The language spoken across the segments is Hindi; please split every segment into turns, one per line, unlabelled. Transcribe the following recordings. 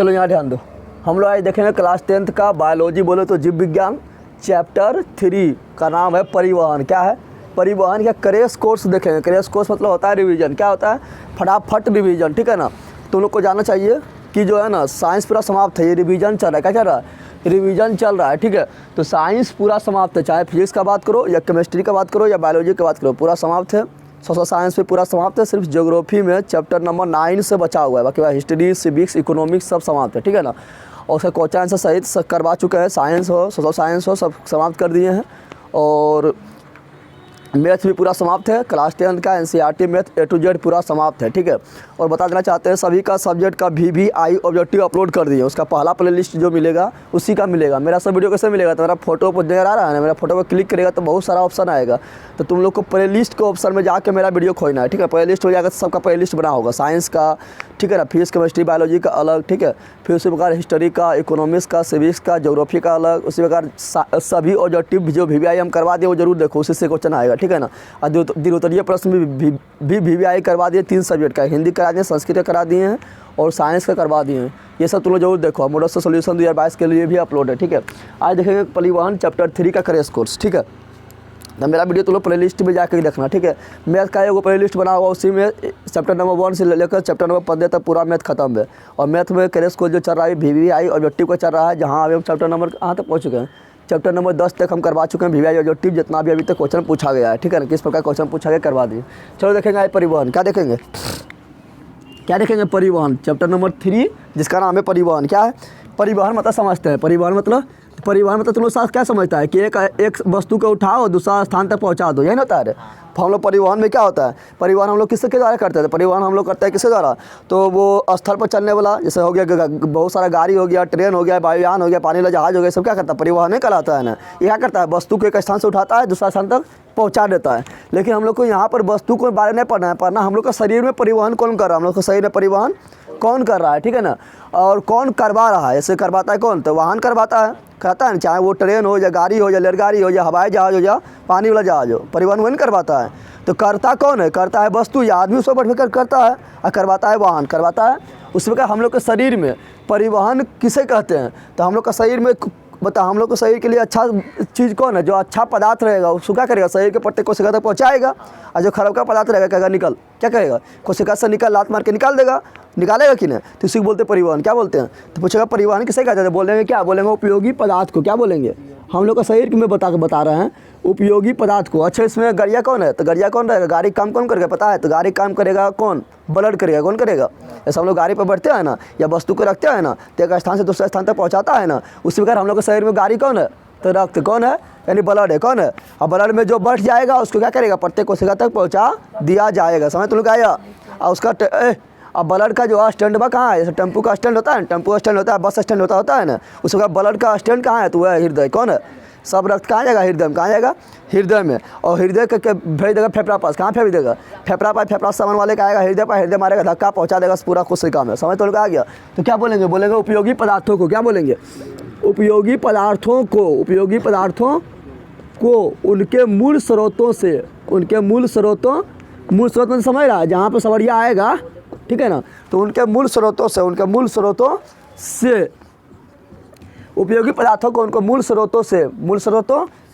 चलो यहाँ ध्यान दो, हम लोग आज देखेंगे क्लास 10th का बायोलॉजी बोले तो जीव विज्ञान चैप्टर 3 का नाम है परिवहन। क्या है? परिवहन या क्रैश कोर्स देखेंगे। क्रैश कोर्स मतलब होता है रिवीजन। क्या होता है? फटाफट रिवीजन, ठीक है ना। तुम लोग को जानना चाहिए कि जो है ना साइंस पूरा समाप्त है, ये रिवीजन चल रहा है। क्या चल रहा है? रिवीजन चल रहा है, ठीक है। तो साइंस पूरा समाप्त है, चाहे फिजिक्स का बात करो या केमिस्ट्री का बात करो या बायोलॉजी की बात करो, पूरा समाप्त है। सोशल साइंस में पूरा समाप्त है, सिर्फ ज्योग्राफी में चैप्टर नंबर 9 से बचा हुआ है, बाकी हिस्ट्री, सिविक्स, इकोनॉमिक्स सब समाप्त है, ठीक है ना। और उसका क्वेश्चन आंसर सहित सब करवा चुके हैं, साइंस हो, सोशल साइंस हो, सब समाप्त कर दिए हैं। और मैथ भी पूरा समाप्त है, क्लास 10 का NCERT math A to Z पूरा समाप्त है, ठीक है। और बता देना चाहते हैं सभी का सब्जेक्ट का VVI ऑब्जेक्टिव अपलोड कर दिए, उसका पहला प्लेलिस्ट जो मिलेगा उसी का मिलेगा। मेरा सब वीडियो कैसे मिलेगा? तो मेरा फोटो पर नजर आ रहा है ना, मेरा फोटो पर क्लिक करेगा तो बहुत सारा ऑप्शन आएगा, तो तुम लोग को प्लेलिस्ट के ऑप्शन में जाके मेरा वीडियो खोजना है, ठीक है। प्लेलिस्ट हो जाएगा तो सबका प्लेलिस्ट बना होगा, साइंस का, ठीक है ना, फिजिक्स केमिस्ट्री बायोलॉजी का अलग, ठीक है, फिर उसी प्रकार हिस्ट्री का, इकोनॉमिक्स का, सिविक्स का, ज्योग्राफी का अलग, उसी प्रकार सभी ऑब्जेक्टिव जो VVI हम करवा दिए वो जरूर देखो, उसी से क्वेश्चन आएगा, ठीक है ना। और द्वितीय प्रश्न भी VVI करवा दिए, 3 सब्जेक्ट का, हिंदी करा दिए, संस्कृत करा दिए हैं और साइंस का करवा दिए हैं। ये सब तुम लोग जरूर देखो। मॉडल से सोल्यूशन 2022 के लिए भी अपलोड है, ठीक है। आज देखेंगे परिवहन चैप्टर 3 का क्रैश कोर्स, ठीक है। तो मेरा वीडियो तुम लोग प्लेलिस्ट में जाकर देखना, ठीक है। मैथ का एगो प्लेलिस्ट बना हुआ, उसी में चैप्टर नंबर 1 से लेकर चैप्टर नंबर 15 तक पूरा मैथ खत्म है। और मैथ में क्रैश कोर्स जो चल रहा है VVI ऑब्जेक्टिव का चल रहा है, जहाँ अभी हम चैप्टर नंबर कहाँ तक पहुँच चुके हैं, चैप्टर नंबर 10 तक हम करवा चुके हैं VVI ऑब्जेक्टिव, जितना भी अभी तक क्वेश्चन पूछा गया है, ठीक है ना, किस प्रकार क्वेश्चन पूछा गया करवा दिए। चलो देखेंगे आज परिवहन। क्या देखेंगे? क्या देखेंगे? परिवहन चैप्टर नंबर 3 जिसका नाम है परिवहन। क्या है परिवहन? मतलब समझते हैं परिवहन मतलब तुम लोग साथ क्या समझता है कि एक वस्तु को उठाओ दूसरा स्थान तक पहुंचा दो, यही ना होता है। तो हम लोग परिवहन में क्या होता है, परिवहन हम लोग किसके द्वारा करते हैं? परिवहन हम लोग करते हैं किसके द्वारा? तो वो स्थल पर चलने वाला, जैसे हो गया बहुत सारा गाड़ी हो गया, ट्रेन हो गया, वायुयान हो गया, पानी वाला जहाज हो गया, सब क्या करता है? परिवहन कहलाता है ना। ये क्या करता है? वस्तु को एक स्थान से उठाता है दूसरा स्थान तक पहुंचा देता है। लेकिन हम लोग को यहाँ पर वस्तु को बारे में पढ़ना हम लोग का शरीर में परिवहन कौन कर रहा है, हम लोग का शरीर में परिवहन कौन कर रहा है, ठीक है ना। और कौन करवा रहा है, ऐसे करवाता है कौन? तो वाहन करवाता है, कहता है ना, चाहे वो ट्रेन हो या गाड़ी हो या रेलगाड़ी हो या हवाई जहाज हो या पानी वाला जहाज हो, परिवहन वही करवाता है। तो करता कौन है? करता है वस्तु या आदमी उसको बैठ कर करता है, और करवाता है वाहन, करवाता है। उसी प्रकार हम लोग के शरीर में परिवहन किसे कहते हैं? तो हम लोग का शरीर में बता, हम लोग को शरीर के लिए अच्छा चीज़ कौन है? जो अच्छा पदार्थ रहेगा उसको क्या करेगा? शरीर के प्रत्येक कोशिका तक पहुँचाएगा। और जो खराब का पदार्थ रहेगा कहेगा निकल, क्या कहेगा? कोशिका से निकल, लात मार के निकाल देगा, निकालेगा कि नहीं? तो इसी को बोलते परिवहन। क्या बोलते हैं? तो पूछेगा परिवहन किसे कहते हैं? बोलेंगे क्या? बोलेंगे उपयोगी पदार्थ को। क्या बोलेंगे? हम लोग का शरीर में बता रहे हैं उपयोगी पदार्थ को। अच्छा, इसमें गाड़िया कौन है? तो गाड़िया कौन रहेगा? गाड़ी काम कौन करेगा पता है? तो गाड़ी काम करेगा कौन? ब्लड करेगा। कौन करेगा? जैसे हम लोग गाड़ी पर बैठते हैं ना या वस्तु को रखते हैं ना, तो एक स्थान से दूसरे स्थान तक पहुँचाता है ना, उसी प्रकार हम लोग के शरीर में गाड़ी कौन है? तो रक्त कौन है? यानी ब्लड है। कौन है? और ब्लड में जो बैठ जाएगा उसको क्या करेगा? प्रत्येक कोशिका तक पहुँचा दिया जाएगा। समझ तुम लोग आया? और उसका अब ब्लड का जो स्टैंड बा कहाँ है? जैसे टेम्पू का स्टैंड होता है, टेम्पू स्टैंड होता है, बस स्टैंड होता है ना, उसका ब्लड का स्टैंड कहाँ है? तो वह हृदय। कौन है? सब रक्त कहाँ जाएगा? हृदय में। कहाँ जाएगा? हृदय में। और हृदय के भेज देगा फेफड़ा पास। कहाँ भेज देगा? फेफड़ा पास। फेफड़ा सामान वाले का आएगा हृदय पर, हृदय मारेगा धक्का, पहुँचा देगा पूरा कोशिका में। समझ तो लोग आ गया? तो क्या बोलेंगे? बोलेंगे उपयोगी पदार्थों को। क्या बोलेंगे? उपयोगी पदार्थों को। उपयोगी पदार्थों को उनके मूल स्रोतों से, उनके मूल स्रोत में समझ रहा है, जहाँ पर सवरिया आएगा, ठीक है ना, तो उनके मूल स्रोतों से, उनके मूल स्रोतों से उपयोगी पदार्थों को उनको मूल स्रोतों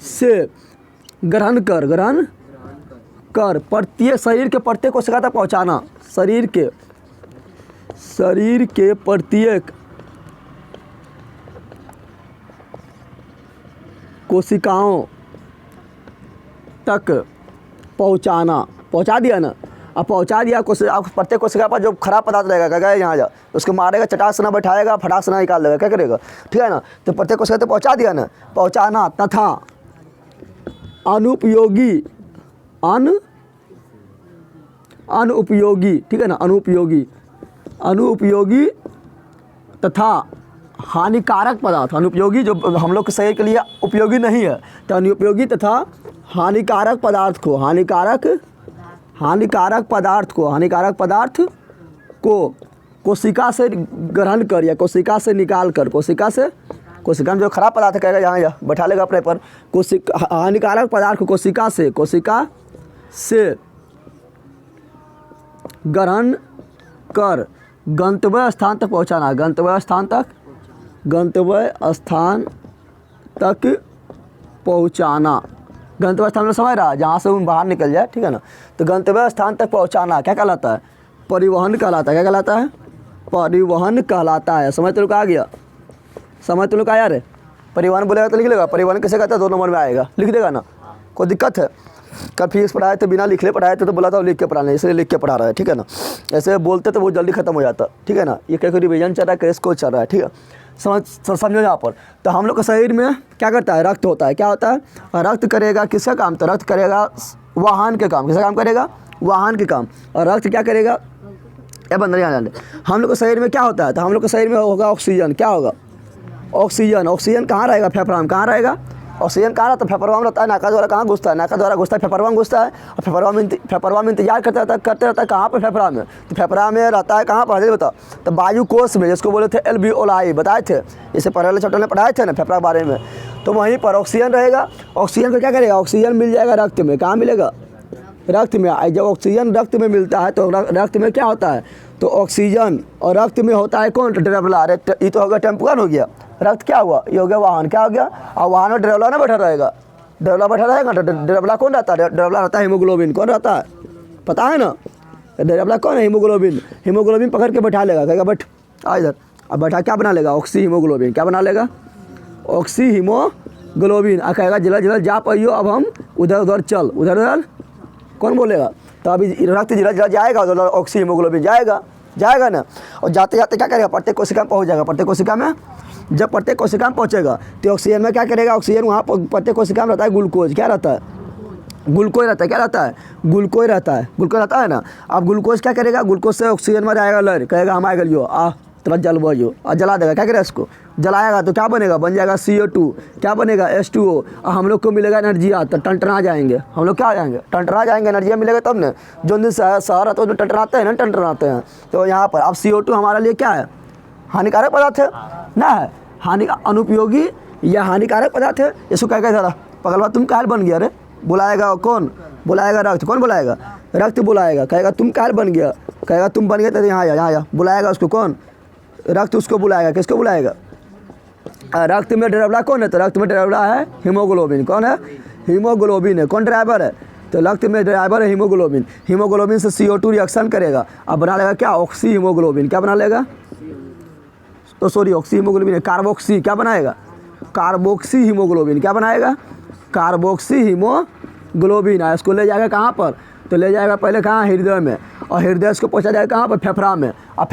से ग्रहण कर प्रत्येक शरीर के प्रत्येक कोशिका तक पहुँचाना। शरीर के प्रत्येक कोशिकाओं तक पहुँचाना। पहुँचा दिया ना? अब पहुँचा दिया प्रत्येक कोशिका पर जो खराब पदार्थ रहेगा क्या यहाँ जा उसको मारेगा, चटाक से ना बैठाएगा, फटाक से ना निकाल देगा, क्या करेगा? ठीक है ना। तो प्रत्येक कोशिका तक पहुँचा दिया ना, पहुँचाना। तथा अनुपयोगी ठीक है ना, अनुपयोगी तथा हानिकारक पदार्थ, अनुपयोगी जो हम लोग के शरीर के लिए उपयोगी नहीं है, तो अनुपयोगी तथा हानिकारक पदार्थ को कोशिका से ग्रहण कर या कोशिका से निकाल कर, कोशिका में जो खराब पदार्थ कहेगा यहाँ जा बैठा लेगा अपने पर, हानिकारक पदार्थ को कोशिका से ग्रहण कर गंतव्य स्थान तक पहुंचाना, गंतव्य स्थान तक, गंतव्य स्थान तक पहुंचाना। गंतव्य स्थान में समझ रहा है जहाँ से वो बाहर निकल जाए, ठीक है ना। तो गंतव्य स्थान तक पहुंचाना क्या कहलाता है? परिवहन कहलाता है। क्या कहलाता है? परिवहन कहलाता है। समझ तो लोग आ गया, समझ तो लोग आया रे। परिवहन बोलेगा तो लिख लेगा, परिवहन कैसे कहता है 2 नंबर में आएगा, लिख देगा ना, कोई दिक्कत है? कल फीस पढ़ाए थे बिना लिखले पढ़ाए थे तो बोला था लिख के पढ़ाने, इसलिए लिख के पढ़ा रहा है, ठीक है ना। ऐसे बोलते तो वो जल्दी खत्म हो जाता, ठीक है ना। ये कहीं रिवीजन चल रहा है, क्रैश कोर्स चल रहा है, ठीक है। समझो यहाँ पर। तो हम लोग का शरीर में क्या करता है? रक्त होता है। क्या होता है? रक्त करेगा किसका काम? तो रक्त करेगा वाहन के काम। किसका काम करेगा? वाहन के काम। और रक्त क्या करेगा? ए बंदर यहाँ जाने। हम लोग के शरीर में क्या होता है? तो हम लोग के शरीर में होगा ऑक्सीजन। क्या होगा? ऑक्सीजन। ऑक्सीजन कहाँ रहेगा? फेफड़ा में। कहाँ रहेगा? ऑक्सीजन कहाँ रहता है? फेफड़वा में रहता है। नाका द्वारा कहाँ घुसता है? नाका द्वारा घुसता है, फेफड़वा में घुसता है। और फेफड़वा में इंतजार करते रहता है कहाँ पर? फेफड़ा में। तो फेफड़ा में रहता है कहाँ पर? जल्दी बताओ। तो वायु कोष में, जिसको बोले थे एल्वियोलाई, बताए थे इसे पहले वाले चैप्टर में पढ़ाए थे ना फेफड़ा के बारे में। तो वहीं पर ऑक्सीजन रहेगा। ऑक्सीजन को क्या करेगा? ऑक्सीजन मिल जाएगा रक्त में। कहाँ मिलेगा? रक्त में। जब ऑक्सीजन रक्त में मिलता है तो रक्त में क्या होता है? तो ऑक्सीजन और रक्त में होता है कौन? ड्राइवला। अरे ये तो हो गया टेम्पुअन हो गया। रक्त क्या हुआ? ये हो गया वाहन। क्या हो गया? और वाहन में ड्राइवला ना बैठा रहेगा। ड्राइवला बैठा रहेगा। ड्राइवला कौन रहता है? ड्राइवला रहता है हीमोग्लोबिन। कौन रहता है? पता है ना ड्राइवला कौन है? हीमोग्लोबिन। हीमोग्लोबिन पकड़ के बैठा लेगा, कहेगा बैठ आ इधर। अब बैठा क्या बना लेगा? Oxy haemoglobin. क्या बना लेगा? Oxy haemoglobin. कहेगा जल्द जल्द जा पाइयो, अब हम उधर उधर चल, उधर उधर कौन बोलेगा? तो अभी रक्त जला जाएगा, उधर ऑक्सी हीमोग्लोबिन जाएगा ना। और जाते जाते क्या करेगा? प्रत्येक कोशिका में पहुंच जाएगा। प्रत्येक कोशिका में जब प्रत्येक कोशिका में पहुंचेगा तो ऑक्सीजन में क्या करेगा? ऑक्सीजन वहाँ प्रत्येक कोशिका में रहता है ग्लूकोज। क्या रहता है? ग्लूकोज रहता है। क्या रहता है? ग्लूकोज रहता है। ग्लूकोज रहता है ना। अब ग्लूकोज क्या करेगा? ग्लूकोज से ऑक्सीजन में जाएगा लड़, कहेगा हम आएगा लियो आ तुरंत जलबो जो, और जला देगा। क्या करेगा? इसको जलाएगा तो क्या बनेगा? बन जाएगा CO2। क्या बनेगा? H2O। और हम लोग को मिलेगा एनर्जी। तो टंटना जाएंगे हम लोग। क्या आ जाएंगे? टंटना जाएंगे। एनर्जी मिलेगा तब ना। जो दिन शहर तो टंटनाते हैं ना, टंटनाते हैं। तो यहाँ पर अब CO2 हमारे लिए क्या है? हानिकारक पदार्थ है ना। है अनुपयोगी या हानिकारक पदार्थ है। इसको कहेगा जरा पगलवा तुम कायल बन गया रे। बुलाएगा कौन? बुलाएगा रक्त। कौन बुलाएगा? रक्त बुलाएगा। कहेगा तुम कायल बन गया। कहेगा तुम बन गए तो यहाँ आ बुलाएगा उसको। कौन? रक्त उसको बुलाएगा। किसको बुलाएगा? रक्त में ड्राइवला कौन है? तो रक्त में ड्राइवला है हीमोग्लोबिन। कौन है? हीमोग्लोबिन है। कौन ड्राइवर है? तो रक्त में ड्राइवर है हीमोग्लोबिन। हीमोग्लोबिन से CO2 रिएक्शन करेगा, अब बना लेगा क्या? Oxy haemoglobin. क्या बना लेगा? तो सॉरी ऑक्सी हीमोग्लोबिन है, कार्बोक्सी। क्या बनाएगा? Carboxy haemoglobin. क्या बनाएगा? Carboxy haemoglobin. इसको ले जाएगा कहाँ पर? तो ले जाएगा पहले कहाँ? हृदय में। और हृदय को पहुँचा जाएगा कहाँ पर? फेफड़ा में। और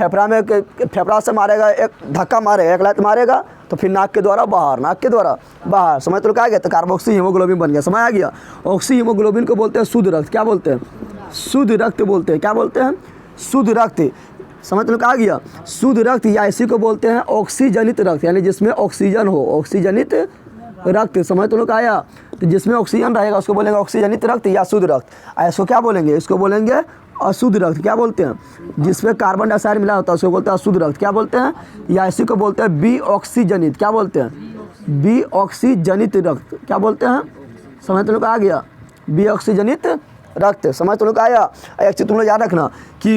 फेफड़ा से मारेगा, एक धक्का मारेगा, एक लात मारेगा तो फिर नाक के द्वारा बाहर, नाक के द्वारा बाहर। समझ तो क्या गया? तो कार्बोक्सी हीमोग्लोबिन बन गया। समझ आ गया? ऑक्सी हीमोग्लोबिन को बोलते हैं शुद्ध रक्त। क्या बोलते हैं? शुद्ध रक्त बोलते हैं। क्या बोलते हैं? शुद्ध रक्त। समझ तो आ गया? शुद्ध रक्त या इसी को बोलते हैं ऑक्सीजनित रक्त, यानी जिसमें ऑक्सीजन हो, ऑक्सीजनित रक्त। समझ तो लोग आया? तो जिसमें ऑक्सीजन रहेगा उसको बोलेंगे ऑक्सीजनित रक्त या शुद्ध रक्त। इसको क्या बोलेंगे? इसको बोलेंगे अशुद्ध रक्त। क्या बोलते हैं? जिसमें कार्बन डाइऑक्साइड मिला होता है उसको बोलते हैं अशुद्ध रक्त। क्या बोलते हैं? या इसी को बोलते हैं बी ऑक्सीजनित। क्या बोलते हैं? बी ऑक्सीजनित रक्त। क्या बोलते हैं? समझ तो लोग आ गया? बी ऑक्सीजनित रक्त। समझ तो लोग आया? एक चीज़ तुम लोग याद रखना कि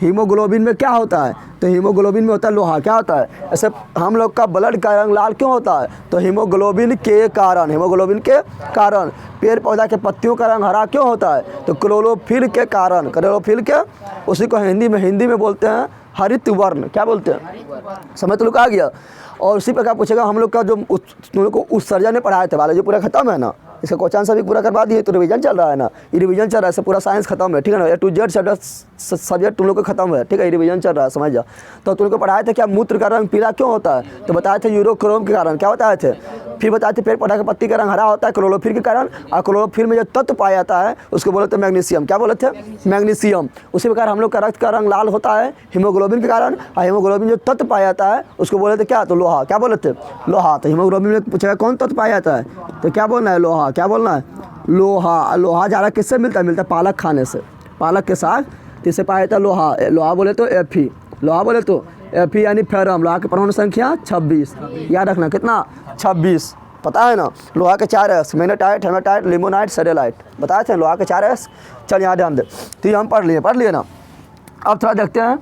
हीमोग्लोबिन में क्या होता है? तो हीमोग्लोबिन में होता है लोहा। क्या होता है? ऐसे हम लोग का ब्लड का रंग लाल क्यों होता है? तो हीमोग्लोबिन के कारण। हीमोग्लोबिन के कारण। पेड़ पौधा के पत्तियों का रंग हरा क्यों होता है? तो क्लोरोफिल के कारण। क्लोरोफिल के, उसी को हिंदी में बोलते हैं हरित वर्ण। क्या बोलते हैं? समझ तो लोग आ गया? और उसी प्रकार पूछेगा हम लोग का जो तुम लोग को उत्सर्जन में पढ़ाए थे वाले जो पूरा खत्म है ना, इसका क्वेश्चन सभी पूरा करवा दिए। तो रिवीजन चल रहा है ना, ये रिवीजन चल रहा है, पूरा साइंस खत्म है, ठीक है ना। A to Z सब्जेक्ट तुम लोग को खत्म है, ठीक है। रिवीजन चल रहा है, समझ जा। तो तुम लोग को पढ़ाए थे क्या मूत्र का रंग पीला क्यों होता है? तो बताए थे यूरोक्रोम के कारण। क्या बताए थे? फिर बताए थे पेड़ पौधा के पत्ती का रंग हरा होता है क्लोरोफिल के कारण। और क्लोरोफिल में जो तत्व पाया जाता है उसको बोले थे मैग्नीशियम। क्या बोले थे? मैग्नीशियम। उसी प्रकार हम लोग का रक्त का रंग लाल होता है हीमोग्लोबिन के कारण। और हीमोग्लोबिन जो तत्व पाया जाता है उसको बोले थे क्या? तो लोहा। क्या बोले थे? लोहा। तो हीमोग्लोबिन में पूछेगा कौन तत्व पाया जाता है? तो क्या बोलना है? लोहा। क्या बोलना है? लोहा। लोहा ज़्यादा किससे मिलता है? मिलता है पालक खाने से। पालक के साथ इससे पाया जाता है लोहा। लोहा बोले तो Fe। लोहा बोले तो Fe यानी फेरम। लोहा की परमाणु संख्या 26। याद रखना कितना? 26। पता है ना? लोहा के 4 S, मैग्नेटाइट, हेमाटाइट, लिमोनाइट, सेडेलाइट बताए थे लोहा के 4 S। चल यहाँ ध्यान दे। तो ये हम पढ़ लिए ना। अब थोड़ा देखते हैं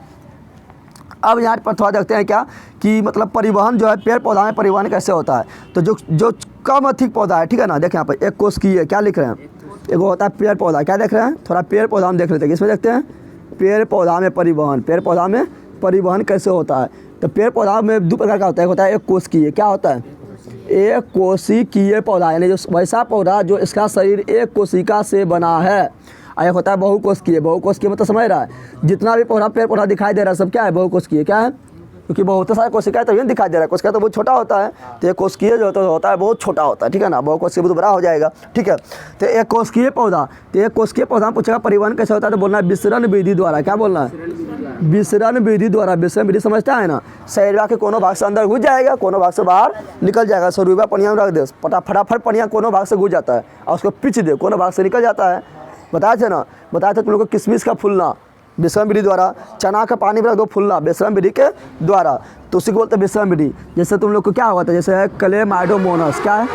अब यहाँ पर थोड़ा देखते हैं क्या कि मतलब परिवहन जो है पेड़ पौधा में परिवहन कैसे होता है। तो जो कम अधिक पौधा है, ठीक है ना, देखें यहाँ पर एक कोशिकीय क्या लिख रहे हैं, एक होता है पेड़ पौधा, क्या देख रहे हैं, थोड़ा पेड़ पौधा हम देख लेते हैं। इसमें देखते हैं पेड़ पौधा में परिवहन, पेड़ पौधा में परिवहन कैसे होता है। तो पेड़ पौधा में दो प्रकार का होता है, एक होता है एक कोशिकीय, क्या होता है, एक कोशिकीय पौधा, यानी जो वैसा पौधा जो इसका शरीर एक कोशिका से बना है। और एक होता है बहुकोशिकीय, बहुकोशिकीय मतलब समझ रहा है, जितना भी पौधा पेड़ पौधा दिखाई दे रहा है सब क्या है, बहुकोशिकीय, क्या है, क्योंकि बहुत सारे कोशिकाएं तो ये दिखाई दे रहा है, कोशिका तो बहुत छोटा होता है, तो एक कोशिकीय जो होता है बहुत छोटा होता है, ठीक है ना, बहुकोशिकीय बहुत बड़ा हो जाएगा, ठीक है। तो एक कोशिकीय पौधा, तो एक कोशिकीय पौधा में पूछेगा परिवहन कैसे होता है, तो बोलना है विसरण विधि द्वारा, क्या बोलना है, विसरण विधि द्वारा। विसरण विधि समझता है ना, शरीर के कोनो भाग से अंदर घुस जाएगा, कोनो भाग से बाहर निकल जाएगा। सरुबा पनिया में रख दे, फटाफट पनिया कोनो भाग से घुस जाता है और उसको पिच दे, कोनो भाग से निकल जाता है। बताया थे ना, बताया था तुम लोग को किशमिश का फूलना विश्राम विधि द्वारा, चना का पानी में रख दो फूलना विश्राम विधि के द्वारा, तो उसी को बोलते हैं विश्राम विधि। जैसे तुम लोग को क्या हुआ था, जैसे है क्लेमाइडोमोनास, क्या है,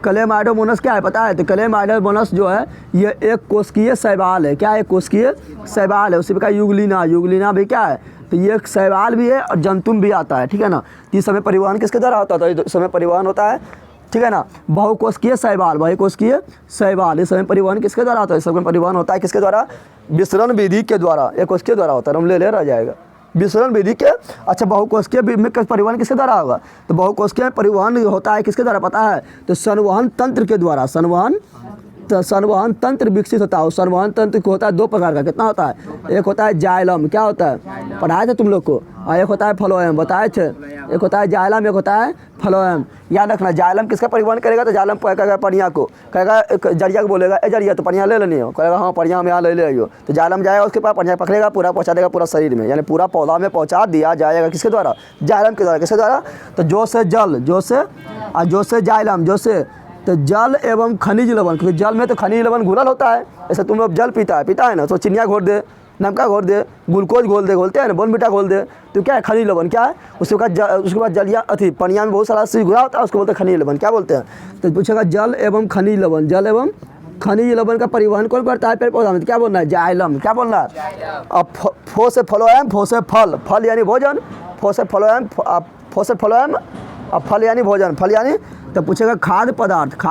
क्लेमाइडोमोनास क्या है पता है, तो क्लेमाइडोमोनास जो है ये एक कोशिकीय शैवाल है, क्या है, एक कोशिकीय शैवाल है। उसी प्रकार युगलिना, युगलिना भी क्या है, तो ये एक शैवाल भी है और जंतुम भी आता है, ठीक है ना। तो इस समय परिवहन किसके द्वारा होता है, तो इस समय परिवहन होता है, ठीक है ना, बहुकोशिकीय शैवाल, बहुकोशिकीय शैवाल, इस समय परिवहन किसके द्वारा होता है, इस समय परिवहन होता है किसके द्वारा, विसरण विधि के द्वारा, एक कोशिकीय द्वारा होता है, हम ले रह जाएगा विसरण विधि के। अच्छा, बहुकोशिकीय में परिवहन किसके द्वारा होगा, तो बहुकोशिकीय परिवहन होता है किसके द्वारा पता है, तो संवहन तंत्र के द्वारा, संवहन तंत्र विकसित होता है। संवहन तंत्र को होता है दो प्रकार का, कितना होता है, एक होता है जाइलम, क्या होता है, पढ़ाए थे तुम लोग को, और एक होता है फ्लोएम, बताए थे, एक होता है जाइलम, एक होता है फ्लोएम। याद रखना, जाइलम किसका परिवहन करेगा, तो जाइलम कहेगा पनिया को, कहेगा जरिया को बोलेगा ए जरिया तो पनिया ले लेनी हो, कहेगा हाँ पनिया हम यहाँ ले ले आइयो, तो जाइलम जाएगा उसके पास, पनिया पकड़ेगा, पूरा पहुँचा देगा पूरा शरीर में, यानी पूरा पौधा में पहुँचा दिया जाएगा किसके द्वारा, जाइलम के द्वारा, किसके द्वारा, तो जो से जल, जो से जाइलम, जो से तो जल एवं खनिज लवण, क्योंकि जल में तो खनिज लवण घुलल होता है। ऐसे तुम लोग जल पीता है ना, तो चिनिया घोल दे, नमका घोल दे, ग्लूकोज घोलते हैं ना, बोनबीटा घोल दे, तो क्या है, खनिज लवण, क्या है, उसके बाद जलिया अथी पनिया में बहुत सारा चीज घुला होता है, उसको बोलते हैं खनिज लवण, क्या बोलते हैं। तो पूछेगा जल एवं खनिज लवण, जल एवं खनिज लवण का परिवहन कौन करता है पेड़ पौधा में, तो क्या बोलना है, जाइलम, क्या बोलना है। अब फो से फ्लोएम, फो से फल, फल यानी भोजन, फो से फ्लोएम, अब फल यानी भोजन, फल यानी, तो पूछेगा खाद्य पदार्थ,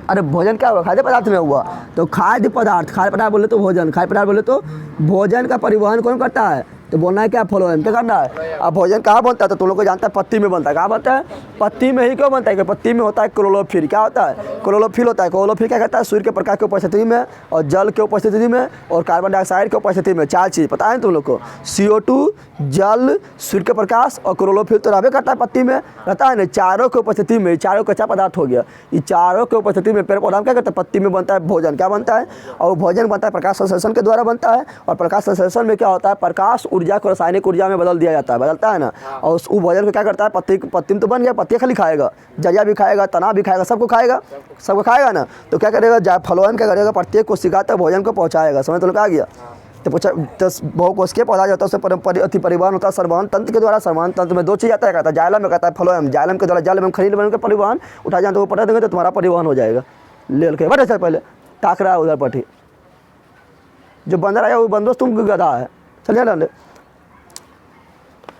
अरे भोजन क्या हुआ, खाद्य पदार्थ में हुआ, तो खाद्य पदार्थ बोले तो भोजन, खाद्य पदार्थ बोले तो भोजन का परिवहन कौन करता है, तो बोलना है क्या, फ्लोएम, क्या करना है। अब भोजन कहाँ बनता है, तो तुम लोग को जानता है पत्ती में बनता है, कहाँ बनता है, पत्ती में ही क्यों बनता है, कि पत्ती में होता है क्लोरोफिल, क्या होता है, क्लोरोफिल होता है। क्लोरोफिल क्या करता है, सूर्य के प्रकाश की उपस्थिति में और जल के उपस्थिति में और कार्बन डाइऑक्साइड की उपस्थिति में, चार चीज़ पता है तुम लोग को, CO2, जल, सूर्य के प्रकाश और क्लोरोफिल तो रहबे करता है पत्ती में, रहता है ना, चारों की उपस्थिति में, चारों कच्चा पदार्थ हो गया, ये चारों की उपस्थिति में पेड़ पौधा क्या करता है, पत्ती में बनता है भोजन, क्या बनता है, और भोजन बनता है प्रकाश संश्लेषण के द्वारा बनता है। और प्रकाश संश्लेषण में क्या होता है, प्रकाश ऊर्जा को रासायनिक ऊर्जा में बदल दिया जाता है, बदलता है ना, और उस भोजन को क्या करता है, पत्ती में तो बन गया, पत्ती खाली खाएगा, जरिया भी खाएगा, तना भी खाएगा, सबको खाएगा ना, तो क्या करेगा, फ्लोएम क्या करेगा, प्रत्येक कोशिका तक भोजन को पहुँचाएगा, समझ तो लोग आ गया। तो पूछा, तो बहुकोशिकीय पौधा जाता है उससे अति परिवहन होता है संवहन तंत्र के द्वारा। संवहन तंत्र में दो चीज़ आता है, कहता है जाइलम में, कहता है फ्लोएम, जाइलम के द्वारा जल एवं खनिज लवण का परिवहन उठा जाए तो वो पटा देंगे तो तुम्हारा परिवहन हो जाएगा। ले के बैठे चल, पहले ताक रहा है उधर पटी, जो बंदर आया वो बंदोस्त तुम गधा है, चलिए ना।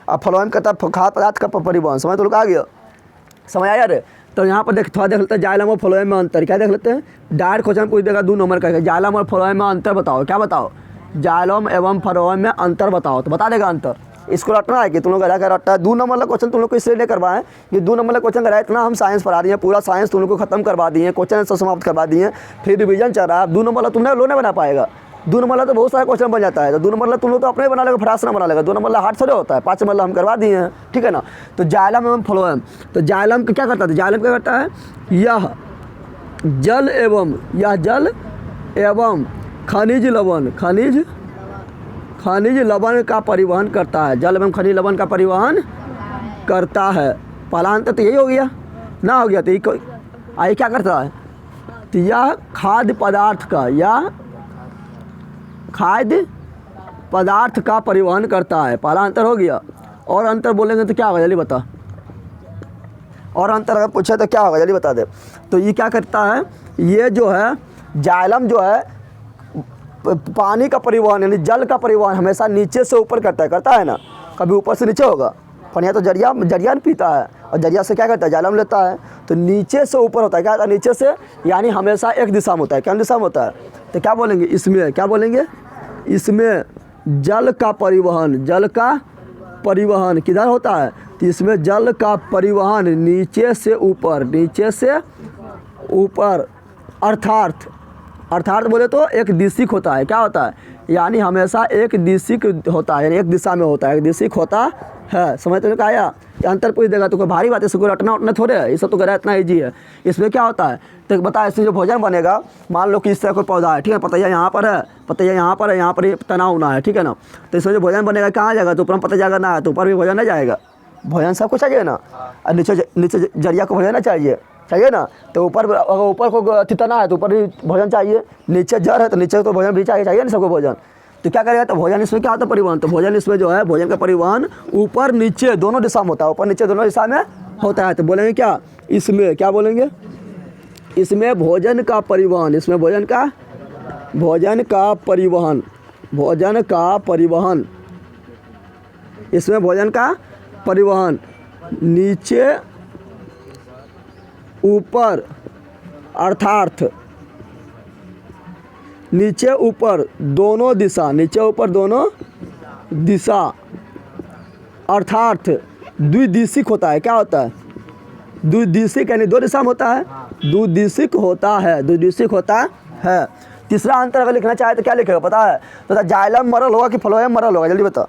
अब फ्लोएम कहता है खाद्य पदार्थ का परिवहन, समझ तो लोग आ गया, समझ आया रे। तो यहाँ पर थोड़ा देख लेते हैं जाइलम और फ्लोएम में अंतर, क्या देख लेते हैं, डायरेक्ट क्वेश्चन पूछ देगा 2 नंबर का, जाइलम और फ्लोएम में अंतर बताओ, क्या बताओ, जाइलम एवं फ्लोएम में अंतर बताओ, तो बता देगा अंतर। इसको रटना है कि तुम लोग अदा कर रटता है। 2 नंबर का क्वेश्चन तुम लोग को इसलिए नहीं करवाएं कि 2 नंबर का क्वेश्चन कराए, इतना हम साइंस पढ़ा दिए, पूरा साइंस तुम लोग को खत्म करवा दिए, क्वेश्चन समाप्त करवा दिए, फिर रिवीजन चल रहा है। 2 नंबर तुमने लो नहीं बना पाएगा, 2 नंबर तो बहुत सारा क्वेश्चन बन जाता है, तो 2 नंबर तुम लोग तो अपने बना लेगा, फटासना बना लेगा, 2 नंबर हार्ड थोड़े होता है, 5 नंबर हम करवा दिए हैं, ठीक है ना। तो जाइलम एवं फ्लोएम, तो जाइलम क्या करता है, जाइलम क्या करता है, यह जल एवं खनिज लवण का परिवहन करता है, जल एवं खनिज लवण का परिवहन करता है। पहला अंतर तो यही हो गया ना, हो गया, तो ये क्या करता है, तो यह खाद्य पदार्थ का परिवहन करता है, पहला अंतर हो गया। और अंतर बोलेंगे तो क्या होगा, जल्दी बता, और अंतर अगर पूछे तो क्या होगा, जल्दी बता दे। तो ये क्या करता है, ये जो है जाइलम जो है पानी का परिवहन यानी जल का परिवहन हमेशा नीचे से ऊपर करता है ना, कभी ऊपर से नीचे होगा। पनिया तो जरिया नहीं पीता है, और जरिया से क्या करता है, जालम लेता है। तो नीचे से ऊपर होता है, क्या होता है, नीचे से, यानी हमेशा एक दिशा में होता है। क्या दिशा में होता है, तो क्या बोलेंगे इसमें, क्या बोलेंगे, इसमें जल का परिवहन किधर होता है, तो इसमें जल का परिवहन नीचे से ऊपर अर्थात बोले तो एक दिशिक होता है। क्या होता है, यानी हमेशा एक दिशिक होता है, यानी एक दिशा में होता है, एक दिशिक होता है। समझ तो आया, अंतर पूछ देगा तो कोई भारी बात है, इसको रटना उठना थोड़े है, ये सब तो करा इतना ईजी है। इसमें क्या होता है, तो बता, इसमें जो भोजन बनेगा, मान लो कि इस तरह कोई पौधा है, ठीक है, पतैया यहाँ पर है, पतैया यहाँ पर है, यहाँ पर तना उना है, ठीक है ना। तो इसमें जो भोजन बनेगा कहाँ जाएगा, तो ऊपर में पतैया जाएगा ना, तो ऊपर भी भोजन नहीं जाएगा, भोजन सबको चाहिए ना। और नीचे जरिया को भोजन ना चाहिए ना। तो ऊपर अगर ऊपर को तना है तो ऊपर भी भोजन चाहिए, नीचे जड़ है तो नीचे तो भोजन भी चाहिए ना सबको भोजन। तो क्या करेगा, तो भोजन इसमें क्या होता है, परिवहन। तो भोजन इसमें जो है, भोजन का परिवहन ऊपर नीचे दोनों दिशा में होता है, ऊपर नीचे दोनों दिशा में होता है। तो बोलेंगे क्या, इसमें क्या बोलेंगे, इसमें भोजन का परिवहन, इसमें भोजन का परिवहन, इसमें भोजन का परिवहन नीचे ऊपर अर्थात नीचे ऊपर दोनों दिशा अर्थात द्विदिशिक होता है। क्या होता है, द्विदिशिक, यानी दो दिशा में होता है, द्विदिशिक होता है। तीसरा अंतर अगर लिखना चाहे तो क्या लिखेगा पता है, तो जाइलम मरल होगा कि फ्लोएम मरल होगा, जल्दी बता।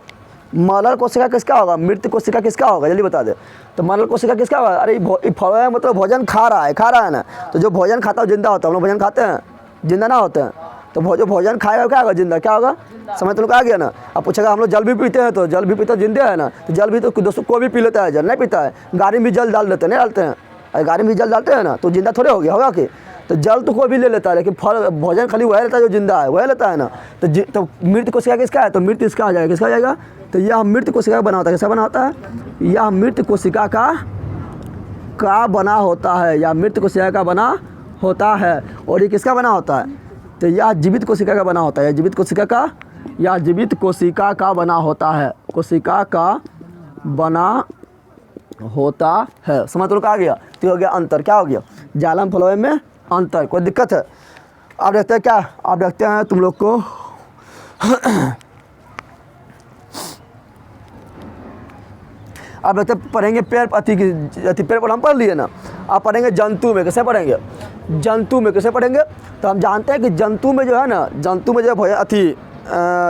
मरल कोशिका किसका होगा, मृत कोशिका किसका होगा, जल्दी बता दे। तो मरल कोशिका किसका होगा, अरे फ्लोएम मतलब भोजन खा रहा है ना। तो जो भोजन खाता है जिंदा होता है, हम लोग भोजन खाते हैं, जिंदा ना होते हैं। तो जो भोजन खाएगा क्या होगा, जिंदा। क्या होगा, समझ तो लोग आ गया ना। अब पूछेगा हम लोग जल भी पीते हैं, तो जल भी पीते जिंदे है ना। तो जल भी तो दोस्तों को भी पी लेता है, जल नहीं पीता है। गाड़ी में भी जल डाल देते हैं, नहीं डालते हैं, अरे गाड़ी में भी जल डालते हैं ना, तो जिंदा थोड़े हो गया होगा कि। तो जल तो कोई भी ले लेता है, लेकिन फल भोजन खाली वह लेता है जो जिंदा है, वह लेता है ना। तो मृत कोशिका किसका है, तो मृत इसका आ जाएगा, किसका आ जाएगा, तो यह मृत कोशिका बना होता है। कैसा बना होता है, यह मृत कोशिका का बना होता है, या मृत कोशिका का बना होता है। और ये किसका बना होता है, तो यह जीवित कोशिका का बना होता है, जीवित कोशिका का बना होता है, कोशिका का बना होता है। समझ तो आ गया। तो हो गया अंतर, क्या हो गया, जालम फ्लोएम में अंतर। कोई दिक्कत है, आप देखते हैं क्या, आप देखते हैं तुम लोग को अब देखते पढ़ेंगे पेड़ पेड़ पर हम पढ़ लिए ना। आप पढ़ेंगे जंतु में, कैसे पढ़ेंगे, कैसे पढ़ेंगे। तो हम जानते हैं कि जंतु में जो है ना, जंतु में जो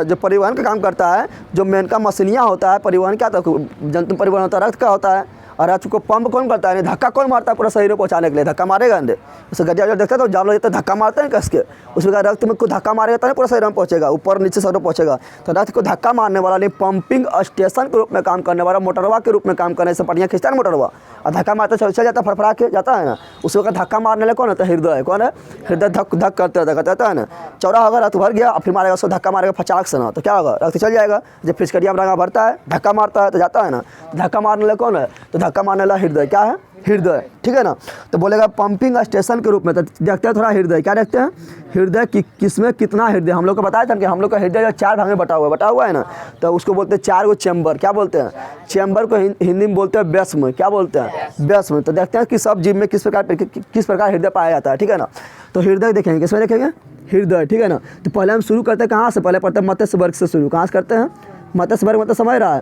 जो परिवहन का काम करता है, जो मेन का मशीनिया होता है परिवहन, क्या था जंतु परिवहन होता है, रक्त का होता है। और रक्त को पंप कौन करता है, धक्का कौन मारता है पूरा शरीर में पहुँचाने के लिए, धक्का मारेगा अंडे। उसे गड्ढा देखता है तो जाम लग जाता है, धक्का मारते हैं कस के, उसके बाद रक्त में को धक्का मारेगा तो पूरा शरीर में पहुँचेगा, ऊपर नीचे शरीर में पहुँचेगा। तो रक्त को धक्का मारने वाला नहीं, पंपिंग स्टेशन के रूप में काम करने वाला, मोटरवा के रूप में काम करने से पटियाँ खींचता है मोटरवा, और धक्का मारते चल जाता है, फड़फड़ा के जाता है ना। उस वक्त धक्का मारने वाला कौन होता है, हृदय। कौन है, हृदय धक करते रहता है ना। चौड़ा होगा, रक्त भर गया, फिर मारेगा, उसको धक्का मारेगा फचाक से ना, तो क्या होगा, रक्त चल जाएगा। जब फिसकरिया में भरता है, धक्का मारता है तो जाता है ना। धक्का मारने वाला कौन है, तो धक्का मारने वाला हृदय। क्या है, हृदय, ठीक है ना। तो बोलेगा पंपिंग स्टेशन के रूप में। तो देखते हैं थोड़ा हृदय, क्या देखते हैं, हृदय की किसमें कितना हृदय। हम लोग को बताया था कि हम लोग का हृदय जो 4 भाग में बटा हुआ है ना। तो उसको बोलते हैं 4 गो चैम्बर। क्या बोलते हैं, चैम्बर को हिंदी में बोलते हैं व्यस्म। क्या बोलते हैं, व्यस्म। तो देखते हैं कि सब जीव में किस प्रकार हृदय पाया जाता है, ठीक है ना। तो हृदय देखेंगे, किसमें देखेंगे, हृदय, ठीक है ना। तो पहले हम शुरू करते हैं कहाँ से, पहले पढ़ते हैं मत्स्य वर्ग से शुरू। कहाँ से करते हैं, मत्स्य वर्ग मतलब समझ रहा है,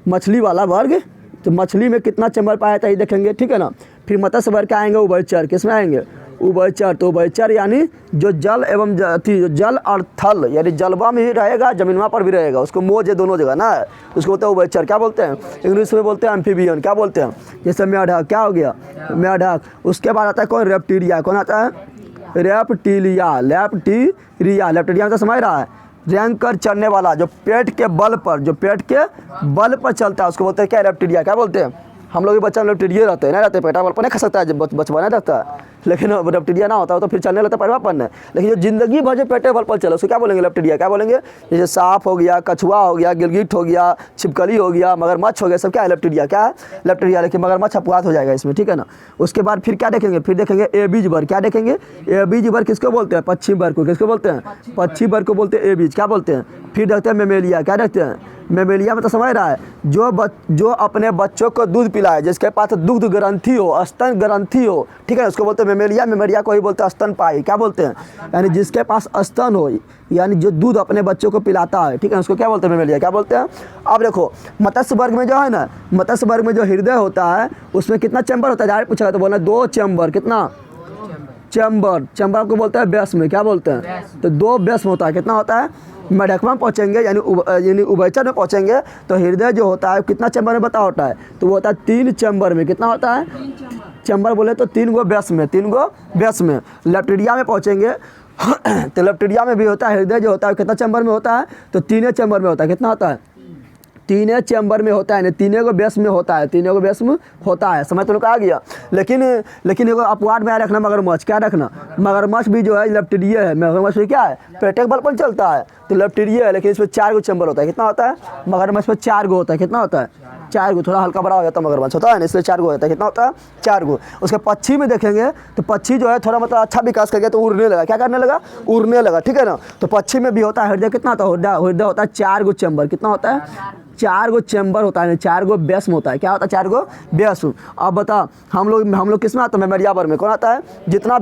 मछली वाला वर्ग। तो मछली में कितना चैम्बर पाया जाता है ये देखेंगे, ठीक है ना। फिर मत्स्य वर्ग क्या आएंगे, उभयचर। किसमें आएंगे, उभयचर। तो उभयचर यानी जो जल एवं जो जल और थल, यानी जलवा में ही रहेगा, जमीनवा पर भी रहेगा, उसको मोज है दोनों जगह ना, उसको बोलते हैं उभयचर। क्या बोलते हैं, इंग्लिश में बोलते हैं एम्फीबियन। क्या बोलते हैं, जैसे मेढक। क्या हो गया, मेढक। उसके बाद आता है कौन, रेप्टीलिया। कौन आता है, रेप्टीलिया। लेप्टीरिया मतलब समझ रहा है, रेंग कर चलने वाला, जो पेट के बल पर चलता है, उसको बोलते हैं क्या, रेप्टीलिया। क्या बोलते हैं, हम लोग भी बच्चा रेप्टीलिया रहते हैं, नहीं रहते, पेटा बल पर नहीं खा सकता है, जब बचपना रहता है, लेकिन लेप्टिडिया ना होता हो तो फिर चलने लगता परिवार पढ़ने। लेकिन जो जिंदगी भर जो पेटे बल पर चले उसको क्या बोलेंगे? लेप्टिडिया। क्या बोलेंगे? जैसे सांप हो गया, कछुआ हो गया, गिलगिट हो गया, छिपकली हो गया, मगरमच्छ हो गया, सब क्या है? लेप्टिडिया। क्या है? लेप्टिडिया। लेकिन मगरमच्छ अपवाद हो जाएगा इसमें, ठीक है ना। उसके बाद फिर क्या देखेंगे? फिर देखेंगे एबीज वर्ग। क्या देखेंगे? एबीज वर्ग किसको बोलते हैं? पश्चिम वर्ग को। किसको बोलते हैं? पश्चिम वर्ग को बोलते हैं एबीज। क्या बोलते हैं? फिर देखते हैं मेमेलिया। क्या देखते हैं? मेमेलिया में तो समझ रहा है जो अपने बच्चों को दूध पिलाए, जिसके पास दुग्ध ग्रंथि हो, स्तन ग्रंथि हो, ठीक है, उसको बोलते हैं मेमेलिया। मेमेलिया को ही बोलते हैं स्तनपायी। क्या बोलते हैं? यानी जिसके पास स्तन हो, यानी जो दूध अपने बच्चों को पिलाता है, ठीक है, उसको क्या बोलते हैं? मेमेलिया। क्या बोलते हैं? अब देखो मत्स्य वर्ग में जो है ना, मत्स्य वर्ग में जो हृदय होता है उसमें कितना चैम्बर होता है? डायरेक्ट पूछा तो बोलना 2 चैम्बर। कितना चैम्बर? चैम्बर को बोलते हैं व्यास क्या बोलते हैं? तो 2 व्यास होता है। कितना होता है? मेढकवा में पहुँचेंगे यानी उभयचर में पहुँचेंगे तो हृदय जो होता है कितना चैम्बर में बता होता है? तो वो होता है 3 चैम्बर में। कितना होता है? चैम्बर बोले तो 3 गो व्यास में, 3 गो व्यास में। लेप्टिडिया में पहुँचेंगे तो लेप्टिडिया में भी होता है हृदय जो होता है कितना चैम्बर में होता है? तो 3 चैम्बर में होता है। कितना होता है? 3 चैम्बर में होता है, यानी 3 गो व्यास में होता है, 3 गो व्यास में होता है। समझ तो आ गया। लेकिन एगो अपवाद में रखना मगरमच्छ। क्या रखना? मगरमच्छ भी जो है लेप्टिडिया है। मगरमच्छ भी क्या है? पेटे के बल पर चलता है तो लेप्टिडिया है, लेकिन इसमें 4 गो चैम्बर होता है। कितना होता है? मगरमच्छ में 4 गो होता है। कितना होता है? 4 गो। थोड़ा हल्का बड़ा हो जाता है मगरमच्छ होता है ना, इसलिए 4 गो होता है। कितना होता है? 4 गो। उसके पक्षी में देखेंगे तो पक्षी जो है थोड़ा मतलब अच्छा विकास कर गया तो उड़ने लगा। क्या करने लगा? उड़ने लगा, ठीक है ना। तो पक्षी में भी होता है हृदय। कितना होता है? हृदय होता है 4 गो चैम्बर। कितना होता है? 4 गो चैम्बर होता है, 4 गो व्यास होता है। क्या होता है? 4 गो व्यास। अब बता हम लोग किस में आता है? मेमेलिया वर्ग में। कौन आता है? जितना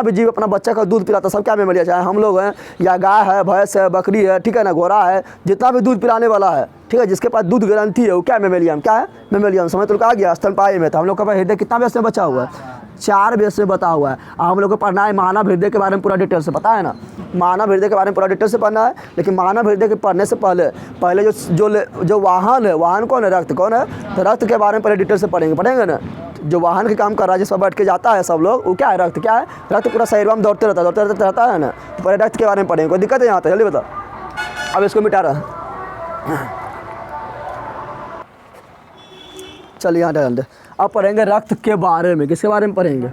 भी जीव अपना बच्चा का दूध पिलाता है सब क्या मेमेलिया, चाहे हम लोग हैं या गाय है, भैंस है, बकरी है, ठीक है ना, घोड़ा है, जितना भी दूध पिलाने वाला है, ठीक है, जिसके पास दूध ग्रंथि है वो क्या मेमेलियम। क्या है? मेमेलियम। समझ तो आ गया। स्तनपायी में तो हम लोग का पास हृदय कितना व्यास में बचा हुआ है? 4 व्यास में बता हुआ है। हम लोग को पढ़ना है मानव हृदय के बारे में पूरा डिटेल से, पता है ना, मानव हृदय के बारे में पूरा डिटेल से पढ़ना है। लेकिन मानव हृदय के पढ़ने से पहले जो वाहन है, वाहन कौन है? रक्त। कौन है? तो रक्त के बारे में पहले डिटेल से पढ़ेंगे ना। जो वाहन के काम कर रहा है, जिस पर बैठ के जाता है सब लोग, वो क्या है? रक्त। क्या है? रक्त पूरा शरीर में दौड़ते रहता है ना। तो पहले रक्त के बारे में पढ़ेंगे। कोई दिक्कत है यहाँ तक? जल्दी बता। अब इसको मिटा रहा चलिए यहाँ डाल दे। अब पढ़ेंगे रक्त के बारे में। किसके बारे में पढ़ेंगे?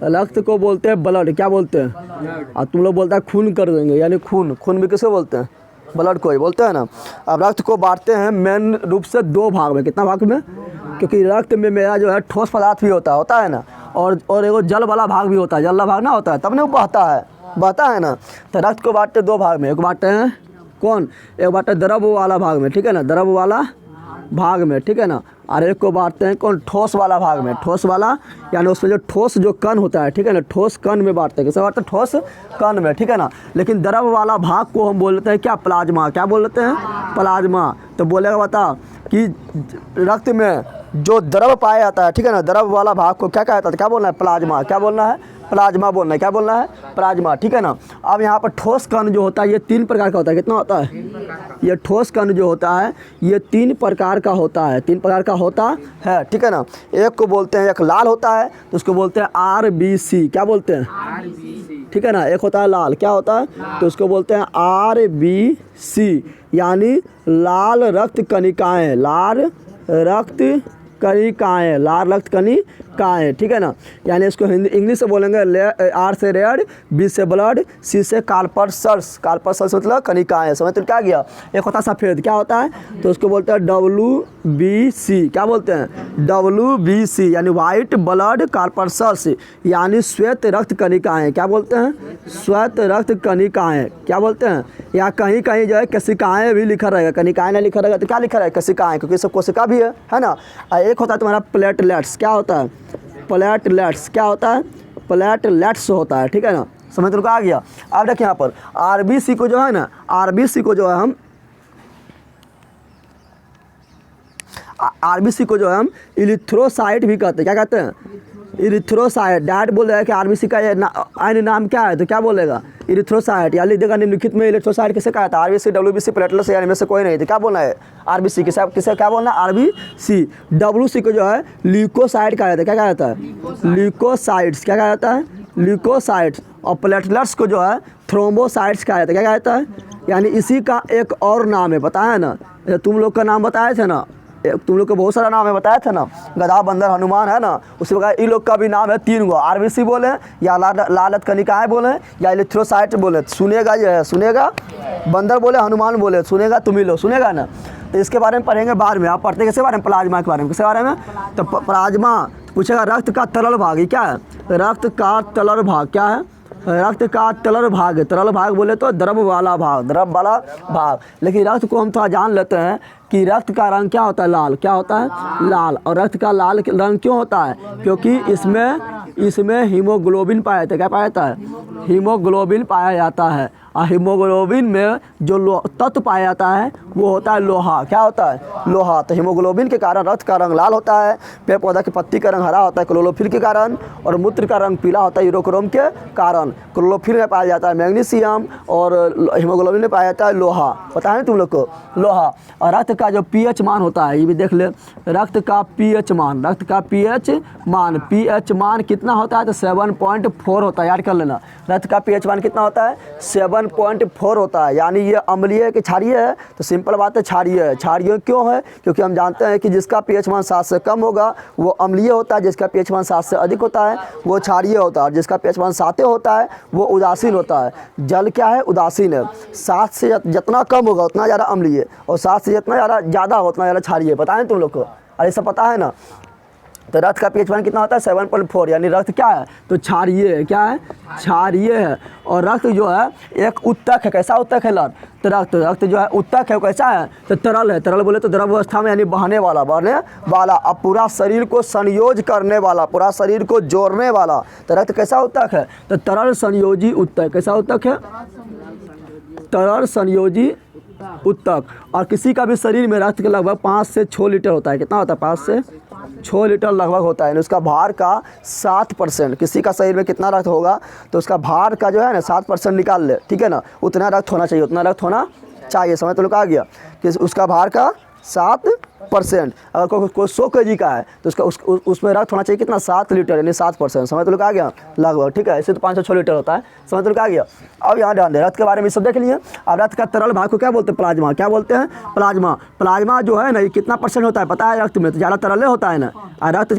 रक्त को बोलते हैं ब्लड। क्या बोलते हैं? और तुम लोग बोलते हैं खून कर देंगे, यानी खून भी किसे बोलते हैं? ब्लड को ही बोलते हैं ना। अब रक्त को बांटते हैं मेन रूप से 2 भाग में। कितना भाग में? क्योंकि रक्त में मेरा जो है ठोस पदार्थ भी होता है ना, और एगो जल वाला भाग भी होता है। जल वाला भाग ना होता है तब नहीं वो बहता है ना। तो रक्त को बांटते 2 भाग में। एक बांटते हैं कौन? एक बांटते द्रव वाला भाग में, ठीक है ना, द्रव वाला भाग में, ठीक है ना। और एक को बांटते हैं कौन? ठोस वाला भाग में। ठोस वाला यानी उसमें जो ठोस जो कण होता है, ठीक है ना, ठोस कण में बांटते हैं। किसे बांटते हैं? ठोस कण में, ठीक है ना। लेकिन द्रव वाला भाग को हम बोलते हैं क्या? प्लाज्मा। क्या बोलते हैं? प्लाज्मा। तो बोलेगा बता कि रक्त में जो द्रव पाया जाता है, ठीक है ना, द्रव वाला भाग को क्या कहा जाता है? क्या बोलना है? प्लाज्मा। क्या बोलना है? प्लाज्मा बोलना है। क्या बोलना है? प्लाज्मा, ठीक है ना। अब यहाँ पर ठोस कण जो होता है ये 3 प्रकार का होता है। कितना होता है? ये ठोस कण जो होता है ये 3 प्रकार का होता है। 3 प्रकार का होता है, ठीक है ना। एक को बोलते हैं, एक लाल होता है तो उसको बोलते हैं RBC। क्या बोलते हैं? ठीक है ना। एक होता है लाल। क्या होता है? तो उसको बोलते हैं RBC, यानी लाल रक्त कणिकाएँ। लाल रक्त कणिकाएँ, ठीक है ना। यानी इसको हिंदी इंग्लिश से बोलेंगे R से रेड, B से ब्लड, C से कार्पस्कल्स। कार्पस्कल्स मतलब कणिकाएँ। समझ तो क्या गया। एक होता है सफ़ेद। क्या होता है? तो उसको बोलते हैं WBC। क्या बोलते हैं? WBC यानी वाइट ब्लड कार्पस्कल्स, यानी श्वेत रक्त कणिकाएँ। क्या बोलते हैं? श्वेत रक्त कणिकाएँ। क्या बोलते हैं? या कहीं कहीं जो है कोशिकाएँ भी लिखा रहेगा, कणिकाएँ नहीं लिखा रहेगा तो क्या लिखा रहेगा? कोशिकाएँ, क्योंकि सब कोशिका भी है ना। एक होता है तुम्हारा प्लेटलेट्स। क्या होता है? प्लेटलेट्स। क्या होता है? प्लेटलेट्स होता है, ठीक है ना। समझ तो आ गया। अब देखिए यहाँ पर RBC को जो है ना, RBC को जो है हम इरिथ्रोसाइट भी कहते हैं। क्या कहते हैं? इरिथ्रोसाइट। डैड बोल रहा है कि RBC का ये नाम क्या है? तो क्या बोलेगा? इरिथ्रोसाइट। या लिख देगा निम्नलिखित में इरिथ्रोसाइट किसे कहा था? RBC, WBC, प्लेटलेट्स यानी में से कोई नहीं। तो क्या बोलना है? RBC। किसे क्या बोलना है? RBC। WC को जो है ल्यूकोसाइट कहा जाता है। क्या कहा जाता है? ल्यूकोसाइट्स। क्या कहा जाता है? ल्यूकोसाइट्स। और प्लेटलेट्स को जो है थ्रोम्बोसाइट्स कहा जाता है। क्या कहा जाता है? यानी इसी का एक और नाम है, पता है ना। तुम लोग का नाम बताए थे ना, तुम लोग को बहुत सारा नाम है, बताया था ना, गधा, बंदर, हनुमान है ना। उसी प्रकार इन लोग का भी नाम है 3 गो, आरबीसी बोले या लालत कनिकाएँ बोले या इलेक्ट्रोसाइट बोले। सुनेगा ये है, सुनेगा, बंदर बोले, हनुमान बोले, सुनेगा तुम ही लोग, सुनेगा ना। तो इसके बारे में पढ़ेंगे बाद में। आप पढ़ते किसके बारे में? प्लाज्मा के बारे में। किसके बारे में? तो प्लाज्मा पूछेगा रक्त का तरल भाग, ये क्या है? रक्त का तरल भाग क्या है? रक्त का तरल भाग, तरल भाग बोले तो द्रव वाला भाग, द्रव वाला भाग। लेकिन रक्त को हम थोड़ा जान लेते हैं कि रक्त का रंग क्या होता है? लाल। क्या होता है? लाल। और रक्त का लाल रंग क्यों होता है? क्योंकि इसमें हीमोग्लोबिन पाया जाता है। क्या पाया जाता है? हीमोग्लोबिन पाया जाता है। और हीमोग्लोबिन में जो तत्व पाया जाता है वो होता है लोहा। क्या होता है? लोहा। तो हीमोग्लोबिन के कारण रक्त का रंग लाल होता है, पेड़ पौधा की पत्ती का रंग हरा होता है क्लोरोफिल के कारण, और मूत्र का रंग पीला होता है यूरोक्रोम के कारण। क्लोरोफिल में पाया जाता है मैग्नीशियम और हीमोग्लोबिन में पाया जाता है लोहा। पता है ना तुम लोग को? लोहा। और रक्त का जो पीएच मान होता है, ये भी देख ले, रक्त का पीएच मान, रक्त का पीएच मान कितना होता है? तो 7.4 होता है। याद कर लेना, रक्त का पीएच मान कितना होता है? 7.4 होता है। यानी ये अम्लीय है कि क्षारीय है? तो सिंपल बात है, क्षारीय है। क्षारीय क्यों है? क्योंकि हम जानते हैं कि जिसका पीएच मान 7 से कम होगा वो अम्लीय होता है, जिसका पीएच मान 7 से अधिक होता है वो क्षारीय होता है, और जिसका पीएच मान 7 होता है वो उदासीन होता है। जल क्या है? उदासीन है। 7 से जितना कम होगा उतना ज़्यादा अम्लीय, और 7 से जितना ज़्यादा हो उतना ज़्यादा क्षारीय। पता है तुम लोग को? अरे सब पता है ना। तो रक्त का पीएच मान कितना होता है? 7.4। यानी रक्त क्या है? तो क्षारीय है। क्या है? क्षारीय है। और रक्त जो है एक उत्तक है। कैसा उत्तक है रक्त? तो रक्त जो है उत्तक है, कैसा है? तो तरल है। तरल बोले तो द्रव अवस्था में, यानी बहने वाला। अब पूरा शरीर को संयोज करने वाला, पूरा शरीर को जोड़ने वाला। तो रक्त कैसा उत्तक है? तो तरल संयोजी उत्तक। कैसा उत्तक है? तरल संयोजी उत्तक। और किसी का भी शरीर में रक्त के लगभग 5 से 6 लीटर होता है। कितना होता है? 5 से 6 लीटर लगभग होता है। उसका भार का 7%, किसी का शरीर में कितना रक्त होगा तो उसका भार का जो है ना 7% निकाल ले, ठीक है ना। उतना रक्त होना चाहिए, उतना रक्त होना चाहिए। समझ तो लोग आ गया कि उसका भार का 7%। अगर कोई 100 kg का है तो उसमें रक्त होना चाहिए कितना? 7 लीटर, यानी 7%। समझ तो लोग आ गया लगभग, ठीक है। ऐसे तो 5 से 6 लीटर होता है। समझ तो लोग आ गया। अब यहाँ ध्यान दे, रक्त के बारे में सब देख लिए। अब रक्त का तरल भाग को क्या बोलते हैं? प्लाज्मा। क्या बोलते हैं? प्लाज्मा। प्लाज्मा जो है ना, ये कितना % होता है पता है? रक्त में तो ज़्यादा तरल होता है ना। और रक्त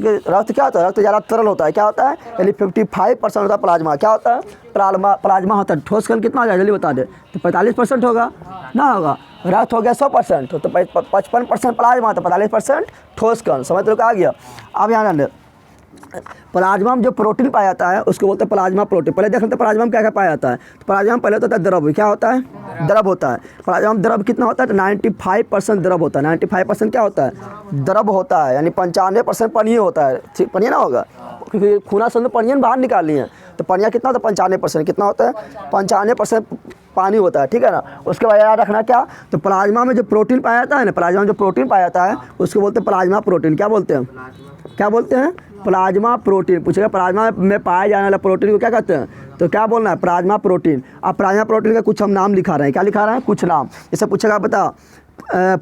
क्या होता है? रक्त ज़्यादा तरल होता है। क्या होता है? यानी 55% होता है प्लाज्मा। क्या होता है? प्लाज्मा होता है। ठोस कण कितना हो जाए जल्दी बता दे? तो 45% होगा ना, होगा। रक्त हो गया 100%, तो 55% प्लाज्मा, तो 45% ठोस कण। समझ तो आ गया। अब यहाँ ध्यान, प्लाज्मा में जो प्रोटीन पाया जाता है उसको बोलते हैं प्लाज्मा प्रोटीन। पहले देख लेते हैं प्लाज्मा में क्या क्या पाया जाता है। तो प्लाज्मा में पहले होता है द्रव। क्या होता है? द्रव होता है। प्लाज्मा में द्रव कितना होता है? तो 95% द्रव होता है। 95% क्या होता है? द्रव होता है। यानी 95% पनीय होता है। ठीक, पनीय ना होगा क्योंकि खूना से पनियन बाहर निकाल लिए हैं। तो पनिया कितना होता है? 95%। कितना होता है? 95% पानी होता है, ठीक है ना। उसके बाद याद रखना क्या? तो प्लाज्मा में जो प्रोटीन पाया जाता है ना, प्लाज्मा में जो प्रोटीन पाया जाता है उसको बोलते हैं प्लाज्मा प्रोटीन। क्या बोलते हैं? क्या बोलते हैं? Plasma protein. पूछेगा प्लाज्मा में पाया जाने वाला प्रोटीन को क्या कहते हैं? तो क्या बोलना है? Plasma protein. अब प्लाज्मा प्रोटीन का कुछ हम नाम लिखा रहे हैं। क्या लिखा रहे हैं? कुछ नाम। जैसे पूछेगा बता,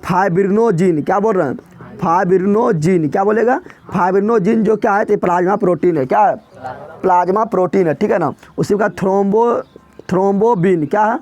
फाइब्रिनोजिन। क्या बोल रहे हैं? फाइब्रिनोजिन। क्या बोलेगा? फाइब्रिनोजिन जो क्या है? तो प्लाज्मा प्रोटीन है। क्या है? प्लाज्मा प्रोटीन है, ठीक है ना। उसी का थ्रोम्बोबिन। क्या है?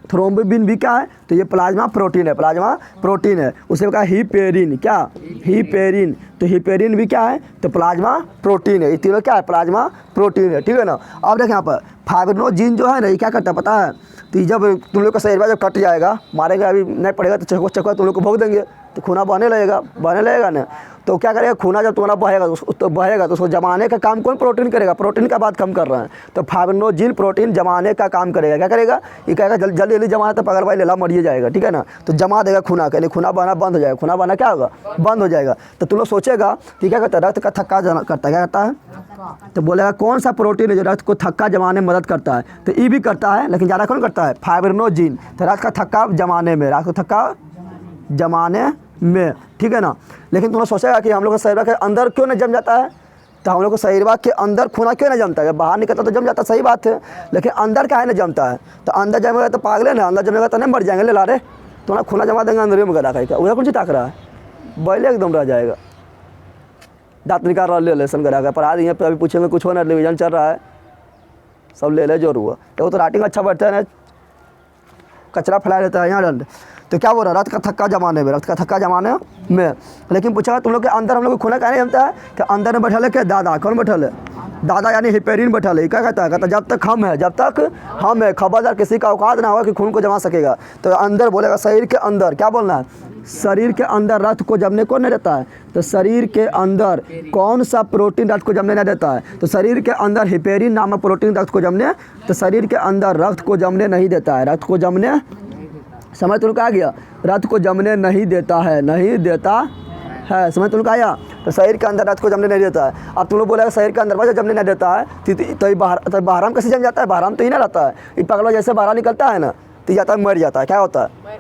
थ्रोम्बोबिन भी क्या है? तो ये प्लाज्मा प्रोटीन है। प्लाज्मा प्रोटीन है। उसे कहा हिपेरिन। क्या? हिपेरिन। तो हिपेरिन भी क्या है? तो प्लाज्मा प्रोटीन है। ये तीनों क्या है? प्लाज्मा प्रोटीन है, ठीक है ना। अब देखें यहाँ पर फाइब्रिनोजिन जो है ना, ये क्या करता है पता है? तो जब तुम लोग का शरीर जब कट जाएगा, मारेगा, अभी नहीं पड़ेगा तो चक्कर तुम लोग को भोग देंगे, तो खूना बहने लगेगा ना। तो क्या करेगा? खूना जब तुम्हारा बहेगा तो उसको जमाने का काम कौन प्रोटीन करेगा? प्रोटीन का बात कम कर रहे हैं। तो फाइब्रिनोजिन प्रोटीन जमाने का काम करेगा। क्या करेगा? ये कहेगा जल्दी जमा, तो पकड़ भाई लेला मरिए जाएगा, ठीक है ना। तो जमा देगा खूना के लिए, खूना बहना बंद हो जाएगा। खूना बहना क्या होगा? बंद हो जाएगा। तो तुम लोग सोचेगा कि क्या करता है? रक्त का थक्का करता है। क्या करता है? तो बोलेगा कौन सा प्रोटीन है जो रक्त को थक्का जमाने में मदद करता है? तो ये भी करता है, लेकिन ज़्यादा कौन करता है? फाइब्रिनोजिन। तो रक्त का थक्का जमाने में, रक्त का थक्का जमाने में, ठीक है ना। लेकिन तुम लोग सोचेगा कि हम लोग का शरीर के अंदर क्यों नहीं जम जाता है? तो हम लोग को शरीर के अंदर खूना क्यों नहीं जमता है? बाहर निकलता तो जम जाता, सही बात है, लेकिन अंदर क्या है ना जमता है? तो अंदर जमेगा तो पागल ना, अंदर जमेगा तो नहीं मर जाएंगे। ले ला रे, तुम्हारा खूना जमा देंगे अंदर में गदा का, उधर कौन सी ताक रहा है? बैले एकदम रह जाएगा। दाँत निकाल रहा ले लेसन करा कर पढ़ा दिए, अभी पूछेंगे कुछ हो ना, रिविजन चल रहा है, सब ले जोर हुआ। तो वो तो राइटिंग अच्छा बैठता है ना, कचरा फैला रहता है यहाँ। तो क्या बोल रहा है, रथ का थक्का जमाने में, रथ का थक्का जमाने में। लेकिन पूछा तुम लोग के अंदर हम लोग को खोना क्या नहीं जमता है कि अंदर में बैठल है क्या दादा, कौन बैठल है, दादा यानी हिपेरिन बैठल है। क्या कहता है, कहता जब तक हम है, जब तक हम है, खबरदार किसी का औकात ना होगा कि खून को जमा सकेगा। तो अंदर बोलेगा शरीर के अंदर, क्या बोलना है, शरीर के अंदर रक्त को जमने को नहीं देता है। तो शरीर के अंदर कौन सा प्रोटीन रक्त को जमने नहीं देता है, तो शरीर के अंदर हिपेरिन नामक प्रोटीन रक्त को जमने, तो शरीर के अंदर रक्त को जमने नहीं देता है, रक्त को जमने, समझ तुम आ गया, रक्त को जमने नहीं देता है, नहीं देता है, समझ तुम आया। तो शरीर के अंदर रक्त को जमने नहीं देता है। अब तुम लोग बोलेगा शरीर के अंदर वजह जमने नहीं देता है तो बाहर कैसे जम जाता है, बाहर तो ही ना रहता है, ये पगला जैसे बाहर निकलता है ना तो जाता है मर जाता है, क्या होता है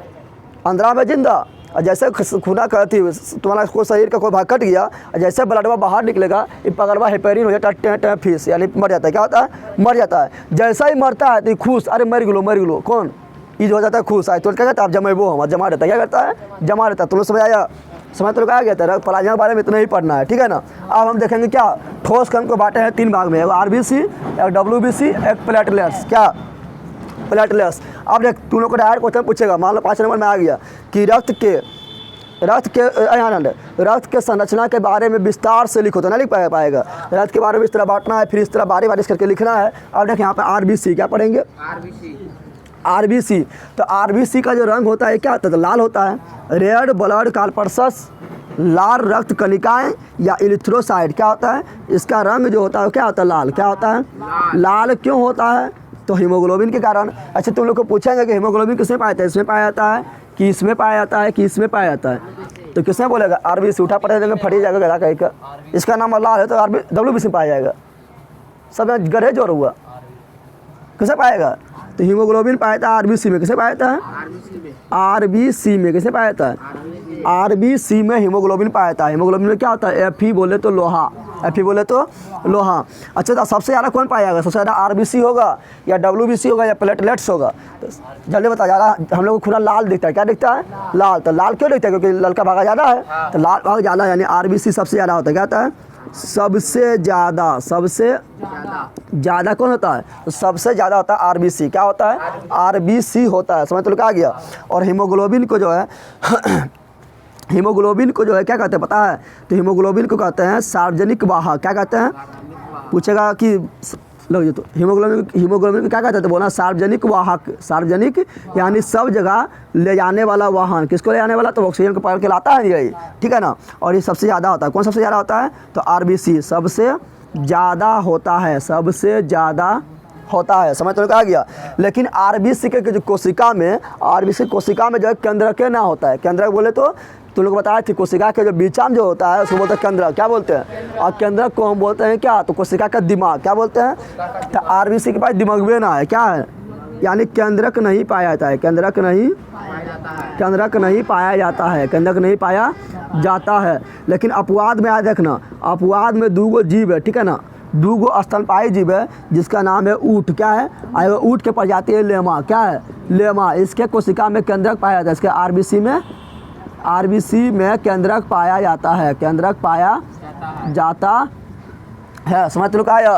अंदरा में जिंदा। और जैसे खूना करती तुम्हारा को शरीर का कोई भाग कट गया और जैसे ब्लडवा बाहर निकलेगा ये पगलवा हेपेरिन हो जाता है, फीस यानी मर जाता है, क्या होता है, मर जाता है। जैसा ही मरता है तो खुश, अरे मर गिलो कौन, ये जो हो जाता है खुश आए तो क्या कहता है, आप जमे वो हम जमा रहता है, क्या करता है, जमा रहता है। तुम लोग समझ आया, समझ तो आ गया था, प्लाज्मा के बारे में इतना ही पढ़ना है, ठीक है ना। अब हम देखेंगे क्या, ठोस कण को बांटे हैं 3 भाग में, एक आरबीसी, एक डब्ल्यूबीसी, एक प्लेटलेट्स, क्या प्लेटलेट्स। अब देख तुम लोग को डायरेक्ट क्वेश्चन पूछेगा, मान लो 5 नंबर में आ गया कि रक्त के संरचना के बारे में विस्तार से लिखो, तो ना लिख पाएगा, रक्त के बारे में इस तरह बांटना है, फिर इस तरह बारी करके लिखना है। अब देख यहाँ पे आरबीसी, क्या पढ़ेंगे, आरबीसी। तो आरबीसी का जो रंग होता है क्या होता है, तो लाल होता है, रेड ब्लड कॉर्पस्कस, लाल रक्त कणिकाएं या इरिथ्रोसाइट, क्या होता है, इसका रंग जो होता है क्या होता है, लाल, क्या होता है, लाल क्यों होता है, तो हीमोग्लोबिन के कारण। अच्छा तुम लोग को पूछेंगे कि हीमोग्लोबिन किसमें पाया जाता है, इसमें पाया जाता है कि इसमें पाया जाता है कि इसमें पाया जाता है, तो किसमें बोलेगा, आरबीसी, उठा पड़ा देंगे फटी जाएगा गधा कहीं का, इसका नाम लाल है तो डब्ल्यूबीसी में पाया जाएगा, सब गधे जोर हुआ, किसे पाएगा, तो हीमोग्लोबिन पाया जाता है आरबीसी में, किसे पाया जाता है, आरबीसी में, किसे पाया जाता है, आरबीसी में हीमोग्लोबिन पाया जाता है। हीमोग्लोबिन में क्या होता है, एफई बोले तो लोहा, एफई बोले तो लोहा। अच्छा तो सबसे ज़्यादा कौन पाया जाएगा, सबसे ज़्यादा आरबीसी होगा या डब्ल्यूबीसी होगा या प्लेटलेट्स होगा, तो जल्दी बता, ज़्यादा हम लोग को खुला लाल दिखता है, क्या दिखता है, लाल। तो लाल क्यों दिखता है, क्योंकि लड़का भागा ज़्यादा है, तो लाल भाग ज़्यादा यानी आरबीसी सबसे ज़्यादा होता है, क्या होता है, सबसे ज़्यादा कौन होता है, तो सबसे ज़्यादा होता है आरबीसी, क्या होता है, आरबीसी होता है, समझ तो आ गया। और हीमोग्लोबिन को जो है हीमोग्लोबिन को जो है क्या कहते हैं पता है, तो हीमोग्लोबिन को कहते हैं सार्वजनिक वाहक, क्या कहते हैं, पूछेगा कि लो तो हीमोग्लोबिन को क्या कहते हैं, तो बोला सार्वजनिक वाहक, सार्वजनिक यानी सब जगह ले जाने वाला वाहन, किसको ले जाने वाला, तो ऑक्सीजन को पकड़ के लाता है यही, ठीक है ना। और ये सबसे ज़्यादा होता है, कौन सबसे ज़्यादा होता है, तो आरबीसी सबसे ज़्यादा होता है, सबसे ज़्यादा होता है, समझ तो आ गया। लेकिन आरबीसी के जो कोशिका में, आरबीसी कोशिका में जो है केंद्रक ना होता है, केंद्रक बोले तो तुम लोग बताए थे कोशिका के जो बीचाम जो होता है उसको बोलते हैं केंद्रक, क्या बोलते हैं, और केंद्रक को हम बोलते हैं क्या, तो कोशिका का दिमाग, क्या बोलते हैं, तो आरबीसी के पास दिमाग में ना है, क्या है, यानी केंद्रक नहीं पाया जाता है, केंद्रक नहीं पाया जाता है, केंद्रक नहीं पाया जाता है। लेकिन अपवाद में आया देखना, अपवाद में 2 जीव है, ठीक है ना, 2 स्तनपायी जीव है जिसका नाम है ऊँट, क्या है, ऊँट के प्रजाति है लेमा, क्या है, लेमा। इसके कोशिका में केंद्रक पाया जाता है, इसके आरबीसी में केंद्रक पाया जाता है, केंद्रक पाया जाता है, समझ तुम लोग आया।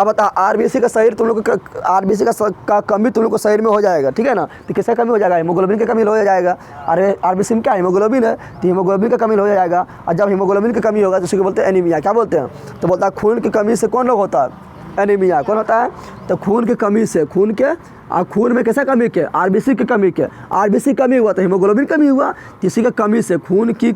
अब बता आरबीसी का शरीर तुम लोग आरबीसी का कमी तुम लोग को शरीर में हो जाएगा, ठीक है ना, तो किसका कमी हो जाएगा, हीमोग्लोबिन की कमी हो जाएगा। अरे आरबीसी में क्या हीमोग्लोबिन है, तो हीमोग्लोबिन का कमी हो जाएगा, और जब हीमोग्लोबिन की कमी होगा तो उसी को बोलते हैं एनीमिया, क्या बोलते हैं, तो बोलता है खून की कमी से कौन रोग होता है, एनीमिया, कौन होता है, तो खून की कमी से, खून में कैसा कमी के, आरबीसी की कमी के, आरबीसी कमी हुआ तो हीमोग्लोबिन कमी हुआ, किसी का कमी से, खून के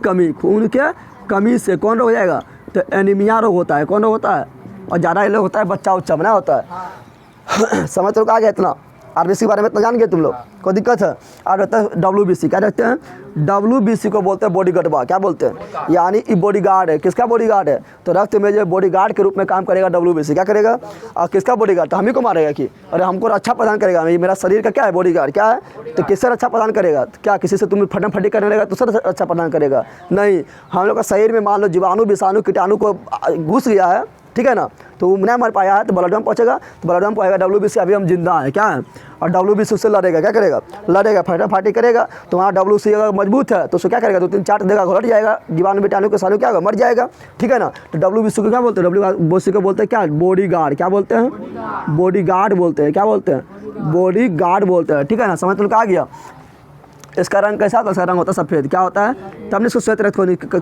कमी से कौन रोग हो जाएगा, तो एनीमिया रोग होता है, कौन रोग होता है, और ज़्यादा ये लोग होता है बच्चा उच्चा बना होता है। समझ तो आ गया इतना, आरबीसी के बारे में इतना जान गए तुम लोग, कोई दिक्कत है। और रहता है डब्ल्यूबीसी, क्या रहते हैं, डब्ल्यूबीसी को बोलते हैं बॉडीगार्ड, क्या बोलते हैं, यानी ये बॉडीगार्ड है, किसका बॉडीगार्ड है, तो रक्त में जो बॉडीगार्ड के रूप में काम करेगा डब्ल्यूबीसी, क्या करेगा, और किसका बॉडीगार्ड, तो हम ही को मारेगा कि अरे हमको रक्षा प्रदान करेगा, मेरा शरीर का क्या है बॉडीगार्ड, क्या है, तो किससे रक्षा प्रदान करेगा, क्या किसी से तुम फटाफटी करने लगेगा तो उससे रक्षा प्रदान करेगा, नहीं, हम लोग का शरीर में मान लो जीवाणु विषाणु कीटाणु को घुस गया है, ठीक है ना, तो वो नहीं मर पाया है तो ब्लड में पहुँचेगा, तो ब्लड में पहुँचेगा डब्ल्यूबीसी, अभी हम जिंदा हैं, क्या है, और डब्ल्यूबीसी उससे लड़ेगा, क्या करेगा, लड़ेगा, फटाफटी करेगा, तो वहाँ डब्ल्यूबीसी अगर मजबूत है तो उसको क्या करेगा, 2-3 चाट देगा, घुलट जाएगा, जीवाणु कीटाणु के सानू क्या होगा, मर जाएगा, ठीक है ना। तो डब्ल्यूबीसी को क्या बोलते हैं, डब्ल्यूबीसी को बोलते हैं क्या, बॉडीगार्ड, क्या बोलते हैं, बॉडीगार्ड बोलते हैं, क्या बोलते हैं, बॉडीगार्ड बोलते हैं, ठीक है ना, समझ तुम आ गया। इसका रंग कैसा होता है? इसका रंग होता है सफ़ेद। क्या होता है? तब नहीं इसको श्वेत रक्त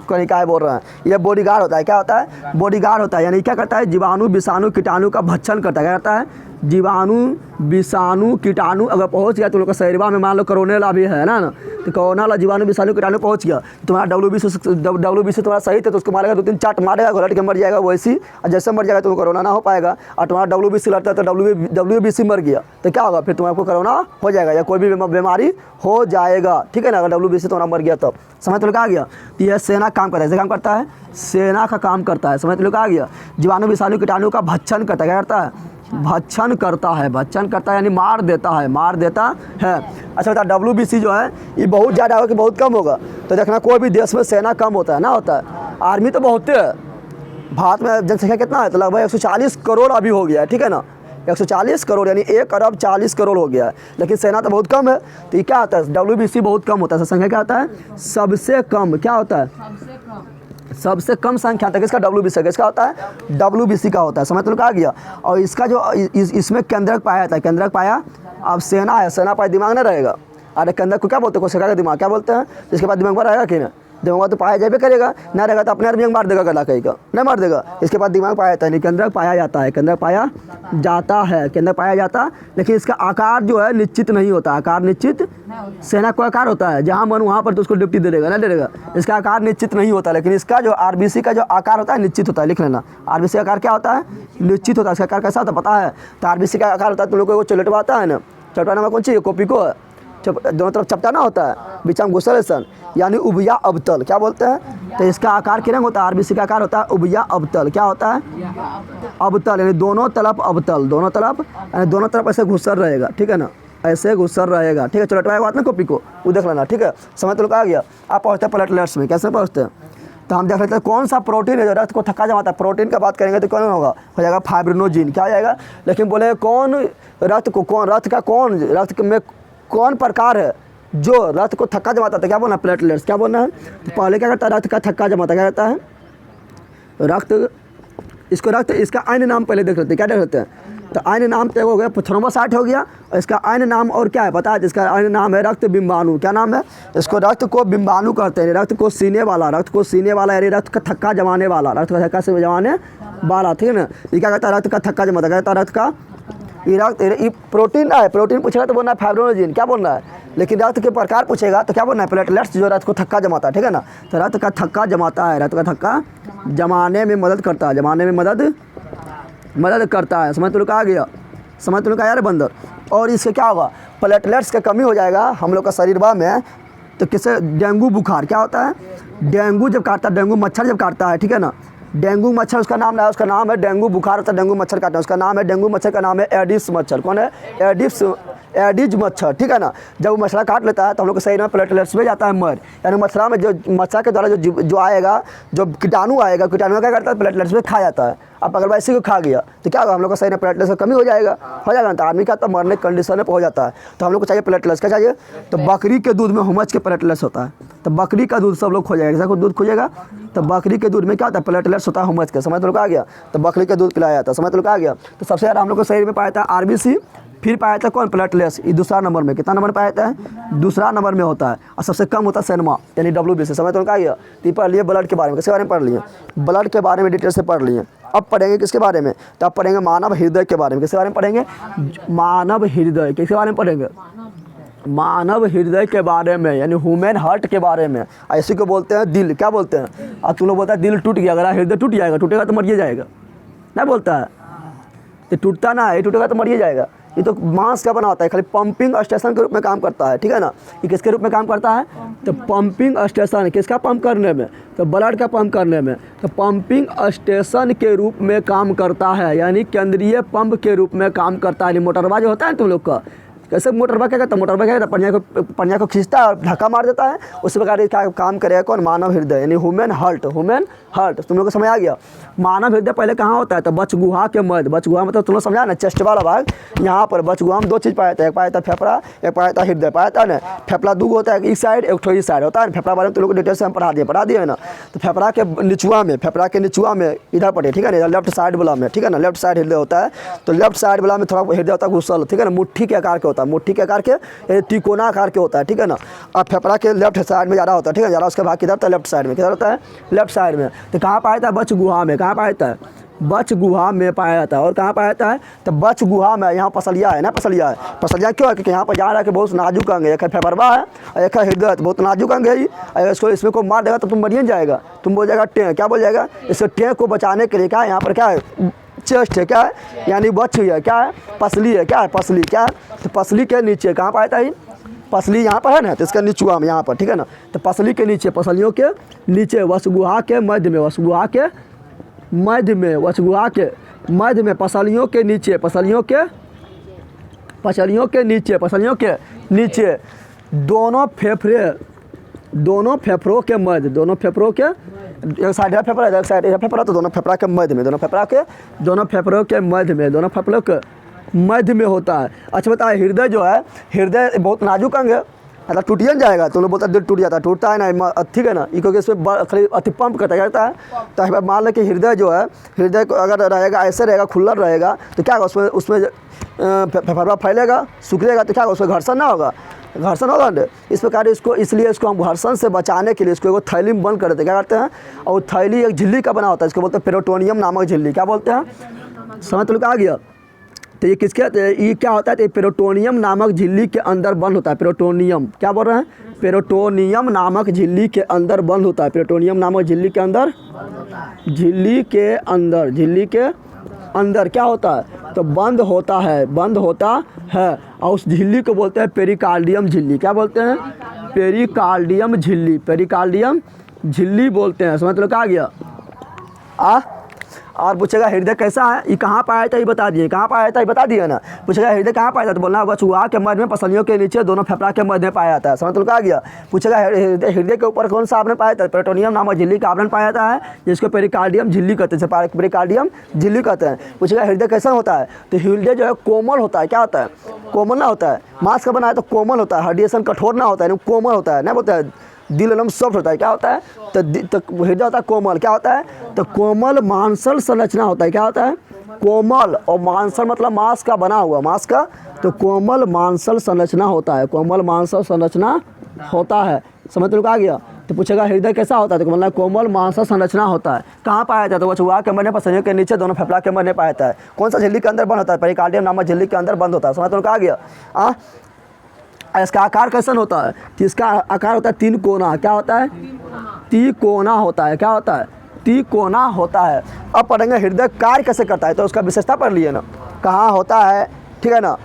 कोनिकाएं बोल रहे हैं। ये बॉडीगार्ड होता है। क्या होता है? बॉडीगार्ड होता है। यानी क्या करता है? जीवाणु विषाणु कीटाणु का भक्षण करता है। क्या करता है? जीवाणु विषाणु कीटाणु अगर पहुंच गया तो लोग का शरीरवा में मान लो कोरोना भी है ना, तो कोरोना जीवाणु विषाणु कीटाणु पहुंच गया, तुम्हारा WBC तुम्हारा सही थे तो उसको मारेगा, 2-3 चाट मारेगा, घोलट के मर जाएगा वैसी, और जैसे मर जाएगा तो कोरोना ना हो पाएगा। और तुम्हारा WBC लड़ता है तो WBC मर गया तो क्या होगा? फिर तुम्हारे कोरोना हो जाएगा या कोई भी बीमारी हो जाएगा। ठीक है ना, अगर WBC तुम्हारा मर गया तब। समझ तो लोग आ गया? तो यह सेना काम करता है। ऐसे काम करता है, सेना का काम करता है। समझ तो लोग आ गया? जीवाणु विषाणु कीटाणु का भक्षण करता है। क्या करता है? भक्षण करता है। भक्षण करता है यानी मार देता है, मार देता है। अच्छा बता, WBC जो है ये बहुत ज़्यादा होगा कि बहुत कम होगा? तो देखना कोई भी देश में सेना कम होता है ना, होता है। आर्मी तो बहुत है। भारत में जनसंख्या कितना है? तो लगभग 140 करोड़ अभी हो गया है। ठीक है ना, 140 करोड़ यानी 1 अरब 40 करोड़ हो गया है, लेकिन सेना तो बहुत कम है। तो ये क्या होता है? WBC बहुत कम होता है। संख्या क्या होता है? सबसे कम। क्या होता है? सबसे कम संख्या तक इसका WBC का, इसका होता है WBC का होता है। समझ तो लोग आ गया? और इसका जो इसमें केंद्रक पाया जाता है। केंद्रक पाया, अब सेना है, सेना पाया दिमाग ना रहेगा। अरे केंद्रक को क्या बोलते हैं? कोशिका का दिमाग क्या बोलते हैं? जिसके बाद दिमाग पर रहेगा कि ना, दिमाग तो पाया जाए करेगा, ना रहेगा तो अपने आदमी मार देगा, गला कहीं का नहीं मार देगा। इसके बाद दिमाग पाया जाता है, केंद्रक पाया जाता है। केंद्रक पाया जाता है, केंद्रक पाया जाता है, लेकिन इसका आकार जो है निश्चित नहीं होता। आकार निश्चित, सेना को आकार होता है, जहाँ मन वहाँ पर तो उसको ड्यूटी दे देगा, ना दे देगा। इसका आकार निश्चित नहीं होता, लेकिन इसका जो RBC का जो आकार होता है निश्चित होता है। लिख लेना, RBC का आकार क्या होता है? निश्चित होता है। इसका आकार कैसा होता है पता है? तो RBC का आकार होता है, तुम लोग को चलटवा आता है ना, चलटवाना में कौन चाहिए? कॉपी को दोनों तरफ चपटाना होता है, बीच में घुसलेशन यानी उबिया अबतल। क्या बोलते हैं? तो इसका आकार किरण होता है, RBC का आकार होता है उबिया अबतल। क्या होता है? अबतल यानी दोनों तरफ अबतल, दोनों तरफ यानी दोनों तरफ ऐसे घुसर रहेगा। ठीक है ना, ऐसे घुसर रहेगा। ठीक है, चलो हटवाएगा बात ना कॉपी को, वो देख लेना। ठीक है, समझ तो लोग आ गया? आप पहुँचते हैं प्लेटलेट्स में। कैसे पहुँचते हैं? तो हम देख लेते हैं कौन सा प्रोटीन है जो रक्त को थक्का जमाता है। प्रोटीन का बात करेंगे तो कौन होगा? हो जाएगा फाइब्रिनोजिन। क्या हो जाएगा? लेकिन बोले कौन रक्त को, कौन रक्त का, कौन रक्त में कौन प्रकार है जो रक्त को थक्का जमाता है? क्या बोलना? प्लेटलेट्स। क्या बोलना है? तो पहले क्या करता है? रक्त का थक्का जमाता है। क्या करता है? रक्त, इसको रक्त, इसका अन्य नाम पहले देख लेते हैं। क्या देख लेते हैं? तो अन्य नाम तो हो गया थ्रोम्बोसाइट हो गया, और इसका अन्य नाम और क्या है पता है? इसका अन्य नाम है रक्त बिंबाणु। क्या नाम है? इसको रक्त को बिंबाणु कहते हैं। रक्त को सीने वाला, रक्त को सीने वाला यानी रक्त का थक्का जमाने वाला, रक्त का थक्का से जमाने वाला। ठीक है ना, ये क्या कहता है? रक्त का थक्का जमाता है। क्या कहता है? रक्त का ये प्रोटीन है। प्रोटीन पूछेगा तो बोलना है फाइब्रिनोजिन। क्या बोलना है? लेकिन रक्त के प्रकार पूछेगा तो क्या बोलना है? प्लेटलेट्स, जो रक्त को थक्का जमाता है। ठीक है ना, तो रक्त का थक्का जमाता है, रक्त का थक्का जमाने में मदद करता है, जमाने में मदद करता है। समझ तो लोग आ गया? समझ तो लोग आया रे बंदर? और इससे क्या होगा? प्लेटलेट्स का कमी हो जाएगा हम लोग का शरीर में, तो किससे? डेंगू बुखार। क्या होता है? डेंगू जब काटता है, डेंगू मच्छर जब काटता है, ठीक है ना, डेंगू मच्छर उसका नाम है, उसका नाम है डेंगू बुखार होता है, डेंगू मच्छर काटता है, उसका नाम है डेंगू मच्छर का नाम है एडिस मच्छर। कौन है? एडिज मच्छर। ठीक है ना, जब वो मच्छर काट लेता है तो हम लोग के शरीर में प्लेटलेट्स में जाता है मर, यानी मच्छर में जो मच्छर के द्वारा जो आएगा, जो कीटाणु आएगा, कीटाणु क्या करता है? प्लेटलेट्स में खा जाता है। अब अगर वैसे को खा गया तो क्या होगा? हम लोग का शरीर में प्लेटलेट्स का कमी हो जाएगा ना, तो आदमी का तो मरने की कंडीशन में पहुंच जाता है। तो हम लोग को चाहिए प्लेटलेट्स। क्या चाहिए? तो बकरी के दूध में हुमच के प्लेटलेट्स होता है, तो बकरी का दूध सब लोग खो जाएगा। किसी को दूध खोजेगा तो बकरी के दूध में क्या होता है? प्लेटलेट्स होता है हुमच के। समझ तो लोग आ गया? तो बकरी के दूध पिलाया जाता है। समझ तो लोग आ गया? तो सबसे ज़्यादा हम लोग को शरीर में पाया था RBC, फिर पाया था कौन? प्लेटलेट्स। ये दूसरा नंबर में, कितना नंबर पाया था? दूसरा नंबर में होता है, और सबसे कम होता है सेनमा यानी WBC। समझ तो लोग आ गया? तो पढ़ लिए ब्लड के बारे में, किसके बारे में पढ़ लिए? ब्लड के बारे में डिटेल से पढ़ लिए। अब पढ़ेंगे किसके बारे में? तो अब पढ़ेंगे मानव हृदय के बारे में। किसके बारे में पढ़ेंगे? मानव हृदय। किसके बारे में पढ़ेंगे? मानव हृदय के बारे में, यानी ह्यूमन हार्ट के बारे में। ऐसे को बोलते हैं दिल। क्या बोलते हैं? अब तुम लोग बोलते हैं दिल टूट गया, अगर हृदय टूट जाएगा, टूटेगा तो मरिए जाएगा, नहीं बोलता है? ये टूटता ना है, टूटेगा तो मरिए जाएगा। ये तो मांस का बना होता है, खाली पंपिंग स्टेशन के रूप में काम करता है। ठीक है ना, ये किसके रूप में काम करता है? तो पंपिंग स्टेशन। किसका पंप करने में? तो ब्लड का पंप करने में। तो पंपिंग स्टेशन के रूप में काम करता है, यानी केंद्रीय पंप के रूप में काम करता है। मोटरवा जो होता है तुम लोग का, कैसे मोटरबा क्या करता है? मोटरबा क्या करता है? पनिया को खींचता है और धक्का मार देता है। उसी प्रकार क्या काम करेगा कौन? मानव हृदय यानी ह्यूमन हार्ट। ह्यूमन हार्ट तुम लोग को समझ आ गया? मानव हृदय पहले कहाँ होता है? तो बचगुहा के मध्य। बचगुहा मतलब तुम लोग समझा ना, चेस्ट वाला भाग। यहाँ पर बचगुहा में दो चीज़ पाया जाता है, एक पाया जाता है फेफड़ा, एक पाया जाता है हृदय। पाया जाता है ना, फेफड़ा दो होता है, इस साइड एक इस साइड होता है। फेफड़ा बारे में तुम लोग को डिटेल से हम पढ़ा दिए है ना। तो फेफड़ा के निचुआ में इधर पड़े, ठीक है ना, इधर लेफ्ट साइड वाला में, ठीक है ना, लेफ्ट साइड हृदय होता है। तो लेफ्ट साइड वाला में थोड़ा हृदय होता है घुसल, ठीक है ना, मुट्ठी के आकार के होता है। होता है, मुट्ठी के आकार के, ये तिकोना आकार के होता है, ठीक है ना। और फेफड़ा के लेफ्ट साइड में ज़्यादा होता है, ठीक है, ज़्यादा उसका भाग किधर होता है, लेफ्ट साइड में, किधर होता है, लेफ्ट साइड में। तो कहाँ पाया जाता है, बच गुहा में, कहाँ पाया जाता है, बच गुहा में पाया जाता है। और कहाँ पाया जाता है, तो बच गुहा में, यहाँ पसलिया है ना, पसलिया है, पसलिया क्यों है, क्योंकि यहाँ पर जा रहा है कि बहुत नाजुक अंग है, एक है फेफड़वा है और एक है हृदय, बहुत नाजुक अंग है ही। अगर इसको इसमें को मार देगा तो तुम मरिए जाएगा, तुम बोल जाएगा टें, क्या बोल जाएगा, इस टें को बचाने के लिए क्या है, यहाँ पर क्या है, चेस्ट है, क्या है, यानी बच हुई है, क्या है, पसली है, क्या है, पसली, क्या है, तो पसली के नीचे कहाँ पाया जाता है, पसली यहाँ पर है ना, तो इसका नीचुआ में यहाँ पर, ठीक है ना। तो पसली के नीचे, पसलियों के नीचे, वसगुहा के मध्य में, वसगुहा के मध्य में, वसगुहा के मध्य में, पसलियों के नीचे, पसलियों के नीचे, पसलियों के नीचे, दोनों फेफड़े, दोनों फेफड़ों के मध्य, दोनों फेफड़ों के, एक साइड है फेफड़ा, एक साइड है फेफड़ा, तो दोनों फेफड़ा के मध्य में, दोनों फेफड़ों के मध्य में, दोनों फेफड़ों के मध्य में होता है। अच्छा बताए, हृदय जो है, हृदय बहुत नाजुक अंग है, मतलब टूटिए जाएगा, तो लोग बोलता है दिल टूट जाता है, टूटता है ना, ठीक है ना, क्योंकि इसमें खाली अति पंप करता जाता है। तो मान लें कि हृदय जो है, हृदय को अगर रहेगा ऐसे रहेगा, खुला रहेगा, तो क्या होगा, उसमें फेफड़ा फैलेगा, सूखेगा, तो क्या होगा, उसमें घर्षण ना होगा, घर्षण होगा ना। इस प्रकार इसको, इसलिए इसको हम घर्षण से बचाने के लिए इसको एक थैली में बंद कर देते हैं, क्या करते हैं, और थैली एक झिल्ली का बना होता है, इसको बोलते हैं पेरिटोनियम नामक झिल्ली, क्या बोलते हैं, समझ तो आ गया। तो ये किसके, ये क्या होता है, तो पेरिटोनियम नामक झिल्ली के अंदर बंद होता है, पेरिटोनियम, क्या बोल रहे हैं, पेरिटोनियम नामक झिल्ली के अंदर बंद होता है, पेरिटोनियम नामक झिल्ली के अंदर, झिल्ली के अंदर, झिल्ली के अंदर क्या होता है, तो बंद होता है, बंद होता है। और उस झिल्ली को बोलते हैं पेरिकार्डियम झिल्ली, क्या बोलते हैं, पेरिकार्डियम झिल्ली, पेरिकार्डियम झिल्ली बोलते हैं, समझ लो, क्या आ गया। और पूछेगा हृदय कैसा है, ये कहाँ पाया जाता है, ये बता दिए, कहाँ पाया जाता है, ये बता दिए ना। पूछेगा हृदय कहाँ पाया जाता है, तो बोलना वसुआ के मध्य में, पसलियों के नीचे, दोनों फेफड़ा के मध्य में पाया जाता है, समझ तो आ गया। पूछेगा हृदय के ऊपर कौन सा आवरण पाया जाता है, पेरिटोनियम नामक झिल्ली का आवरण पाया जाता है, जिसको पेरिकार्डियम झिल्ली कहते हैं, पेरिकार्डियम झिल्ली कहते हैं। पूछेगा हृदय कैसा होता है, तो हृदय जो है कोमल होता है, क्या होता है, कोमल ना होता है, मांस का बना है तो कोमल होता है, हड्डियाँ कठोर ना होता है, कोमल होता है, ना बोलता है, दिल एकदम सॉफ्ट होता है, क्या होता है, तो हृदय होता है कोमल, क्या होता है, तो कोमल मांसल संरचना होता है, क्या होता है, कोमल, और मांसल मतलब मांस का बना हुआ, मांस का, तो कोमल मांसल संरचना होता है, कोमल मांसल संरचना होता है, समझ लो आ गया। तो पूछेगा हृदय कैसा होता है, तो मतलब कोमल मांसल संरचना होता है, कहाँ पाया जाता है, तो वसुआ के मध्य, पसलियों के नीचे, दोनों फेफड़ा के मध्य पाया जाता है। कौन सा झिल्ली के अंदर बंद होता है, पेरिकार्डियम नामक झिल्ली के अंदर बंद होता है, समझ लो आ गया। इसका आकार कैसन होता है, कि इसका आकार होता है तीन कोना, क्या होता है, तिकोना होता है, क्या होता है, तिकोना होता है। अब पढ़ेंगे हृदय कार्य कैसे करता है, तो उसका विशेषता पढ़ लिए ना, कहाँ होता है, ठीक है ना,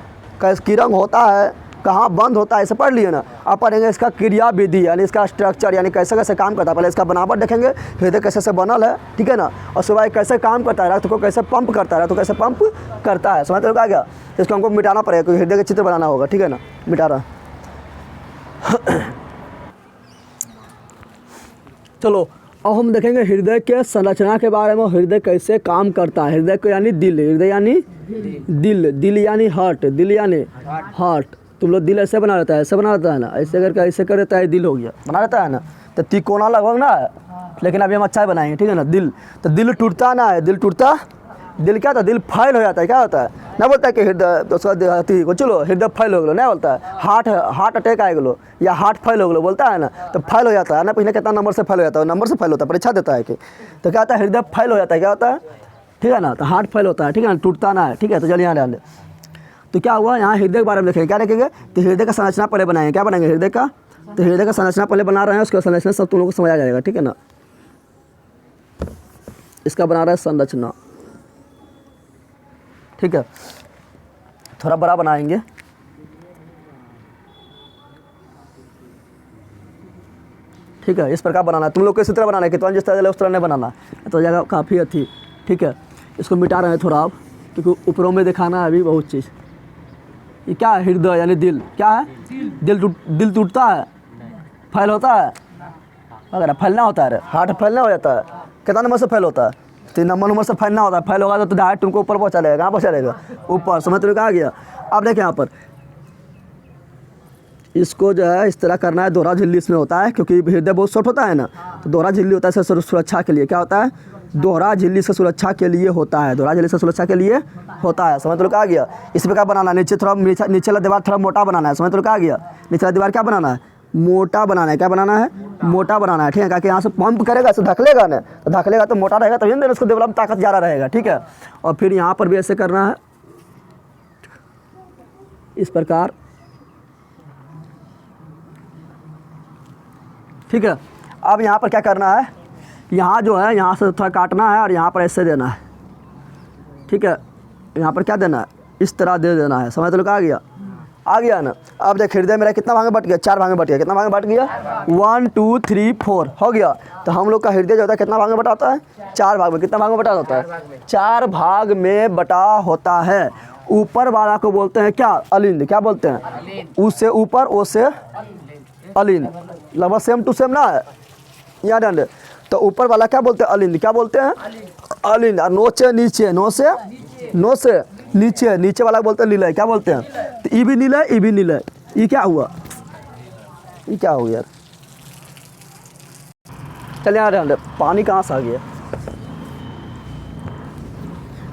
किस रंग होता है, कहाँ बंद होता है, इसे पढ़ लिए ना। अब पढ़ेंगे इसका क्रिया विधि, यानी इसका स्ट्रक्चर, यानी कैसे कैसे काम करता है। पहले इसका बनावट देखेंगे, हृदय कैसे से बनल है, ठीक है ना, और सुबह कैसे काम करता है, रक्त को कैसे पंप करता है, तो कैसे पंप करता है, समझ आ गया। इसको हमको मिटाना पड़ेगा, क्योंकि हृदय का चित्र बनाना होगा, ठीक है ना, मिटा रहा। चलो अब हम देखेंगे हृदय के संरचना के बारे में, हृदय कैसे काम करता है। हृदय को यानी दिल, हृदय यानी दिल, दिल यानी हार्ट, दिल यानी हार्ट। तुम लोग दिल ऐसे बना रहता है, ऐसे बना रहता है ना, ऐसे करके ऐसे कर देता है, दिल हो गया, बना रहता है ना, तो तिकोना लगभग ना है, लेकिन अभी हम अच्छा बनाएंगे, ठीक है ना। दिल, तो दिल टूटता ना है, दिल टूटता, दिल क्या होता है, दिल फैल हो जाता है, क्या होता है ना, बोलता है कि हृदय उसका चलो हृदय फैल हो गलो, नहीं बोलता है हार्ट अटैक आ गलो या हार्ट फैल हो गलो, बोलता है ना, तो फैल हो जाता है ना। पहले कितना नंबर से फैल हो जाता है, नंबर से फैल होता है, परीक्षा देता है कि, तो क्या होता है, हृदय फैल हो जाता है, क्या होता है, ठीक है ना, तो हार्ट फैल होता है, ठीक है ना, टूटता ना है, ठीक है। तो चलिए यहाँ डाल दे, तो क्या हुआ, यहाँ हृदय के बारे में देखेंगे, क्या देखेंगे, तो हृदय का संरचना पहले बनाएंगे, क्या बनाएंगे, हृदय का, तो हृदय का संरचना पहले बना रहे हैं, उसके संरचना सब तुम लोगों को समझ आ जाएगा, ठीक है ना। इसका बना रहा है संरचना, ठीक है, थोड़ा बड़ा बनाएंगे, ठीक है, इस प्रकार बनाना है। तुम लोग को इसी तरह बनाना है कि तुम जिस तरह उस तरह नहीं बनाना, तो जगह काफ़ी अच्छी, ठीक है। इसको मिटा रहे हैं थोड़ा आप, क्योंकि ऊपरों में दिखाना है अभी बहुत चीज़। ये क्या है, हृदय यानी दिल, क्या है, दिल टूटता है, फैल होता है, अगर फैलना होता है, हार्ट फैलना हो जाता है, कितना नंबर से फैल होता है, 3 नंबर से फैलना होता है, फैल होगा तो डायरेक्ट तुमको ऊपर पहुँचा लेगा, कहाँ पहुँचा लेगा, ऊपर, समझ लो आ गया। अब देखिए यहाँ पर इसको जो है इस तरह करना है, दोहरा झिल्ली इसमें होता है, क्योंकि हृदय बहुत शॉर्ट होता है ना, तो दोहरा झिल्ली होता है सुरक्षा के लिए, क्या होता है, दोहरा झिल्ली से सुरक्षा के लिए होता है, दोहरा झिल्ली से सुरक्षा के लिए होता है। समझ तो लोग आ गया। इस प्रकार बनाना है, नीचे थोड़ा नीचे वाला दीवार थोड़ा मोटा बनाना है। समझ तो लोग आ गया। नीचे वाला दीवार क्या बनाना है, मोटा बनाना है। क्या बनाना है, मोटा बनाना है। ठीक है, क्योंकि यहाँ से पंप करेगा तो ढकलेगा ना, तो ढकलेगा तो मोटा रहेगा, तभी तो उसको दीवार में ताकत ज़्यादा रहेगा। ठीक है, और फिर यहाँ पर भी ऐसे करना है इस प्रकार। ठीक है, अब यहाँ पर क्या करना है, यहाँ जो है यहाँ से थोड़ा काटना है और यहाँ पर ऐसे देना है। ठीक है, यहाँ पर क्या देना है, इस तरह दे देना है। समझ तो लोग आ गया ना। अब देख हृदय मेरा कितना भाग में बट गया, 4 भाग में बट गया। कितना भाग में बट गया, 1 2 3 4 हो गया। तो हम लोग का हृदय जो होता है कितना भाग में बटा होता है, 4 भाग में। कितना भाग में बटा होता है, 4 भाग में बटा होता है। ऊपर वाला को बोलते हैं क्या, अलिंद। क्या बोलते हैं, उससे ऊपर, उससे अलिंद। लगभग सेम टू सेम ना है, याद है। तो ऊपर वाला क्या बोलते हैं, अलिंद। क्या बोलते हैं, अलिंद। और नो से नीचे, नो से नीचे, नीचे वाला बोलते हैं नीलय। क्या बोलते हैं, तो ई भी नीलय, ई भी नीलय। ये क्या हुआ, ये क्या हो गया। चलिए यहाँ ध्यान दे, पानी कहाँ से आ गया।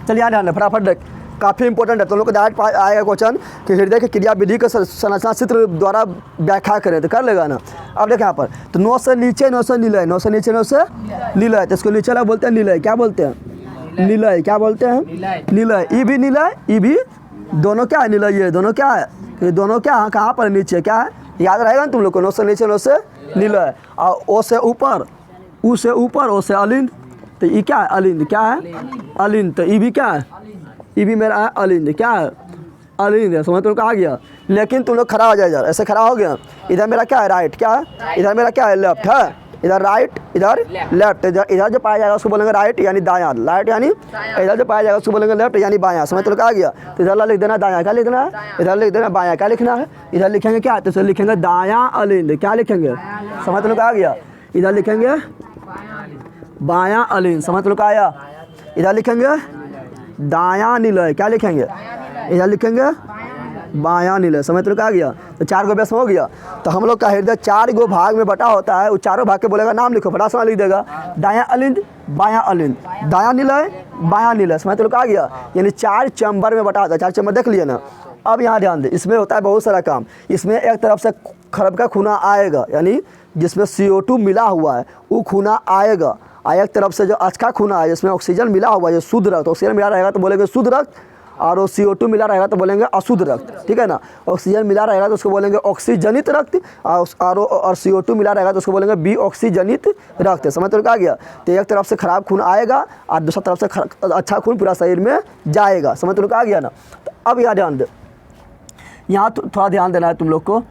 चलिए यहाँ ध्यान दे, फटाफट देख, काफ़ी इंपॉर्टेंट है। तो लोग को डायरेक्ट आएगा क्वेश्चन कि हृदय की क्रिया विधि का संरचना चित्र द्वारा व्याख्या करें, तो कर लेगा ना। अब देखें यहाँ पर, तो 9 से नीचे, 9 से नीलय, 9 से नीचे, 9 से नीलय। तो इसको नीचे वाला बोलते हैं नीलय। क्या बोलते हैं, नीलय। क्या बोलते हैं, नीलय। ई भी नीलय, ई भी, दोनों क्या है, नीलय। ये दोनों क्या है, ये दोनों क्या, कहाँ पर नीचे, क्या है, याद रहेगा ना तुम लोग को। 9 से नीचे, 9 से नीलय। और ओ से ऊपर, ऊ से ऊपर, ओ से अलिंद। तो ई क्या है, अलिंद। क्या है, अलिंद। तो ई भी क्या है, ई भी मेरा है अलिंद। क्या है, अलिंद है। समझ तुम लोग आ गया। लेकिन तुम लोग खड़ा हो जाए इधर, ऐसे खड़ा हो गया। इधर मेरा क्या है, राइट। क्या है, इधर मेरा क्या है, लेफ्ट है। इधर राइट, इधर लेफ्ट। इधर जो पाया जाएगा उसको बोलेंगे राइट यानी दायां, राइट यानी। इधर जो पाया जाएगा उसको बोलेंगे लेफ्ट यानी बायां। समझ तो लोग आ गया। तो इधर लिख देना दायां। क्या लिखना है, इधर लिख देना बायां। क्या लिखना है, इधर लिखेंगे क्या, तो लिखेंगे दायां अलिंद। क्या लिखेंगे, समझ तो लोग आ गया। इधर लिखेंगे बायां अलिंद। समझ तो लोग आया। इधर लिखेंगे दायां नीलय। क्या लिखेंगे, इधर लिखेंगे बायां नीलय। समझ तो आ गया। तो 4 गो बेस हो गया। तो हम लोग का हृदय 4 गो भाग में बटा होता है। वो चारों भाग के बोलेगा नाम लिखो, बड़ा सा लिख देगा, दायां अलिंद, बायां अलिंद, दायां नीलय, बायां नीलय। समझ तो आ गया। यानी 4 चैम्बर में बटा होता है। 4 चैम्बर देख लिए ना। अब यहाँ ध्यान दे, इसमें होता है बहुत सारा काम। इसमें एक तरफ से खरब का खूना आएगा, यानी जिसमें CO2 मिला हुआ है वो खूना आएगा। और एक तरफ से जो अच्छा खूना है जिसमें ऑक्सीजन मिला हुआ है, जो शुद्ध रक्त, ऑक्सीजन मिला रहेगा तो बोलेंगे शुद्ध रक्त, और वो CO2 मिला रहेगा तो बोलेंगे अशुद्ध रक्त। ठीक है ना। ऑक्सीजन मिला रहेगा तो उसको बोलेंगे ऑक्सीजनित रक्त, और CO2 मिला रहेगा तो उसको बोलेंगे विऑक्सीजनित रक्त। समझ तो आ गया। तो एक तरफ से खराब खून आएगा और दूसरा तरफ से अच्छा खून पूरा शरीर में जाएगा। समझ तो आ गया ना। तो अब यहाँ ध्यान दे, यहाँ थोड़ा ध्यान देना है तुम लोग को।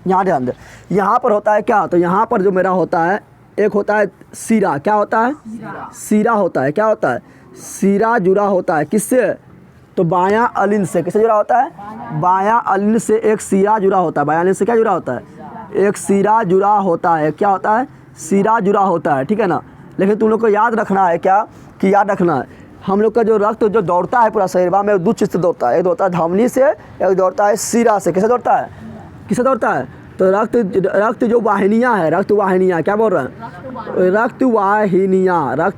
यहाँ ध्यान दे, यहाँ पर होता है क्या, तो यहाँ पर जो मेरा होता है, एक होता है सीरा। क्या होता है, सीरा होता है। क्या होता है, सीरा जुड़ा होता है किससे, तो बायां अलिंद से। किससे जुड़ा होता है, बायां अलिंद से एक सीरा जुड़ा होता है। बायां अलिंद से क्या जुड़ा होता है, एक सीरा जुड़ा होता है। क्या होता है, सीरा जुड़ा होता है। ठीक है ना। लेकिन तुम लोग को याद रखना है क्या, कि याद रखना है हम लोग का जो रक्त जो दौड़ता है पूरा शरीर में, 2 चीज़ से दौड़ता है। एक दौड़ता है धमनी से, एक दौड़ता है सीरा से। किससे दौड़ता है, किससे दौड़ता है, तो रक्त जो वाहिनियाँ है, रक्त वाहिनियाँ, क्या बोल रहे हैं, रक्त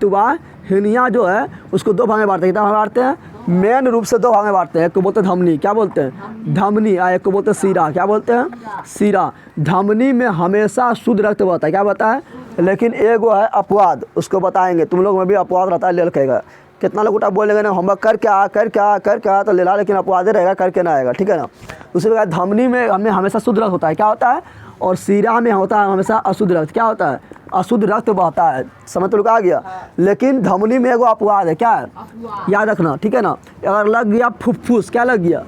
वाहिनियाँ जो है उसको 2 भाग में बांटते हैं। कितना भाग बांटते हैं, मेन रूप से 2 भाग में बांटते हैं। एक को बोलते हैं धमनी। क्या बोलते हैं, धमनी। और एक को बोलते हैं सीरा। क्या बोलते हैं, सीरा। धमनी में हमेशा शुद्ध रक्त बहता है। क्या बता है, लेकिन एगो है अपवाद, उसको बताएंगे। तुम लोग में भी अपवाद रहता है, ले रखेगा। कितना लोग उठा बोलेंगे ना होमवर्क करके आ तो ले ला, लेकिन अपवादे रहेगा, करके ना आएगा। ठीक है ना। उसी प्रकार धमनी में हमें हमेशा शुद्ध रक्त होता है। क्या होता है, और सीरा में होता है हमेशा अशुद्ध रक्त। क्या होता है, अशुद्ध रक्त बहता है। समझ तो आ गया। लेकिन धमनी में एगो अपवाद है। क्या है, याद रखना। ठीक है ना। अगर लग गया फुफ्फुस, क्या लग गया,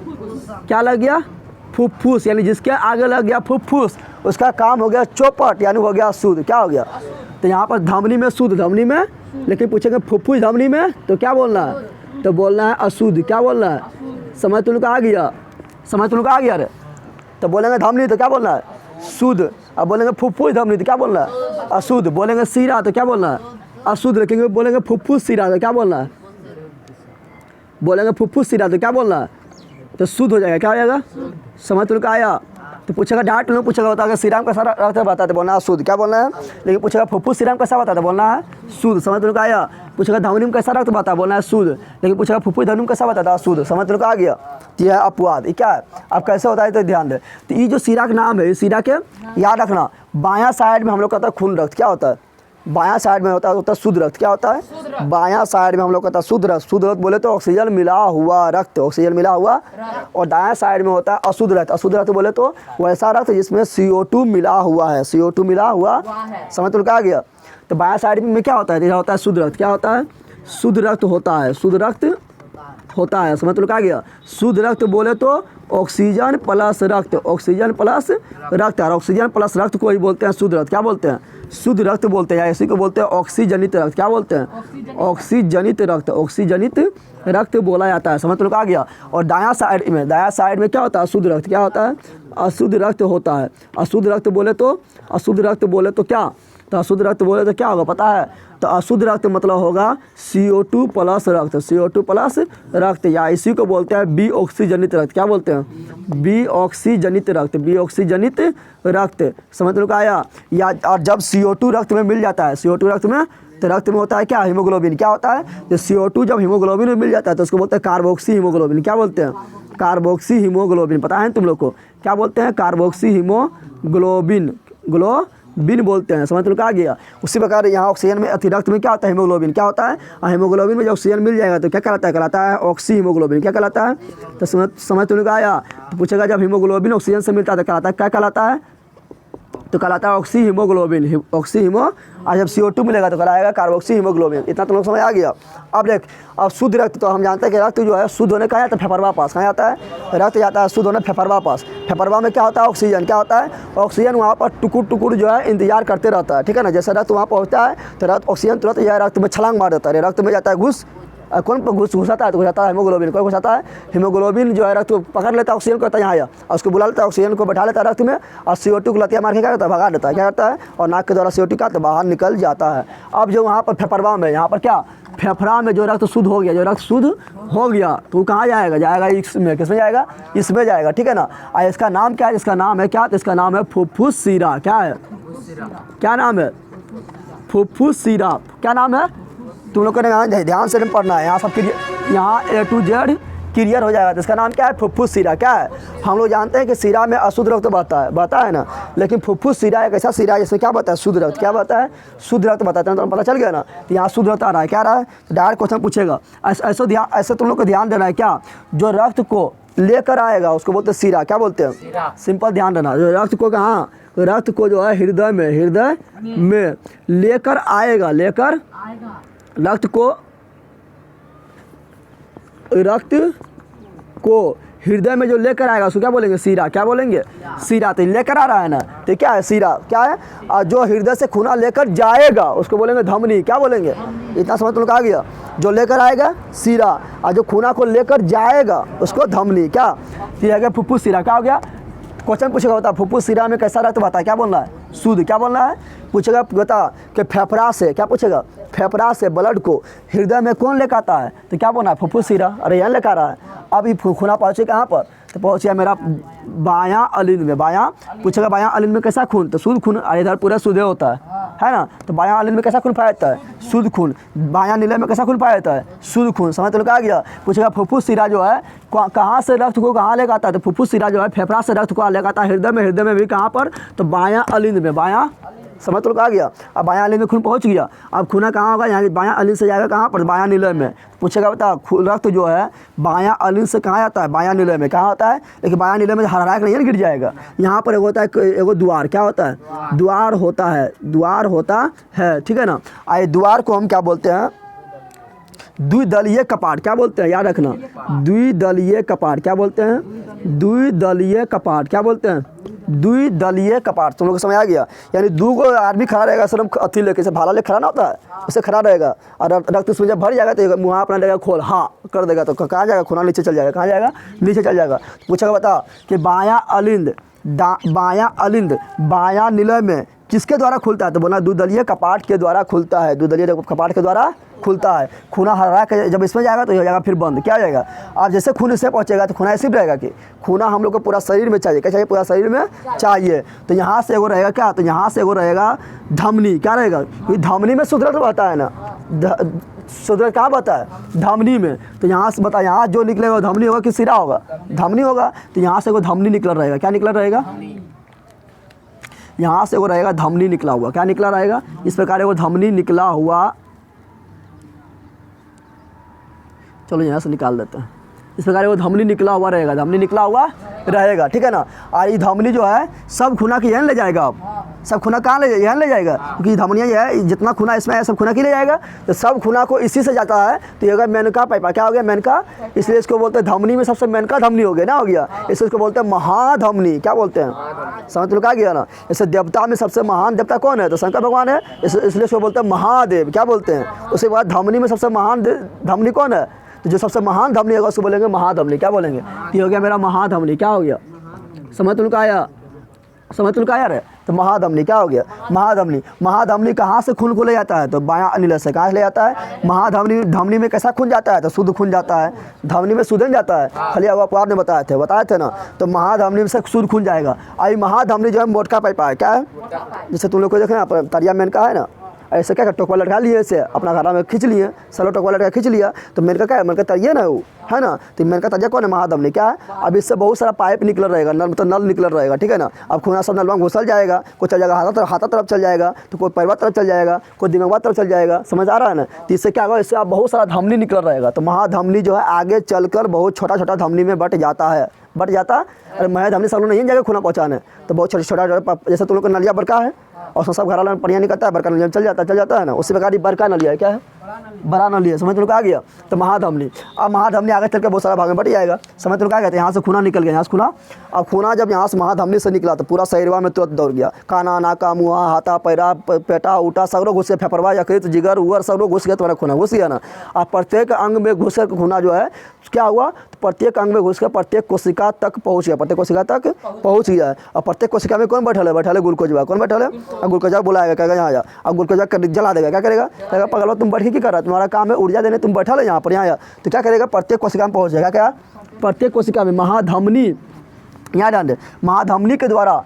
क्या लग गया, फुफ्फुस, यानी जिसके आगे लग गया फुफ्फुस, उसका काम हो गया चौपट, यानी हो गया शुद्ध। क्या हो गया, तो यहाँ पर धमनी में शुद्ध, धमनी में। लेकिन पूछेंगे फुफ्फुस धमनी में, तो क्या बोलना है, तो बोलना है अशुद्ध। क्या बोलना है, समझ तुम लोग आ गया, समझ तुम लोग आ गया रे। तो बोलेंगे धमनी तो क्या बोलना है, शुद्ध। अब बोलेंगे फुफ्फुस धमनी तो क्या बोलना है, अशुद्ध। बोलेंगे सीरा तो क्या बोलना है, अशुद्ध। रखेंगे बोलेंगे फुफ्फुस सीरा तो क्या बोलना है, बोलेंगे फुफ्फुस सीरा तो क्या बोलना है, तो शुद्ध हो जाएगा। क्या हो जाएगा, समझ तुम लोग आया। तो पूछेगा डांट लो, पूछेगा बता अगर सीराम कैसा रक्त है बताते बोलना है शुद्ध, क्या बोलना है। लेकिन पूछेगा फुफ्फुस सीराम कैसा बताते बोलना है शुद्ध, समझ तुम लोग आया। पूछेगा धमनी में कैसा रक्त बता बोलना है शुद्ध, लेकिन पूछेगा फुफ्फुस धमनी में कैसा बताता शुद्ध, समझ तुम लोग आ गया। ये है अपवाद, ये क्या है अब कैसे होता है तो ध्यान दे। तो ये जो सीरा का नाम है, ये सीरा के याद रखना, बायां साइड में हम लोग कहता है खून रक्त, क्या होता है बायां साइड में होता है शुद्ध रक्त, क्या होता है बायां साइड में हम लोग कहता है शुद्ध रक्त। शुद्ध रक्त बोले तो ऑक्सीजन मिला हुआ रक्त, ऑक्सीजन मिला हुआ। और दायां साइड में होता है अशुद्ध रक्त। अशुद्ध रक्त बोले तो वैसा रक्त जिसमें CO2 मिला हुआ है, CO2 मिला हुआ, समझ तो आ गया। तो बायां साइड में क्या होता है, जैसा होता है शुद्ध रक्त, क्या होता है शुद्ध रक्त होता है, शुद्ध रक्त होता है, समझ तो आ गया। शुद्ध रक्त बोले तो ऑक्सीजन प्लस रक्त, ऑक्सीजन प्लस रक्त, और ऑक्सीजन प्लस रक्त को ही बोलते हैं शुद्ध रक्त, क्या बोलते हैं शुद्ध रक्त बोलते हैं। इसी को बोलते हैं ऑक्सीजनित रक्त, क्या बोलते हैं ऑक्सीजनित रक्त, ऑक्सीजनित रक्त बोला जाता है, समझ तो आ गया। और दायां साइड में क्या होता है अशुद्ध रक्त, क्या होता है अशुद्ध रक्त होता है। अशुद्ध रक्त बोले तो क्या, तो अशुद्ध रक्त बोले तो क्या होगा पता है, तो अशुद्ध रक्त मतलब होगा CO2 प्लस रक्त, CO2 प्लस रक्त, या इसी को बोलते हैं बी ऑक्सीजनित रक्त, क्या बोलते हैं बी ऑक्सीजनित रक्त, बी ऑक्सीजनित रक्त, समझ लोग आया। या और जब CO2 रक्त में मिल जाता है, CO2 रक्त में, तो रक्त में होता है क्या हीमोग्लोबिन, क्या होता है जो CO2 जब हीमोग्लोबिन में मिल जाता है तो उसको बोलते हैं कार्बोक्सी हीमोग्लोबिन, क्या बोलते हैं कार्बोक्सी हीमोग्लोबिन, पता है तुम लोग को क्या बोलते हैं कार्बोक्सी हीमोग्लोबिन, बिन बोलते हैं, समझ लोग आ गया। उसी प्रकार यहाँ ऑक्सीजन में रक्त में क्या होता है हीमोग्लोबिन, क्या होता है हीमोग्लोबिन में जब ऑक्सीजन मिल जाएगा तो क्या कहलाता है ऑक्सी हीमोग्लोबिन, क्या कहलाता है। तो समझ तुम लोग आया। तो पूछेगा जब हीमोग्लोबिन ऑक्सीजन से मिलता है तो कहलाता है क्या कहलाता है, तो कहलाता है ऑक्सी हीमोग्लोबिन, ऑक्सी हीमो। और जब CO2 मिलेगा तो कहलाएगा कार्बोक्सी हीमोग्लोबिन। इतना तुम लोग समझ आ गया। अब देख, अब शुद्ध रक्त तो हम जानते हैं कि रक्त जो है शुद्ध होने का जाता है फेफड़वा पास, कहाँ जाता है रक्त जाता है शुद्ध होने फेफड़वा पास। फेफड़वा में क्या होता है ऑक्सीजन, क्या होता है ऑक्सीजन वहाँ पर टुकुर जो है इंतजार करते रहता है, ठीक है ना। जैसे रक्त वहाँ पहुँचता है तो रक्त ऑक्सीजन तुरंत यह रक्त में छलांग मार देता है, रक्त में जाता है घुस, कौन घुसाता है तो घुसाता है हीमोग्लोबिन, कौन घुसाता है हीमोग्लोबिन जो है रक्त पकड़ लेता है ऑक्सीजन को, यहाँ आया और उसको बुला लेता है, ऑक्सीजन को बैठा लेता है रक्त में, और CO2 को लतिया मार के क्या करता है भगा देता है, क्या करता है, और नाक के द्वारा CO2 का तो बाहर निकल जाता है। अब जो वहाँ पर फेफड़वा में, यहाँ पर क्या फेफड़ा में जो रक्त शुद्ध हो गया, जो रक्त शुद्ध हो गया तो वो कहाँ जाएगा इसमें, किसमें जाएगा इसमें जाएगा, ठीक है ना। और इसका नाम क्या है, इसका नाम है क्या, तो इसका नाम है फुफ्फुस सीरा, क्या है क्या नाम है फुफ्फुस सीरा, क्या नाम है तुम लोग को ध्यान से पढ़ना है। यहाँ सब यहाँ A to Z क्लियर हो जाएगा। तो इसका नाम क्या है फुफ्फुस सीरा, क्या है हम लोग जानते हैं कि सीरा में अशुद्ध रक्त बहता है ना, लेकिन फुफ्फुस सीरा एक ऐसा सीरा है जिसमें क्या बता है शुद्ध रक्त, क्या बता है शुद्ध रक्त बताते हैं, तो पता चल गया ना। तो यहाँ शुद्ध रक्त आ रहा है, क्या आ रहा है तो डायरेक्ट क्वेश्चन पूछेगा। ऐसे तुम लोग को ध्यान देना है क्या, जो रक्त को लेकर आएगा उसको बोलते हैं सीरा, क्या बोलते हैं सिंपल ध्यान देना। जो रक्त को कहाँ, रक्त को जो है हृदय में लेकर आएगा, रक्त को हृदय में जो लेकर आएगा उसको क्या बोलेंगे सीरा, क्या बोलेंगे सीरा। तो लेकर आ रहा है ना, तो क्या है सीरा, क्या है और जो हृदय से खून लेकर जाएगा उसको बोलेंगे धमनी, क्या बोलेंगे। इतना समझ तुम लोग आ गया, जो लेकर आएगा सीरा और जो खूना को लेकर जाएगा उसको धमनी, क्या ये है फुफ्फुस सीरा। क्या हो गया क्वेश्चन पूछेगा बता फुफ्फुस सीरा में कैसा रक्त बता, क्या बोलना है शुद्ध, क्या बोलना है पूछेगा बता कि फेफड़ा से, क्या पूछेगा फेफड़ा से ब्लड को हृदय में कौन लेकर आता है, तो क्या बोलना है फुफ्फुस सीरा। अरे यहाँ लेकर आ रहा है। अब ये खूना पहुँचे कहाँ पर, तो पहुँच गया मेरा बायां अलिंद में। बायां पूछेगा बायां अलिंद में कैसा खून, तो शुद्ध खून, इधर पूरा शुद्ध होता है ना। तो बायां अलिंद में कैसा खून पाया जाता है शुद्ध खून। बायां नीले में कैसा खून पाया जाता है शुद्ध खून, समझ तो आ गया। पूछेगा फुफ्फुस सीरा जो है कहाँ से रक्त को कहाँ लेकर आता है, तो फुफ्फुस सीरा जो है फेफड़ा से रक्त को लेकर आता है हृदय में भी कहाँ पर, तो बायां अलिंद में। बायां समझ तो आ गया। अब बायां अलिंद में खून पहुंच गया, अब खूना कहाँ होगा, यहाँ बायां अलिंद से जाएगा कहाँ पर, बायां निलय में। पूछेगा बता रक्त जो है बायां अलिंद से कहाँ आता है, बायां निलय में। कहाँ होता है, लेकिन बायां निलय में हरा के नहीं गिर जाएगा। यहाँ पर होता है एगो द्वार, क्या होता है द्वार होता है, ठीक है ना। आए द्वार को हम क्या बोलते हैं द्विदलीय कपाट, क्या बोलते हैं याद रखना द्विदलीय कपाट, क्या बोलते हैं द्विदलीय कपाट, क्या बोलते हैं द्विदलीय कपाट। तुम लोग को समझ आ गया। यानी दो को आदमी खड़ा रहेगा सिर्फ अथी लेके, भाला ले खड़ा ना होता है उससे खड़ा रहेगा, और रक्त उसमें जब भर जाएगा तो मुँह अपना लेगा खोल हाँ कर देगा, तो कहाँ जाएगा खूना नीचे चल जाएगा, कहाँ जाएगा नीचे चल जाएगा। पूछेगा बता कि बायां अलिंद बायां निलय में किसके द्वारा खुलता है? तो बोला द्विदलीय कपाट के द्वारा खुलता है, द्विदलीय कपाट के द्वारा खुलता है। खूना हरा के जब इसमें जाएगा तो ये हो जाएगा फिर बंद, क्या हो जाएगा? अब जैसे खून इससे पहुँचेगा तो खूना ऐसे भी रहेगा कि खूना हम लोग को पूरा शरीर में चाहिए, क्या चाहिए? पूरा शरीर में चाहिए। तो यहाँ से एगो रहेगा क्या? तो यहाँ से एगो रहेगा धमनी, क्या रहेगा? क्योंकि धमनी में शुद्ध रक्त बहता है ना, शुद्ध रक्त कहाँ बहता है? धमनी में। तो यहाँ से बता, यहाँ जो निकलेगा वो धमनी होगा कि सिरा होगा? धमनी होगा। तो यहाँ से एगो धमनी निकल रहेगा, क्या निकल रहेगा? यहाँ से वो रहेगा धमनी निकला हुआ, क्या निकला रहेगा? इस प्रकार वो धमनी निकला हुआ, चलो यहाँ से निकाल देते हैं। इस प्रकार वो धमनी निकला हुआ रहेगा, धमनी निकला हुआ रहेगा, ठीक है ना। और ये धमनी जो है सब खूना की यहीं ले जाएगा। अब सब खूना कहाँ ले जाएगा? यहाँ ले जाएगा, क्योंकि धमनियाँ जो है जितना खूना इसमें है सब खूना की ले जाएगा। तो सब खूना को इसी से जाता है, तो ये होगा मेनका पाइपा, क्या हो गया? मेनका। इसलिए इसको बोलते हैं धमनी में सबसे मेनका धमनी हो गया ना, हो गया। इसलिए इसको बोलते हैं महाधमनी, क्या बोलते हैं? समझ तो आ गया ना। जैसे देवता में सबसे महान देवता कौन है? तो शंकर भगवान है, इसलिए इसको बोलते हैं महादेव, क्या बोलते हैं? उसके बाद धमनी में सबसे महान धमनी कौन है? तो जो सबसे महान धमनी होगा उसको बोलेंगे महाधमनी, क्या बोलेंगे? ये हो गया मेरा महाधमनी, क्या हो गया? समझ तुम का आया? समझ तुम का आया रे? तो महाधमनी क्या हो गया? महाधमनी। महाधमनी कहाँ से खून को ले जाता है? तो बायां अनिल से। कहाँ से ले जाता है? महाधमनी। धमनी में कैसा खून जाता है? तो शुद्ध खून जाता है। धमनी में शुद्ध जाता है, खाली आपने बताए थे ना। तो महाधमनी से शुद्ध खून जाएगा। आई महाधमनी जो है मोटका पाइपा है, क्या है? जैसे तुम लोग को देखे ना तरिया मेन का है ना, ऐसे क्या टोकवा लटका लिए, ऐसे अपना घरा में खींच लिए, सलो टोकवा लटका खींच लिया। तो मेनका क्या है? मेनका तरिया ना वो है ना। तो मेनका तरिया कौन है? महाधमनी, क्या है? अब इससे बहुत सारा पाइप निकल रहेगा, नल मतलब नल निकल रहेगा, ठीक है ना। अब खूना सब नलवा में घुसल जाएगा, कोई चल जाएगा हाथा तरफ चल जाएगा, तो कोई पैरवा तरफ चल जाएगा, कोई दिमागवा तरफ चल जाएगा, समझ आ रहा है ना। तो इससे क्या होगा? इससे आप बहुत सारा धमनी निकल रहेगा। तो महाधमनी जो है आगे चलकर बहुत छोटा छोटा धमनी में बट जाता है, बट जाता। अरे महाधमनी सब लोग नहीं जाएगा खूना पहुँचाने, तो बहुत छोटा छोटा, जैसे तुम लोग का नलिया बड़का है और सब घर वाला बढ़िया निकलता है, बड़का नलिया चल जाता है ना, उसी प्रकार बड़का नलिया है, क्या है? बड़ा नलिया। समझ तुम आ गया? तो महाधमनी। अब महाधमनी आगे चल के बहुत सारा भाग में बट जाएगा। समझ तुम क्या कहते हैं? यहाँ से खूना निकल गया, यहाँ से खूना। अब खूना जब यहाँ से महाधमनी से निकला तो पूरा शरीरवा में तुरंत दौड़ गया। काना, नाका, मुँहा, हाथा, पैरा, पेटा, उटा सब लोग घुस गया। फेफड़वा, यकृत, जिगर, उगर सब लोग घुस गया, तुम्हारा खूना घुस गया ना। अब प्रत्येक अंग में घुस कर खूना जो है क्या हुआ? तो प्रत्येक अंग में घुस कर प्रत्येक कोशिका तक पहुँच गया, प्रत्येक कोशिका तक पहुँच गया। और प्रत्येक कोशिका में कौन बैठल है? बैठल है ग्लूकोजवा। कौन बैठल है? अब ग्लूकोजा बुलाएगा, कहेगा यहाँ जा। अब ग्लूकोजा जला देगा, क्या करेगा? कहेगा पगला तुम बैठ के क्या कर रहा है? तुम्हारा काम है ऊर्जा देने, तुम बैठल है यहाँ पर, यहाँ। तो क्या करेगा? प्रत्येक कोशिका में पहुँच जाएगा, क्या? प्रत्येक कोशिका में महाधमनी, यहाँ ध्यान दे, महाधमनी के द्वारा।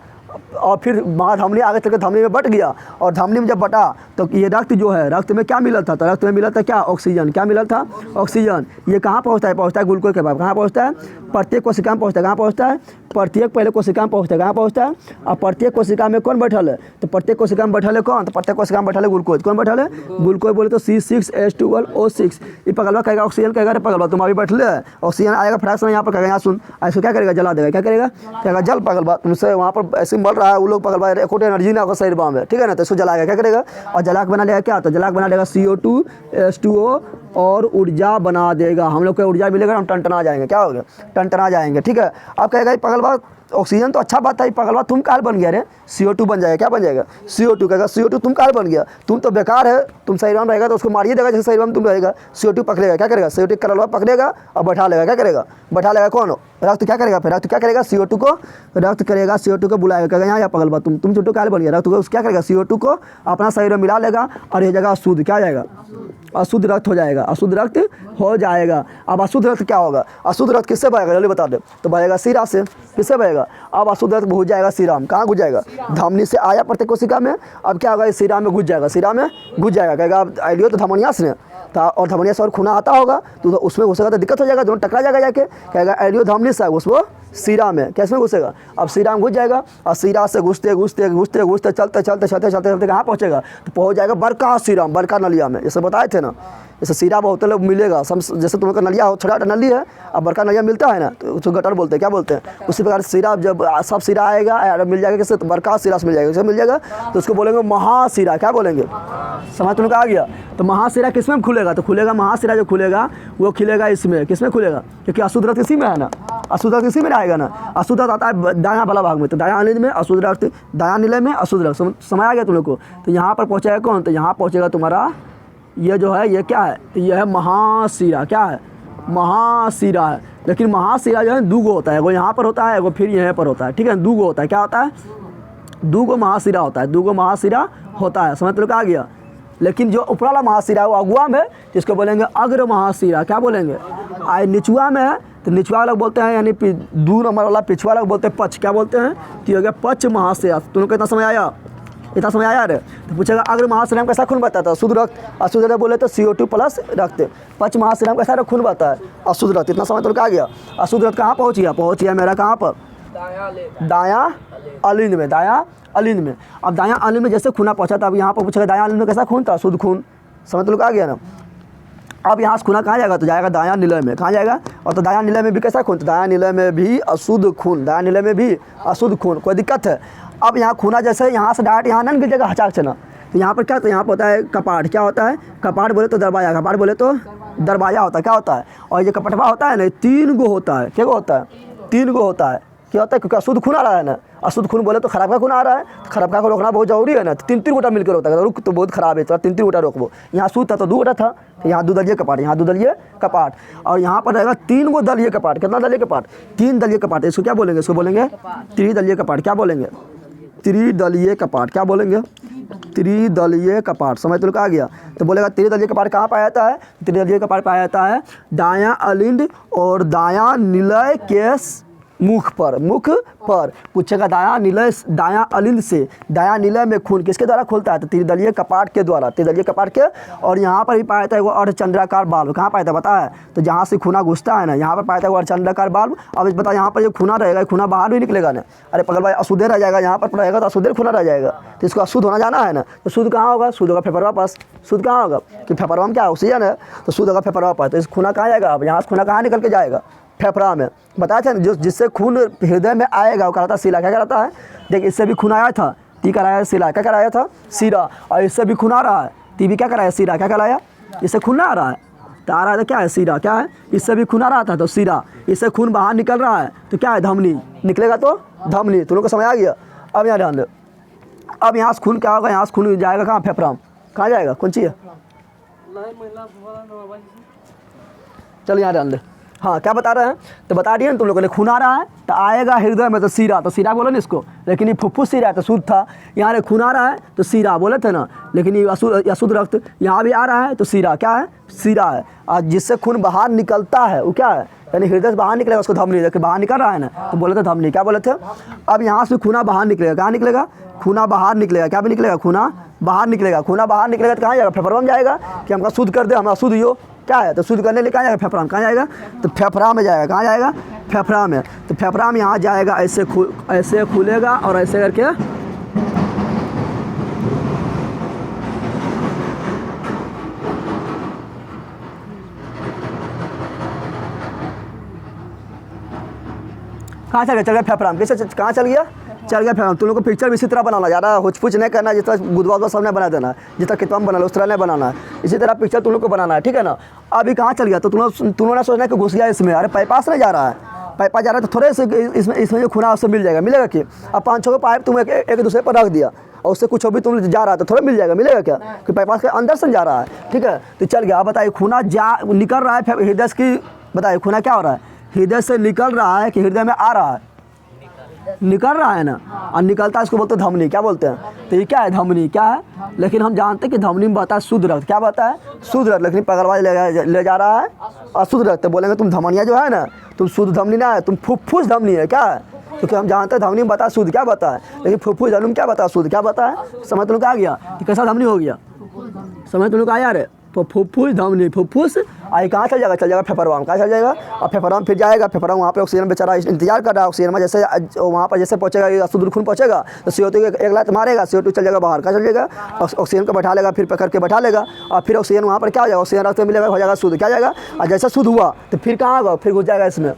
और फिर महाधमनी आगे चल के धमनी में बट गया, और धमनी में जब बटा तो ये रक्त जो है, रक्त में क्या मिला था? तो रक्त में मिला था क्या? ऑक्सीजन। क्या मिला था? ऑक्सीजन। ये कहाँ पहुँचता है? पहुँचता है ग्लूकोज के पास। कहाँ पहुँचता है? प्रत्येक कोशिका में पहुँचता है। कहाँ पहुँचता है? प्रत्येक पहले कोशिका में पहुँचता है। कहाँ पहुँचता है? और प्रत्येक कोशिका में कौन बैठल है? तो प्रत्येक कोशिका में बैठल है कौन? तो प्रत्येक कोशिका में बैठल है ग्लूकोज। कौन बैठल है? ग्लूकोज। बोले तो C6H12O6। ये पगलवा कहेगा ऑक्सीजन, कहेगा रे पगलवा तुम अभी बैठले है, ऑक्सीजन आएगा फ्रैक्शन यहाँ पर, कहेगा यहाँ सुन, ऐसे क्या करेगा? जला देगा। क्या करेगा? कहेगा जल पगलवा, तुमसे वहाँ पर ऐसे मल रहा है, वो लोग पगलवा एक एनर्जी ना होगा शरीर में, ठीक है ना। तो इसको जलाएगा, क्या करेगा? और जलाक बना लेगा क्या? तो जलाक बना लेगा CO2 H2O और ऊर्जा बना देगा। हम लोग को ऊर्जा मिलेगा, हम टनटना जाएंगे। क्या होगा? टनटना जाएंगे, ठीक है। अब कहेगा पगलवा ऑक्सीजन तो अच्छा बात है, पगलवा तुम काल बन गया रे, CO2 बन जाएगा। क्या बन जाएगा? CO2। कहेगा CO2 तुम काल बन गया, तुम तो बेकार है, तुम शरीर में रहेगा तो उसको मारिए देगा, जैसे शरीर में तुम रहेगा। CO2 पकड़ेगा, क्या करेगा? CO2 करलवा पकड़ेगा और बैठा लेगा। क्या करेगा? बैठा लेगा कौन? रक्त। क्या करेगा? फिर रक्त क्या करेगा? CO2 को, रक्त करेगा CO2 को बुलाएगा, कहेगा यहाँ पगलवा तुम छोटू काल बन गया। रक्त को क्या करेगा? CO2 को अपना शरीर में मिला लेगा और ये जगह अशुद्ध, क्या जाएगा? अशुद्ध रक्त हो जाएगा, अशुद्ध रक्त हो जाएगा। अब अशुद्ध रक्त क्या होगा? अशुद्ध रक्त किससे बहेगा? जल्दी बता दे। तो बहेगा सिरा से। किससे बहेगा? अब अशुद्ध रक्त घुस जाएगा सिरा में। कहाँ घुस जाएगा? धमनी से आया प्रत्येक कोशिका में, अब क्या होगा? इस सिरा में घुस जाएगा, सिरा में घुस जाएगा। कहेगा अब आइलियो तो धमनिया से था, और धमनिया से और खूना आता होगा तो उसमें घुसेगा तो दिक्कत हो जाएगा, दोनों टकरा जाएगा जाके। कहेगा आइलियो धमनी से घुसो सिरा में, कैसे में घुसेगा? अब सिरा में घुस जाएगा, और सिरा से घुसते घुसते घुसते घुसते चलते चलते चलते चलते चलते कहाँ पहुँचेगा? तो पहुँच जाएगा बड़का सिरा, बड़का नलिया में। जैसे बताए थे ना, जैसे सिरा बहुत लोग मिलेगा सब, जैसे तुम लोग का नलिया हो, छोटा नली है, अब बड़का नलिया मिलता है ना, तो उसको गटर बोलते हैं। क्या बोलते हैं? उसी प्रकार सिरा जब सब सिरा आएगा मिल जाएगा, कैसे? तो बड़का सिरा से मिल जाएगा। कैसे मिल जाएगा? तो उसको बोलेंगे महासिरा। क्या बोलेंगे? समझ तुम लोग आ गया? तो महासिरा किस में खुलेगा? तो खुलेगा महासिरा जो खुलेगा वो खिलेगा इसमें। किस में खुलेगा? क्योंकि अशुद्ध रक्त इसी में है ना, अशुद्ध रक्त इसी में आएगा ना। अशुद्ध रक्त आता है दायां वाला भाग में, तो दायां अनिल में अशुद्ध रक्त, दायां नीले में अशुद्ध रक्त। समझ आ गया तुम लोग को? तो यहाँ पर पहुँचेगा कौन? तो यहाँ पहुँचेगा तुम्हारा ये जो है, ये क्या है? तो ये है महासिरा। क्या है? महासिरा है। लेकिन महासिरा जो है दूगो होता है, वो यहाँ पर होता है, वो फिर यहाँ पर होता है, ठीक है। दूगो होता है। क्या होता है? दो गो महाशिरा होता है, दो गो महाशिरा होता है, समझ लो क्या आ गया। लेकिन जो ऊपर वाला महाशिरा है वो अगुआ में है, जिसको बोलेंगे अग्र महाशिरा। क्या बोलेंगे? आए निचुआ में है तो निचुआ लोग बोलते हैं, यानी 2 नंबर वाला पिछुआ लोग बोलते हैं पच। क्या बोलते हैं? तो ये हो गया पच महाशिरा। तुम लोग को इतना समझ आया? इतना समझ आया रे? तो पूछेगा अग्र महाशिरा में कैसा खून बहता था? शुद्ध रक्त। अशुद्ध रक्त बोले तो CO2 प्लस रक्त। पच महाशिरा में कैसा खून बहता है? अशुद्ध रक्त। इतना समझ तो क्या गया? अशुद्ध रक्त कहाँ पहुँच गया मेरा कहाँ पर? दायां अलिंद में, दायां अलिंद में। अब दायां अलिंद में जैसे खूना पहुंचा था, अब यहाँ पर पूछेगा दायां अलिंद में कैसा खून था? शुद्ध खून। समझ तो लोग आ गया ना। अब यहाँ से खूना कहाँ जाएगा? तो जाएगा दायां निलय में। कहाँ जाएगा? और तो दायां निलय में भी कैसा खून? तो दायां निलय में भी अशुद्ध खून, दायां निलय में भी अशुद्ध खून। कोई दिक्कत है? अब यहाँ खूना जैसे यहाँ से डायरेक्ट यहाँ नहीं गिर जाएगा हचाक से ना, तो यहाँ पर क्या? तो यहाँ पर होता है कपाट। क्या होता है? कपाट बोले तो दरवाजा, कपाट बोले तो दरवाजा होता है। क्या होता है? और ये कपटवा होता है ना, 3 गो होता है। क्या होता है? 3 गो होता है। क्या होता है? क्योंकि अशुद्ध खून आ रहा है ना, अशुद्ध खून बोले तो खराब का खून आ रहा है, तो खराब का को रोकना बहुत जरूरी है ना। तो 3 गोटा मिलकर होता है। रुक तो बहुत खराब है तो 3 गोटा रोकबो। यहाँ शुद्ध था तो 2 गोटा था, तो यहाँ 2 दलीय कपाट, यहाँ 2 दलीय कपाट। और यहाँ पर रहेगा 3 गो दलीय कपाट। कितना दलीय कपाट? 3 दलीय कपाट। इसको क्या बोलेंगे? इसको बोलेंगे त्रिदलीय कपाट। क्या बोलेंगे? त्रिदलीय कपाट। क्या बोलेंगे? त्रिदलीय कपाट। समझ तो आ गया। तो बोलेगा त्रिदलीय कपाट कहाँ पाया जाता है? त्रिदलीय कपाट पाया जाता है दायां अलिंद और दायां निलय के मुख पर। पूछेगा दायां निलय, दायां अलिंद से दायां निलय में खून किसके द्वारा खुलता है? तो त्रिदलीय कपाट के द्वारा, त्रिदलीय कपाट के। और यहाँ पर भी पाया जाता है वो अर्धचंद्राकार बाल्ब। कहाँ पाया था पता है? तो जहाँ से खूना घुसता है ना, यहाँ पर पाया था वो अर्धचंद्राकार बाल्ब। अब बता, यहाँ पर जो खूना रहेगा, खूना बाहर नहीं निकलेगा ना। अरे पगल भाई, अशुद्ध रह जाएगा, यहाँ पर रहेगा तो अशुद्ध खूना रह जाएगा। तो इसको अशुद्ध होना जाना है ना, तो शुद्ध कहाँ होगा? शुद्ध होगा फेफड़वा पास। शुद्ध कहाँ होगा? कि फेफड़वा में क्या ऑक्सीजन है, तो शुद्ध होगा फेफड़वा पास। तो इस खूना कहाँ जाएगा? अब यहाँ से खूना कहाँ निकल के जाएगा? फेफड़ा में। बताया था जो जिससे खून हृदय में आएगा वो कहलाता है शिला। क्या कहलाता है? देख, इससे भी खून आया था, ती कराया शिला। क्या कराया था? शिरा। और इससे भी खून आ रहा है, ती भी क्या कराया? शिरा। क्या कराया? इससे खून आ रहा है तो आ रहा है तो क्या है? शिरा। क्या है? इससे भी खून आ रहा था तो शिरा। इससे खून बाहर निकल रहा है तो क्या है? धमनी। निकलेगा तो धमनी। तुम लोग को समझ आ गया? अब यहाँ ध्यान दो। अब यहाँ से खून क्या होगा? यहाँ से खून जाएगा कहाँ? फेफड़ा में। कहाँ जाएगा? कौन सी है? चलो यहाँ ध्यान दे। हाँ, क्या बता रहे हैं? तो बता दिए ना तुम लोगों ने, खून आ रहा है तो आएगा हृदय में तो शिरा। तो शिरा बोलो ना इसको, लेकिन ये फुफ्फुस शिरा है तो शुद्ध था। यहाँ रे खून आ रहा है तो शिरा बोले थे ना, लेकिन ये अशुद्ध रक्त यहाँ भी आ रहा है तो शिरा। क्या है? शिरा है। और जिससे खून बाहर निकलता है वो क्या है? यानी हृदय से बाहर निकलेगा उसको धमनी। देखिए बाहर निकल रहा है ना, तो बोले थे धमनी। क्या बोले थे? अब यहाँ से खूना बाहर निकलेगा। कहाँ निकलेगा? खूना बाहर निकलेगा। क्या भी निकलेगा? खूना बाहर निकलेगा। खूना बाहर निकलेगा तो कहाँ जाएगा? फेफड़ा में जाएगा कि हमका शुद्ध कर दे, हम अशुद्ध हो। क्या है? तो शुद्ध करने लिए कहाँ जाएगा? फेफड़ा में। कहाँ जाएगा? तो फेफड़ा में जाएगा। कहाँ जाएगा? फेफड़ा में। तो फेफड़ा में यहाँ जाएगा, ऐसे खुलेगा और ऐसे करके कहाँ चल गया? चल गया फेफड़ा में। कैसे? कहाँ चल गया? चल गया फेफड़ा में। तुम लोग को पिक्चर भी इसी तरह बनाना, ज़्यादा हुचपुच नहीं करना। जिस तरह गुदवा सब नहीं बना देना, जिस तरह किताब बना उस तरह नहीं बनाना है। इसी तरह पिक्चर तुम लोग को बनाना है, ठीक है ना। अभी कहाँ चल गया? तो तुम लोगों ने सोचना कि घुस गया इसमें। अरे पाइपास नहीं जा रहा है, पाइपास जा रहा है तो थोड़े से इसमें जो खूना उससे मिल जाएगा। मिलेगा कि? अब 5-6 पाइप तुम एक दूसरे पर रख दिया और उससे कुछ भी तुम जा रहा है तो थोड़ा मिल जाएगा। मिलेगा क्या? कि पाइपास के अंदर से जा रहा है, ठीक है। तो चल गया। अब बताइए, खूना निकल रहा है हृदय की। बताइए खूना क्या हो रहा है? हृदय से निकल रहा है कि हृदय में आ रहा है? निकल रहा है ना। और निकलता है इसको बोलते हैं धमनी। क्या बोलते हैं? तो ये क्या है? धमनी। क्या है? लेकिन हम जानते हैं कि धमनी में बहता है शुद्ध रक्त। क्या बहता है? शुद्ध रक्त। लेकिन पगलवाज ले जा रहा है अशुद्ध रक्त। बोलेंगे तुम धमनिया जो है ना, तुम शुद्ध धमनी ना है, तुम फुफ्फुस धमनी है। क्या है? क्योंकि हम जानते हैं धमनी में बता शुद्ध। क्या बता है? लेकिन फुफ्फुस धमनी में क्या बता? शुद्ध। क्या बता है? समझ तुम आ गया कि कैसा धमनी हो गया? समझ तुम आ यार? तो फुफ्फुस धमनी, फुफ्फुस आई कहाँ चल जाएगा? चल जाएगा फेफड़वा में। कहाँ चल जाएगा? और फेफड़वा में फिर जाएगा। फेफड़वा वहाँ पे ऑक्सीजन बेचारा इंतजार कर रहा है। ऑक्सीजन में जैसे वहाँ पर जैसे पहुँचेगा अशुद्ध खून पहुँचेगा तो CO2 एक लात मारेगा, CO2 चल जाएगा बाहर। कहाँ चल जाएगा? ऑक्सीजन को बैठा लेगा, फिर पकड़ के बैठा लेगा और फिर ऑक्सीजन वहाँ पर क्या हो जाएगा? ऑक्सीजन रक्त में मिलेगा, हो जाएगा शुद्ध। क्या जाएगा? और जैसे शुद्ध हुआ तो फिर कहाँ होगा? फिर घुस जाएगा इसमें।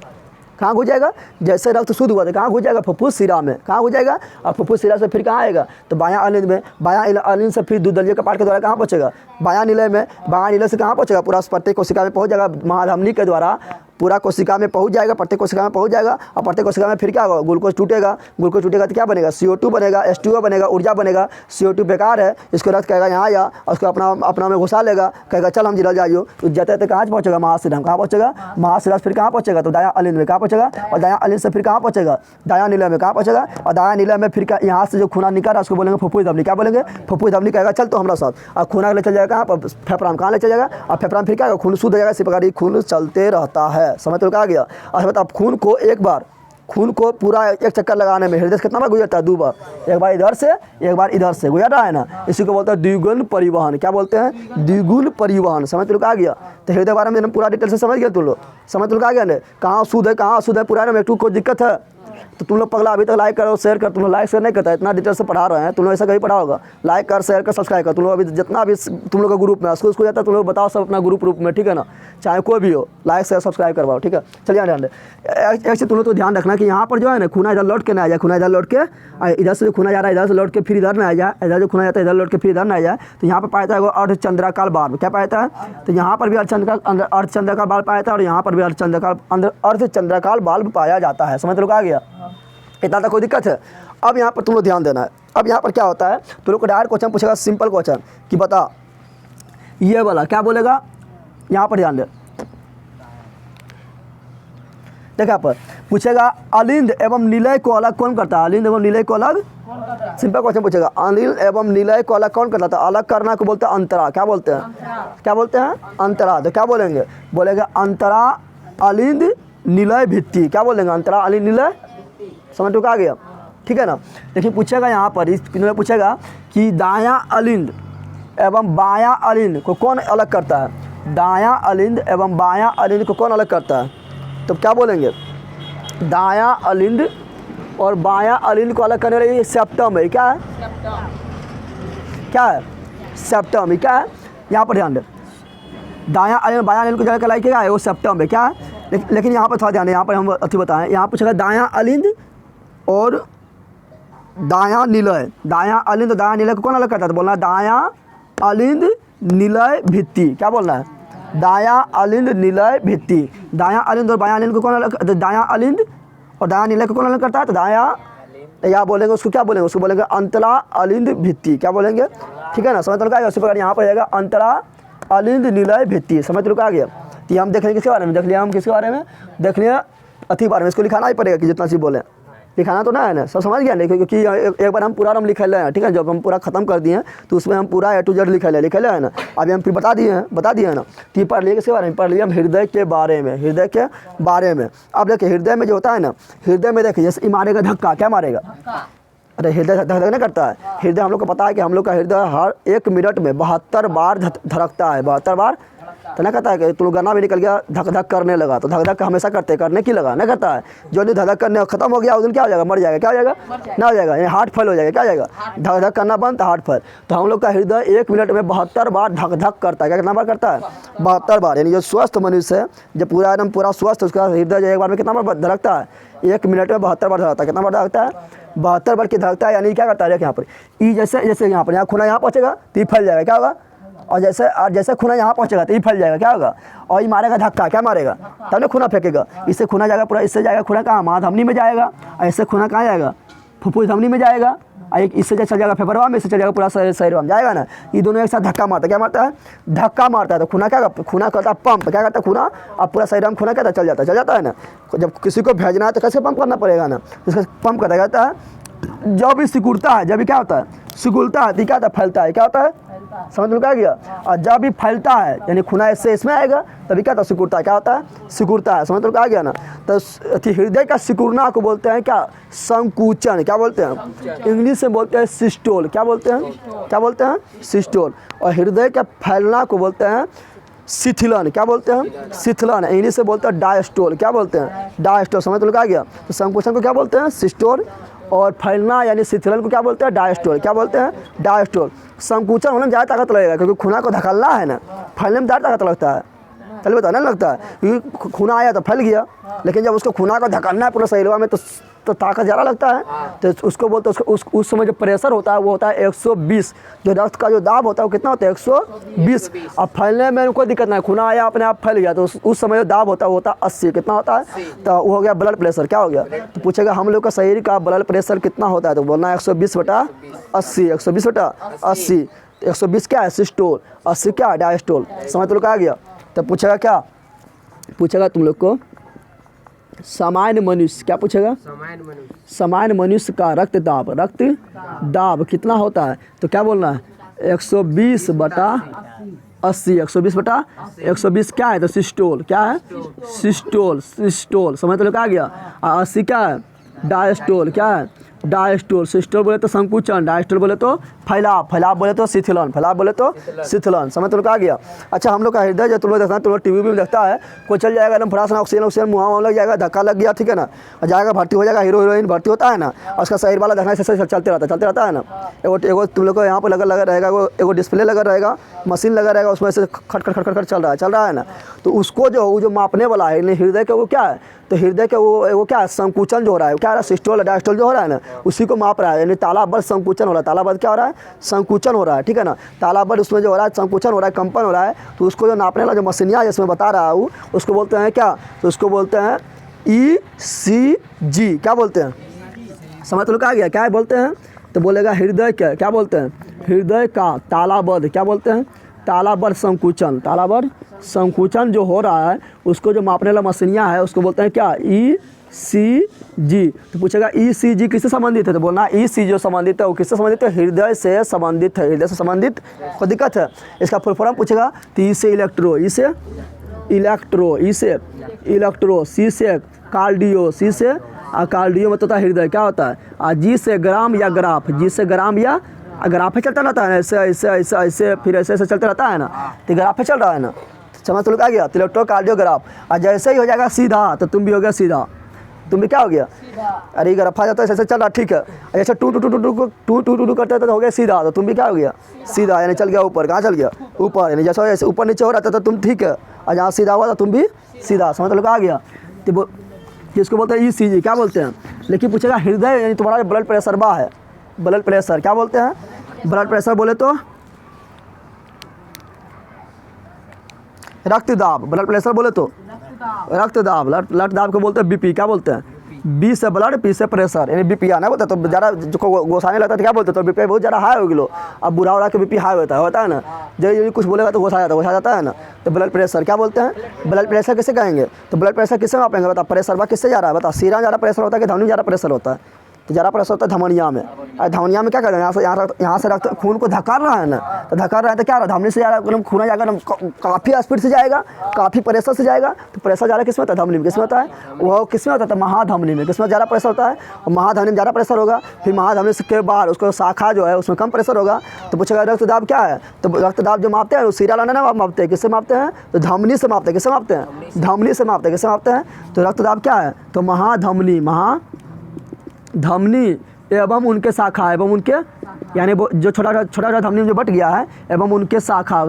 कहाँ घुस जाएगा? जैसे रक्त शुद्ध हुआ तो कहाँ घुस जाएगा? फुफ्फुस शिरा में। कहाँ घुस जाएगा? और फुफ्फुस शिरा से फिर कहाँ आएगा? तो बायां अलिंद में। बायां अलिंद से फिर दुदलीय कपाट के द्वारा कहाँ पहुँचेगा? बायां निलय में। बायां निलय से कहाँ पहुँचेगा? पूरा प्रत्येक कोशिका में पहुँच जाएगा। महाधमनी के द्वारा पूरा कोशिका में पहुंच जाएगा, प्रत्येक कोशिका में पहुंच जाएगा और प्रत्येक कोशिका में फिर क्या होगा, ग्लूकोज टूटेगा, ग्लूकोज टूटेगा तो क्या बनेगा, CO2 बनेगा, H2O बनेगा, ऊर्जा बनेगा। CO2 बेकार है, इसको रक्त कहेगा यहाँ आ, और उसको अपना में घुसा लेगा, कहेगा चल हम जिला जाइयो, तो जाते जाते कहाँ पहुँचेगा, महाशिरा। कहाँ पहुँचेगा, महाशिरा फिर कहाँ पहुँचेगा, तो दायां अलिंद में कहाँ पहुँचेगा, और दायां अलिंद से फिर कहाँ पहुँचेगा, दायां नीलय में कहाँ पहुँचेगा, और दायां नीलय में फिर यहाँ से जो खून निकल रहा है उसको बोलेंगे फुफ्फुस धमनी। क्या बोलेंगे, फुफ्फुस धमनी। कहेगा चल तो हमारा साथ, और खून ले चल जाएगा कहाँ पर, फेफड़ा में। कहाँ ले चल जाएगा, और फेफड़ा में फिर क्या होगा, खून शुद्ध हो जाएगा। इसी प्रकार ये खून चलते रहता है। समझ तो कहा गया। और बताओ खून को पूरा एक चक्कर लगाने में हृदय से कितना बार गुजरता है, 2 बार, एक बार इधर से एक बार इधर से गुजर रहा है ना, इसी को बोलते हैं द्विगुण परिवहन। क्या बोलते हैं, द्विगुण परिवहन। समझ तो आ गया। तो हृदय बारे में पूरा डिटेल से समझ गया तुम लोग, समझ तो आ गया ना, कहाँ शुद्ध है कहाँ अशुद्ध है पूरा में, कोई दिक्कत है तो तुम लोग पगला अभी तक लाइक करो शेयर कर, तुम लोग लाइक शेयर नहीं करता, इतना डिटेल से पढ़ा रहे हैं, तुम लोग ऐसा कहीं पढ़ा होगा। लाइक कर, शेयर कर, सब्सक्राइब कर। तुम लोग अभी जितना भी तुम लोग का ग्रुप में स्कूल जाता है तुम लोग बताओ सब अपना ग्रुप में, ठीक है ना, चाहे कोई भी हो, लाइक शेयर सब्सक्राइब करवाओ, ठीक है। चलिए ध्यान दे, एक चीज़ तुम लोग तो ध्यान रखना कि यहाँ पर जो है ना खूना इधर लौट के ना आ जाए, खूना इधर लौट के इधर से जो खूना जा रहा है इधर से लौट के फिर इधर ना आ जाए, इधर जो खूना जाता है इधर लौट के फिर इधर ना आ जाए। तो यहाँ पर पाया जाता है अर्धचंद्राकार बाल। क्या पाया जाता है, तो यहाँ पर भी अर्धचंद्राकार बाल पाया जाता है और यहाँ पर भी अर्धचंद्राकार बाल पाया जाता है। समझ लोग आ गया, इतना तक कोई दिक्कत है। अब यहाँ पर तुम लोग ध्यान देना है। अब यहाँ पर क्या होता है, तुम लोग को डायरेक्ट क्वेश्चन पूछेगा, सिंपल क्वेश्चन कि बता ये वाला क्या बोलेगा। यहाँ पर ध्यान दे, देखा पर पूछेगा अलिंद एवं निलय को अलग कौन करता है, अलिंद एवं निलय को अलग, सिंपल क्वेश्चन पूछेगा, अलिंद एवं निलय को अलग कौन करता है, अलग करना को बोलते हैं अंतरा। क्या बोलते हैं, क्या बोलते हैं, अंतरा। तो क्या बोलेंगे, बोलेंगे अंतरा अलिंद निलय भित्ति। क्या बोलेंगे, अंतरा अलिंद निलय। समझ तो आ गया, ठीक है ना। देखिए पूछेगा यहाँ पर इन्होंने पूछेगा कि दायां अलिंद एवं बायां अलिंद को कौन अलग करता है, दायां अलिंद एवं बायां अलिंद को कौन अलग करता है। तो क्या बोलेंगे, दायां अलिंद और बायां अलिंद को अलग करने वाली सेप्टम है। क्या है, क्या है, सेप्टम। क्या है, यहाँ पर ध्यान दे, दायां अलिंद बायां अलिंद को जगह कलाई क्या है, वो सेप्टम है। क्या है, लेकिन यहाँ पर थोड़ा ध्यान है, यहाँ पर हम अति बताएं, यहाँ पूछेगा दायां अलिंद और दायां निलय, दायां अलिंद दायां निलय को कौन अलग करता है, तो बोलना है दायां अलिंद निलय भित्ति। क्या बोलना है, दायां अलिंद निलय भित्ति। दायां अलिंद और बायां अलिंद को कौन अलग, दायां अलिंद और दायां निलय को कौन अलग करता है, तो दायां या बोलेंगे उसको, क्या बोलेंगे उसको, बोलेंगे अंतरा अलिंद भित्ति। क्या बोलेंगे, ठीक है ना। समझ तो आ गया। उसी प्रकार यहाँ पर जाएगा अंतरा अलिंद निलय भित्ति। समझ तो आ गया। तो हम देख लेंगे किसके बारे में, देख लिया हम किसके बारे में, देख लिया अति बारे में। इसको लिखाना ही पड़ेगा कि जितना चीज़ बोले लिखाना तो ना है ना, सब समझ गया नहीं, क्योंकि एक बार हम पूरा हम लिख ले हैं, ठीक है। जब हम पूरा खत्म कर दिए हैं तो उसमें हम पूरा A to Z लिख ले है ना। अभी हम फिर बता दिए हैं ना। तो ये पढ़ लिए किसके बारे में, पढ़ लिया हम हृदय के बारे में, हृदय के बारे में। अब देखिए हृदय में जो होता है ना, हृदय में देखिए जैसे मारेगा धक्का, क्या मारेगा, अरे हृदय धक धक नहीं करता है। हृदय हम लोग को पता है कि हम लोग का हृदय हर 1 मिनट में 72 बार धड़कता है, 72 बार। तो नहीं कहता है कि तुम गाना भी निकल गया धक धक करने लगा, तो धक धक हमेशा करने की लगा, नहीं करता है। जो नहीं धक धक करने खत्म हो गया उस दिन क्या हो जाएगा, मर जाएगा। क्या हो जाएगा, ना हो जाएगा, हार्ट फेल हो जाएगा। क्या हो जाएगा, धक धक करना बंद, हार्ट फेल। तो हम लोग का हृदय 1 मिनट में 72 बार धक धक करता है। क्या कितना बार करता है, 72 बार। यानी जो स्वस्थ मनुष्य है, जो पूरा एकदम पूरा स्वस्थ, उसका हृदय जो एक बार में कितना बार धड़कता है, 1 मिनट में 72 बार धड़कता है। कितना बार धड़कता है, 72 बार की धड़कता है। यानी क्या करता है, यहाँ पर ई जैसे यहाँ पर खूना यहाँ पहुँचेगा तो ये फैल जाएगा। क्या होगा, और जैसे खूना यहाँ पहुँचेगा तो ये फैल जाएगा। क्या होगा, और ये मारेगा धक्का, क्या मारेगा, तब ना खूना फेंकेगा। इससे खूना जाएगा पूरा, इससे जाएगा खूना कहाँ, महाधमनी में जाएगा, और इससे खूना कहाँ जाएगा, फुफ्फुस धमनी में जाएगा, और एक इससे चल जाएगा फेफड़वा में, इससे चल जाएगा पूरा शरीर में जाएगा ना। ये दोनों एक साथ धक्का मारता है। क्या मारता है, धक्का मारता है। तो खूना क्या, खूना करता है पंप। क्या करता है खूना, अब पूरा शरीर में खूना क्या चल जाता है ना। जब किसी को भेजना है तो कैसे पंप करना पड़ेगा ना, इसका पंप करता जाता है। जब भी सिकुड़ता है, जब भी क्या होता है, सिकुड़ता है, क्या होता है, फैलता है। क्या होता है, समझ में क्या गया। और जब भी फैलता है यानी खूना इससे इसमें आएगा तभी क्या होता है, सिकुड़ता है। क्या होता है, सिकुड़ता है। समझ में क्या गया ना। तो हृदय का सिकुड़ना को बोलते हैं क्या, संकुचन। क्या बोलते हैं, इंग्लिश में बोलते हैं सिस्टोल। क्या बोलते हैं, क्या बोलते हैं, सिस्टोल। और हृदय का फैलना को बोलते हैं शिथिलन। क्या बोलते हैं, शिथिलन। इंग्लिश से बोलते हैं डायस्टोल। क्या बोलते हैं, डायस्टोल। समझ में क्या गया। तो संकुचन को क्या बोलते हैं, सिस्टोल, और फैलना यानी शिथिलन को क्या बोलते हैं, डायस्टोल। क्या बोलते हैं, डायस्टोल। संकुचन होने में ज़्यादा ताकत लगेगा, क्योंकि खूना को धकेलना है ना, फैलने में ज़्यादा ताकत लगता है। चल पता नहीं लगता है, क्योंकि खूना आया तो फैल गया, लेकिन जब उसको खूना को धक्काना है पूरा शरीर में तो ताकत ज़्यादा लगता है। तो उसको बोलते हैं, उस समय जो प्रेशर होता है वो होता है 120। जो रक्त का जो दाब होता है वो कितना होता है 120। अब फैलने में कोई दिक्कत नहीं, खूना आया अपने आप फैल गया, तो उस समय जो दाब होता है वो होता है 80। कितना होता है? तो वो हो गया ब्लड प्रेशर। क्या हो गया? तो पूछेगा हम लोग का शरीर का ब्लड प्रेशर कितना होता है, तो बोलना 120/80। 120/80। 120 क्या है? सिस्टोल। 80 क्या है? डायस्टोल। समझ तो लोग आ गया। तो पूछेगा क्या? पूछेगा तुम लोग को सामान्य मनुष्य, क्या पूछेगा? सामान्य मनुष्य का रक्त दाब कितना होता है? तो क्या बोलना है? 120/80। 120/120 क्या है? तो सिस्टोल। क्या है? सिस्टोल। समझ तो लोग आ गया। 80 क्या है? डायस्टोल। क्या है? डायस्टोल। सिस्टोल बोले तो संकुचन, डायस्टोल बोले तो फैलाव बोले तो शिथिलन, समझ तो लोग आ गया। अच्छा, हम लोग का हृदय जो तुम लोग देखना, तुम लोग टीवी में देखता है, कोई चल जाएगा एकदम फटास ऑक्सीजन मुँह लग जाएगा, धक्का लग गया, ठीक है ना, जाएगा भर्ती हो जाएगा, हीरो हीरोइन भर्ती होता है ना, उसका शरीर वाला देखना ऐसे चलते रहता है ना। एगो तुम लोग को यहाँ पर लगा रहेगा, एगो डिस्प्ले लगा रहेगा, मशीन लगा रहेगा, उसमें से खट चल रहा है ना। तो उसको जो मापने वाला है हृदय के, वो क्या है? तो हृदय के वो क्या है? संकुचन जो हो रहा है, क्या है? सिस्टोल डायस्टोल जो हो रहा है ना, उसी को माप रहा है। यानी तालाबद्ध संकुचन हो रहा है। तालाबद्ध क्या हो रहा है? संकुचन हो रहा है, ठीक है ना। तालाबद्ध उसमें जो हो रहा है संकुचन हो रहा है, कंपन हो रहा है, तो उसको जो नापने वाला जो मशीनिया जिसमें बता रहा हूँ उसको बोलते हैं क्या? तो उसको बोलते हैं ECG। क्या बोलते हैं? समझ तो लोग आ गया। क्या बोलते हैं? तो बोलेगा हृदय क्या बोलते हैं? हृदय का तालाबद्ध क्या बोलते हैं? तालाबद्ध संकुचन जो हो रहा है उसको जो मापने वाला मशीनिया है उसको बोलते हैं क्या? ECG। तो पूछेगा ECG किससे संबंधित है? तो बोलना ECG जो संबंधित है वो किससे संबंधित है? हृदय से संबंधित है। हृदय से संबंधित कोई दिक्कत है? इसका फुल फॉर्म पूछेगा तो E से इलेक्ट्रो, E से इलेक्ट्रो, C से कार्डियो, C से कार्डियो मतलब होता है हृदय। क्या होता है? G से ग्राम या ग्राफ, G से ग्राम या ग्राफ पे चलता रहता है ना, ऐसे फिर ऐसे चलता रहता है ना, तो ग्राफ पे चल रहा है ना। समझ तो लोग आ गया। तो इलेक्ट्रोकार्डियोग्राफ। और जैसे ही हो जाएगा सीधा तो तुम भी हो गया सीधा, तुम भी क्या हो गया? अरे ग्राफ आ जाता है ऐसे चल रहा, ठीक है। जैसे टू करते तो हो गया सीधा, तो तुम भी क्या हो गया? सीधा, यानी चल गया ऊपर। कहाँ चल गया? ऊपर। यानी जैसे ऊपर नीचे हो रहा था तो तुम ठीक है, और जहाँ सीधा हुआ तो तुम भी सीधा। समझ तो लोग आ गया। तो जिसको बोलते हैं ECG। क्या बोलते हैं? लेकिन पूछेगा हृदय यानी तुम्हारा ब्लड प्रेशर है, ब्लड प्रेशर क्या बोलते हैं? ब्लड प्रेशर बोले तो रक्तदाब। ब्लड प्रेशर बोले तो रक्तदाब को बोलते हैं BP। क्या बोलते हैं? B से ब्लड, P से प्रेशर, यानी BP आना बोलता है। तो ज़्यादा जो गोसाने लगता है तो क्या बोलते हैं? तो BP बहुत ज़्यादा हाई हो गया। अब बुरा के BP हाई होता है ना, जो कुछ बोलेगा तो गोसा जाता है ना। तो ब्लड प्रेशर क्या बोलते हैं? ब्लड प्रेशर किसे कहेंगे? तो ब्लड प्रेशर किससे मापेंगे? बता, प्रेशर किससे जा रहा है? बता, सीरा ज़्यादा प्रेशर होता है कि धमनी ज़्यादा प्रेशर होता है? तो ज़्यादा प्रेशर होता है धमनिया में। और धमनिया में क्या कर रहे हैं? यहाँ से रक्त खून को धक्कार रहा है ना, तो धक्कार रहा है तो क्या रहा है? धमनी से जा रहा है, खून जाएगा काफ़ी स्पीड से जाएगा, काफ़ी प्रेशर से जाएगा। तो प्रेशर ज़्यादा किस में होता है? धमनी में। किस में होता है? वो किस में होता है? महाधमनी में। किस में ज़्यादा प्रेशर होता है? महाधमनी में ज़्यादा प्रेशर होगा। फिर महाधमनी के बाद उसको शाखा जो है उसमें कम प्रेशर होगा। तो पूछेगा रक्तदाब क्या है? तो रक्तदाब जो मापते हैं वो सीरा लाना ना मापते हैं, किससे मापते हैं? तो धमनी से मापते हैं। किससे मापते हैं? धमनी से मापते हैं। किससे मापते हैं? तो रक्तदाब क्या है? तो महाधमनी एवं उनके शाखा, एवं उनके यानी वो जो छोटा धमनी में जो बट गया है, एवं उनके शाखा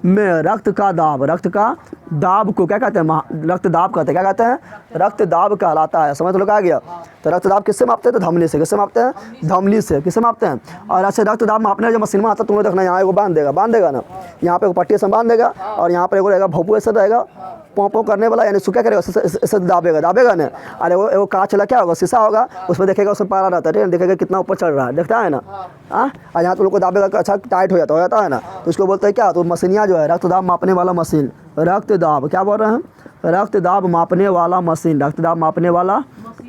में रक्त का दाब को क्या कहते हैं? रक्तदाब कहते हैं। क्या कहते हैं? रक्तदाब कहलाता है। समझ तो लोग आ गया। तो रक्तदाब किससे मापते हैं? तो धमनी से। किससे मापते हैं? धमनी से। किससे मापते हैं? और ऐसे रक्तदाब मापने जो मशीन में आता है तुम्हें देखना, यहाँ एगो बांध देगा ना, यहाँ पे एक पट्टी से बांध देगा, और यहाँ पर एगो रहेगा भोपू ऐसा रहेगा, पों करने वाला, यानी क्या करेगा? ऐसे दाबेगा ना। अरे वो एगो कांच वाला क्या होगा? शीशा होगा, उसमें देखेगा, उसमें पारा रहता है, देखेगा कितना ऊपर चढ़ रहा है, देखता है ना। और यहाँ तो लोग को दाबेगा अच्छा टाइट हो जाता है ना, तो उसको बोलते हैं क्या? तो मशीनिया जो है रक्तदाब मापने वाला मशीन, रक्तदाब क्या बोल रहे हैं? रक्तदाब मापने वाला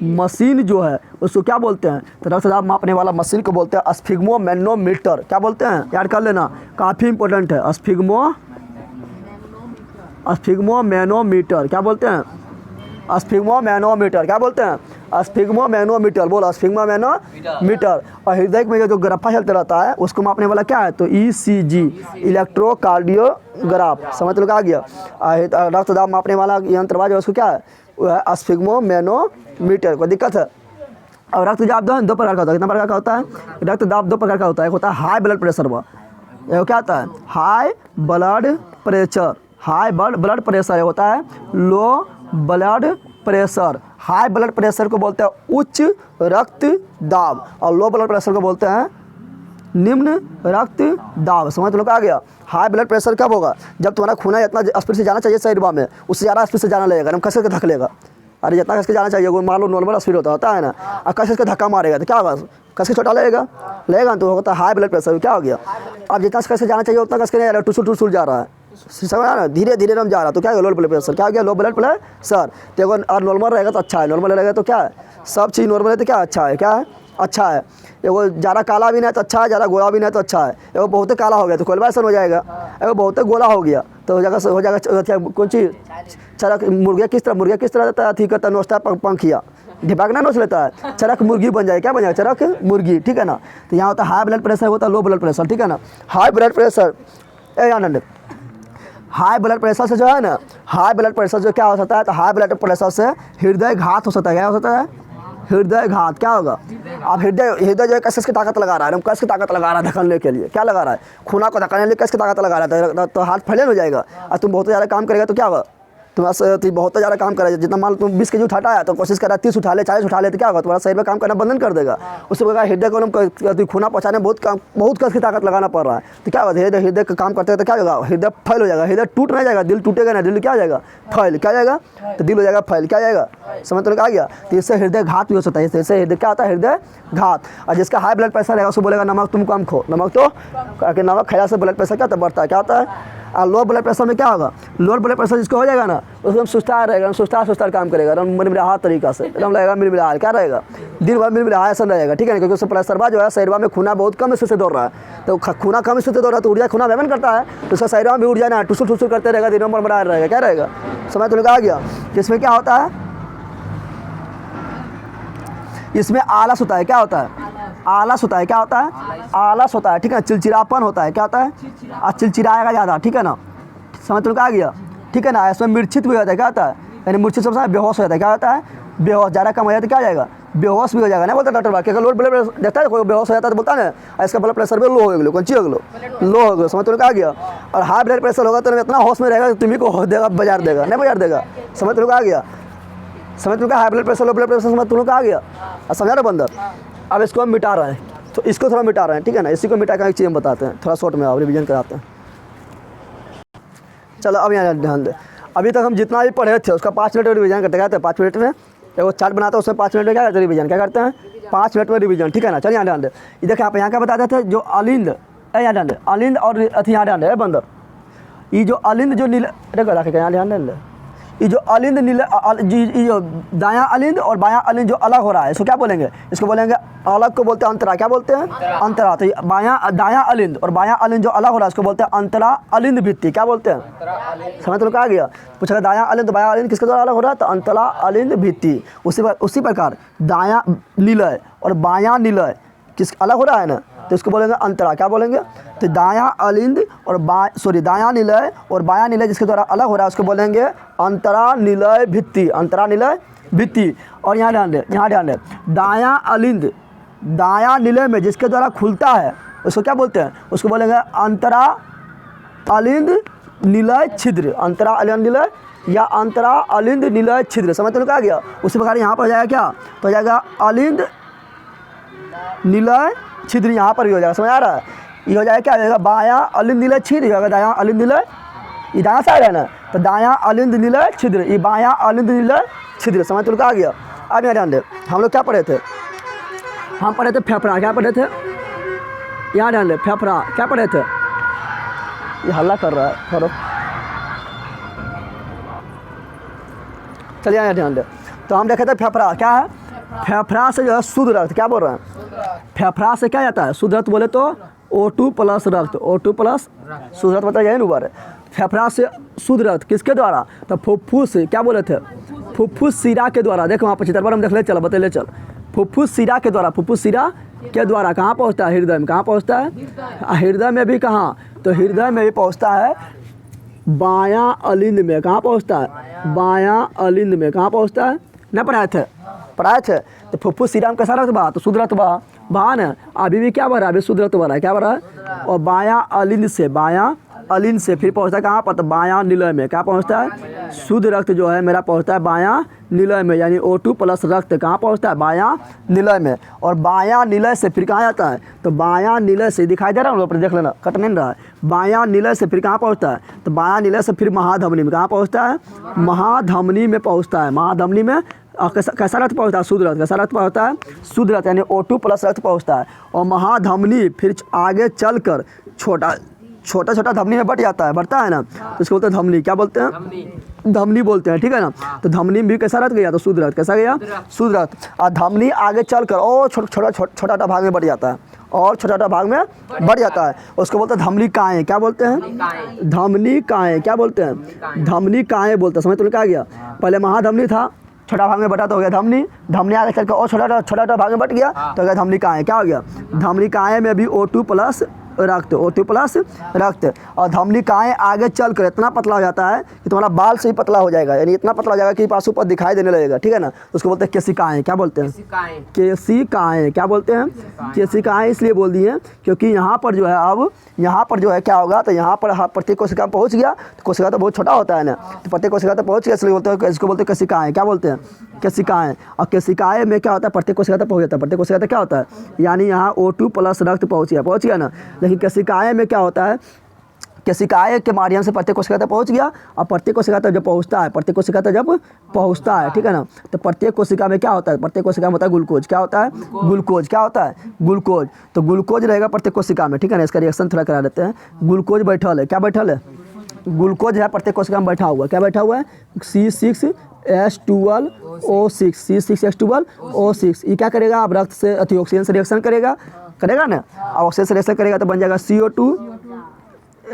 मशीन जो है उसको क्या बोलते हैं? तो रक्तदाब मापने वाला मशीन को बोलते हैं स्फिग्मोमैनोमीटर। क्या बोलते हैं? याद कर लेना, काफ़ी इंपॉर्टेंट है। स्फिग्मोमैनोमीटर क्या बोलते हैं? स्फिग्मोमैनोमीटर क्या बोलते हैं? स्फिग्मोमैनोमीटर। बोलो, स्फिग्मोमैनोमीटर। और हृदय में जो ग्रफा चलता रहता है उसको मापने वाला क्या है? तो ECG, इलेक्ट्रोकार्डियोग्राफ। समझ लोग आ गया। रक्तदाब मापने वाला यंत्र जो उसको क्या है? वो है स्फिग्मोमैनोमीटर। कोई दिक्कत है? और रक्तदाब दो प्रकार का होता है। कितना प्रकार का होता है? रक्तदाब 2 प्रकार का होता है। एक होता है हाई ब्लड प्रेशर ये क्या होता है? High blood pressure. High blood pressure होता है low blood pressure. High blood pressure को बोलते हैं उच्च रक्तदाब और लो ब्लड प्रेशर को बोलते हैं निम्न रक्तदाब। समझ लोग आ गया? हाई ब्लड प्रेशर कब होगा? जब तुम्हारा खून इतना स्पीड से जाना चाहिए शरीर में, उससे ज़्यादा स्पीड से जाना लगेगा, हम कस के धक लेगा। अरे जितना कस के जाना चाहिए वो मान लो नॉर्मल स्पीड होता है ना, और कस के धक्का मारेगा तो क्या होगा? कस के छोटा लगेगा ना, तो होता है हाई ब्लड प्रेशर। क्या हो गया? अब जितना कस के जाना चाहिए उतना कस के नहीं जा रहा, टुसुल जा रहा है, समझ ना, धीरे धीरे हम जा रहा, तो क्या लो ब्लड प्रेशर। क्या हो गया? Low blood pressure. तो अगर नॉर्मल रहेगा तो अच्छा है, नॉर्मल रहेगा तो क्या है? सब चीज़ नॉर्मल है तो क्या अच्छा है? क्या है? अच्छा है। एगो ज़्यादा काला भी नहीं तो अच्छा है, ज़्यादा गोरा भी नहीं तो अच्छा है। एगो बहुत काला हो गया तो कोलवासन हो जाएगा, एगो बहुत गोला हो गया तो हो जाएगा कौन चीज़? चरक। मुर्गिया किस तरह रहता है? अथी करता नोचता पंखिया, ढिपाक ना नोच लेता है, चरक मुर्गी बन जाए। क्या बन जाएगा? चरक मुर्गी। ठीक है ना? तो यहाँ होता है हाई ब्लड प्रेशर, होता है लो ब्लड प्रेशर। ठीक है ना? हाई ब्लड प्रेशर आनंद, हाई ब्लड प्रेशर से जो है ना, हाई ब्लड प्रेशर जो क्या हो सकता है? तो हाई ब्लड प्रेशर से हृदय घात हो सकता है। क्या हो सकता है? हृदय घात। क्या होगा? आप हृदय जो है कस की ताकत लगा रहा है, हम कस की ताकत लगा रहा है धक्कने के लिए। क्या लगा रहा है? खूना को धक्कने के लिए कस की ताकत लगा रहा है, तो हाथ फैले हो जाएगा। और तुम बहुत ज़्यादा काम करेगा तो क्या होगा? तुम्हारा बहुत ज़्यादा काम करेगा। जितना मान लो तुम 20 kg उठाता है तो कोशिश कर रहा है 30 उठा ले, 40 उठा ले, तो क्या होगा? तुम्हारा शरीर में काम करना बंधन कर देगा। उससे बगैर हृदय को खूना पहुँचाने में बहुत कस की ताकत लगाना पड़ रहा है, तो क्या होगा? हृदय का काम करते हैं तो क्या होगा? हृदय फैल हो जाएगा। हृदय टूट नहीं जाएगा, दिल टूटेगा ना, दिल क्या हो जाएगा? फैल। क्या जाएगा? तो दिल हो जाएगा फैल। क्या जाएगा? समझ तो आ गया? तो इससे हृदय घात भी हो सकता है। इससे हृदय क्या होता है? हृदय घात। और जिसका हाई ब्लड प्रेशर रहेगा उसको बोलेगा नमक तुम कम खो। नमक तो नमक खाया से ब्लड प्रेशर क्या बढ़ता है? क्या होता है? और लो ब्लड प्रेशर में क्या होगा? लो ब्लड प्रेशर जिसको हो जाएगा ना, उसको हम सुस्ता रहेगा, सुस्ता काम करेगा, मिलमिलाहट तरीका से एकदम लगेगा, मिलमिलाहट। क्या रहेगा? दिन भर मिलमिलाहट ऐसा रहेगा। ठीक है ना? क्योंकि उससे प्रेशर जो है शरीर में खूना बहुत कम स्पीड से दौड़ रहा है, तो खूना कम स्पीड से दौड़ रहा है तो ऊर्जा खूना वहन करता है, तो उसका शरीर में भी ऊर्जा ना टुसुल करते रहेगा, दिन भर बना रहेगा। क्या रहेगा? समझ तो लगा आ गया? इसमें क्या होता है? इसमें आलस होता है। क्या होता है? आलस होता है। क्या होता है? आलस होता है। ठीक है? चिड़चिड़ापन होता है। क्या होता है? और चिड़चिड़ाएगा ज़्यादा। ठीक है ना? समझ तो आ गया? ठीक है ना? इसमें मूर्छित भी होता है। क्या होता है? यानी मूर्छित सबसे बेहोश हो जाता है। क्या होता है? बेहोश। ज़्यादा कम हो जाता है क्या हो जाएगा? बेहोश भी हो जाएगा। नहीं बोलता डॉक्टर बात, लो ब्लड प्रेशर देखता है कोई बेहोश हो जाता है तो बोलता है ना इसका ब्लड प्रेशर भी लो हो गया, कौन चीज़ हो गया? लो हो गया। समझ तो आ गया? और हाई ब्लड प्रेशर होगा तो इतना होश में रहेगा तुम्ही को हो देगा, बाजार देगा, नहीं बाजार देगा। समझ तो आ गया? समझ तो high blood pressure low blood pressure समझ तुम लोग आ गया? और समझा ना बंदर? अब इसको हम मिटा रहे हैं, तो इसको थोड़ा मिटा रहे हैं। ठीक है ना? इसी को मिटा कर एक चीज़ हम बताते हैं, थोड़ा शॉर्ट में आप रिवीजन कराते हैं। चलो अब यहाँ ध्यान दें। अभी तक हम जितना भी पढ़े थे उसका 5 मिनट में रिवीजन करते हैं। 5 मिनट में एगो चार्ट बनाते हैं, उसमें 5 मिनट में क्या करते हैं? रिवीजन। क्या करते हैं? 5 मिनट में रिवीजन। ठीक है ना? चलिए यहाँ ध्यान दें। ये देखिए आप यहाँ क्या बताते थे? जो अलिंद यहाँ ध्यान दें, अलिंद और अथी यहाँ ध्यान दें बंदर, ये जो अलिंद जो नीले रखे यहाँ ध्यान दें, ये जो अलिंद नीले ये जो दायां अलिंद और बायां अलिंद जो अलग हो रहा है इसको क्या बोलेंगे? इसको बोलेंगे अलग को बोलते हैं अंतरा। क्या बोलते हैं? अंतरा। तो दायां अलिंद और बायां अलिंद जो अलग हो रहा है इसको बोलते हैं अंतरा अलिंद भित्ति। क्या बोलते हैं? समझ तो आ गया? पूछा दायां अलिंद बायां अलिंद किसके द्वारा अलग हो रहा है? तो अंतरा अलिंद भित्ति। उसी प्रकार दायां निलय और बायां निलय किस अलग हो रहा है ना, तो इसको बोलेंगे अंतरा। क्या बोलेंगे? तो दायां अलिंद और दायां निलय और बायां निलय जिसके द्वारा अलग हो रहा है उसको बोलेंगे अंतरा निलय भित्ति। अंतरा निलय भित्ति। और यहाँ ध्यान दें, दायां अलिंद दायां निलय में जिसके द्वारा खुलता है उसको क्या बोलते हैं? उसको बोलेंगे अंतरा अलिंद निलय छिद्र। अंतरा अलिंद निलय या अंतरा अलिंद निलय छिद्र। समझ तो आ गया? उसी प्रकार यहाँ पर हो जाएगा क्या? तो हो जाएगा अलिंद निलय छिद्र। यहाँ पर भी हो जाएगा। समझ आ रहा है? ये हो जाएगा क्या हो जाएगा? बायां अलिंद निलय छिद्र होगा, दायां अलिंद निलय, ये दायां साइड है ना, तो दायां अलिंद निलय छिद्र, ये बायां अलिंद निलय छिद्र। समझ तो आ गया? अब यहाँ ध्यान दे, हम लोग क्या पढ़े थे? हम पढ़े थे फेफड़ा। क्या पढ़े थे? यहाँ ध्यान दे, फेफड़ा क्या पढ़े थे? ये हल्ला कर रहा है थोड़ा, चलिए यहाँ ध्यान दे। तो हम देखे थे फेफड़ा क्या है? फेफड़ा से जो है शुद्ध रक्त। क्या बोल रहे हैं? फेफड़ा से क्या जाता है? शुद्ध रक्त बोले तो O2 प्लस रक्त, O2 प्लस शुद्ध रक्त बताया जाए ना बार। फेफड़ा से शुद्ध रक्त किसके द्वारा? तो फुफ्फुस, क्या बोले थे? फुफ्फुस शिरा के द्वारा। देखो वहाँ पर चित्र पर हम देख ले, चल बता ले चल। फुफ्फुस शिरा के द्वारा, फुफ्फुस शिरा के द्वारा कहाँ पहुँचता है? हृदय में। कहाँ पहुँचता है? हृदय में भी कहाँ? तो हृदय में भी पहुँचता है बायां अलिंद में। कहाँ पहुँचता है? बायां अलिंद में। कहाँ पहुँचता है? न पढ़ाए थे। तो फुफ्फुस शिरा में कैसा रक्त बहा? तो शुद्ध रक्त बहा न। अभी भी क्या बह रहा है? अभी शुद्ध रक्त बह रहा है। क्या बह रहा है? और बायां अलिंद से फिर पहुंचता है कहाँ पर, तो बायां निलय में। क्या पहुंचता है, शुद्ध रक्त जो है मेरा पहुंचता है बायां निलय में, यानी O2 प्लस रक्त कहाँ पहुंचता है, बायां निलय में। और बायां निलय से फिर कहाँ जाता है, तो बायां निलय से दिखाई दे रहा है, ऊपर देख लेना, कट नहीं रहा है। बायां निलय से फिर कहाँ पहुंचता है, तो बायां निलय से फिर महाधमनी में। कहाँ पहुंचता है, महाधमनी में पहुंचता है। महाधमनी में कैसा रक्त पहुँचता है, शुद्ध रक्त। कैसा रक्त पहुँचता है, शुद्ध रक्त, यानी O2 प्लस रक्त पहुँचता है। और महाधमनी फिर आगे चलकर छोटा छोटा धमनी में बढ़ जाता है, बढ़ता है ना, तो इसको बोलते हैं धमनी। क्या बोलते हैं, धमनी बोलते हैं, ठीक है ना। तो धमनी में भी कैसा रक्त गया, तो शुद्ध रक्त। कैसा गया, शुद्ध रक्त। और धमनी आगे चलकर और छोटा भाग में बढ़ जाता है, और छोटा भाग में बढ़ जाता है, उसको बोलते हैं धमनी काएँ। क्या बोलते हैं, धमनी काएँ। क्या बोलते हैं, धमनी काएँ बोलते हैं। समझ तो क्या गया, पहले महाधमनी था, छोटा भाग में बटा तो हो गया धमनी, धमनी आगे चलकर और छोटा भाग में बट गया तो हो गया धमनी काएँ। क्या हो गया, धमनी काएँ में भी O2 प्लस रक्त, O2 प्लस रक्त। और धमनी काएँ आगे चलकर इतना पतला हो जाता है कि तुम्हारा बाल से ही पतला हो जाएगा, यानी इतना पतला हो जाएगा कि पासों पर दिखाई देने लगेगा, ठीक है ना। तो उसको बोलते हैं केशिकाएँ। क्या बोलते हैं, केशिकाएँ। क्या बोलते हैं, केशिकाएँ। इसलिए बोल दिए क्योंकि यहाँ पर जो है, अब यहाँ पर जो है क्या होगा, तो यहाँ पर प्रत्येक कोशिका पहुँच गया, तो कोशिका तो बहुत छोटा होता है ना, तो प्रत्येक कोशिका तो पहुँच गया, इसलिए बोलते हैं, इसको बोलते हैं केशिकाएँ। क्या बोलते हैं, केशिकाएँ। और केशिकाएँ में क्या होता है, प्रत्येक कोशिका तक पहुँच जाता है। प्रत्येक कोशिका तक क्या होता है, यानी यहाँ O2 प्लस रक्त पहुँच गया ना। लेकिन केशिकाएँ में क्या होता है, केशिकाएँ के माध्यम से प्रत्येक कोशिका तक पहुँच गया, और प्रत्येक कोशिका तक जब पहुँचता है, प्रत्येक कोशिका तक जब पहुँचता है, ठीक है ना, तो प्रत्येक कोशिका में क्या होता है, प्रत्येक कोशिका में होता है ग्लूकोज। क्या होता है, ग्लूकोज। क्या होता है, ग्लूकोज। तो ग्लूकोज रहेगा प्रत्येक कोशिका में, ठीक है ना। इसका रिएक्शन थोड़ा करा देते हैं। ग्लूकोज बैठल है, क्या बैठल है, ग्लूकोज है प्रत्येक कोशिका में बैठा हुआ। क्या बैठा हुआ है, C6H12O6, C6H12O6। ये क्या करेगा, अब रक्त से ऑक्सीजन से रिएक्शन करेगा ना, ऑक्सीजन से रिएक्शन करेगा तो बन जाएगा CO2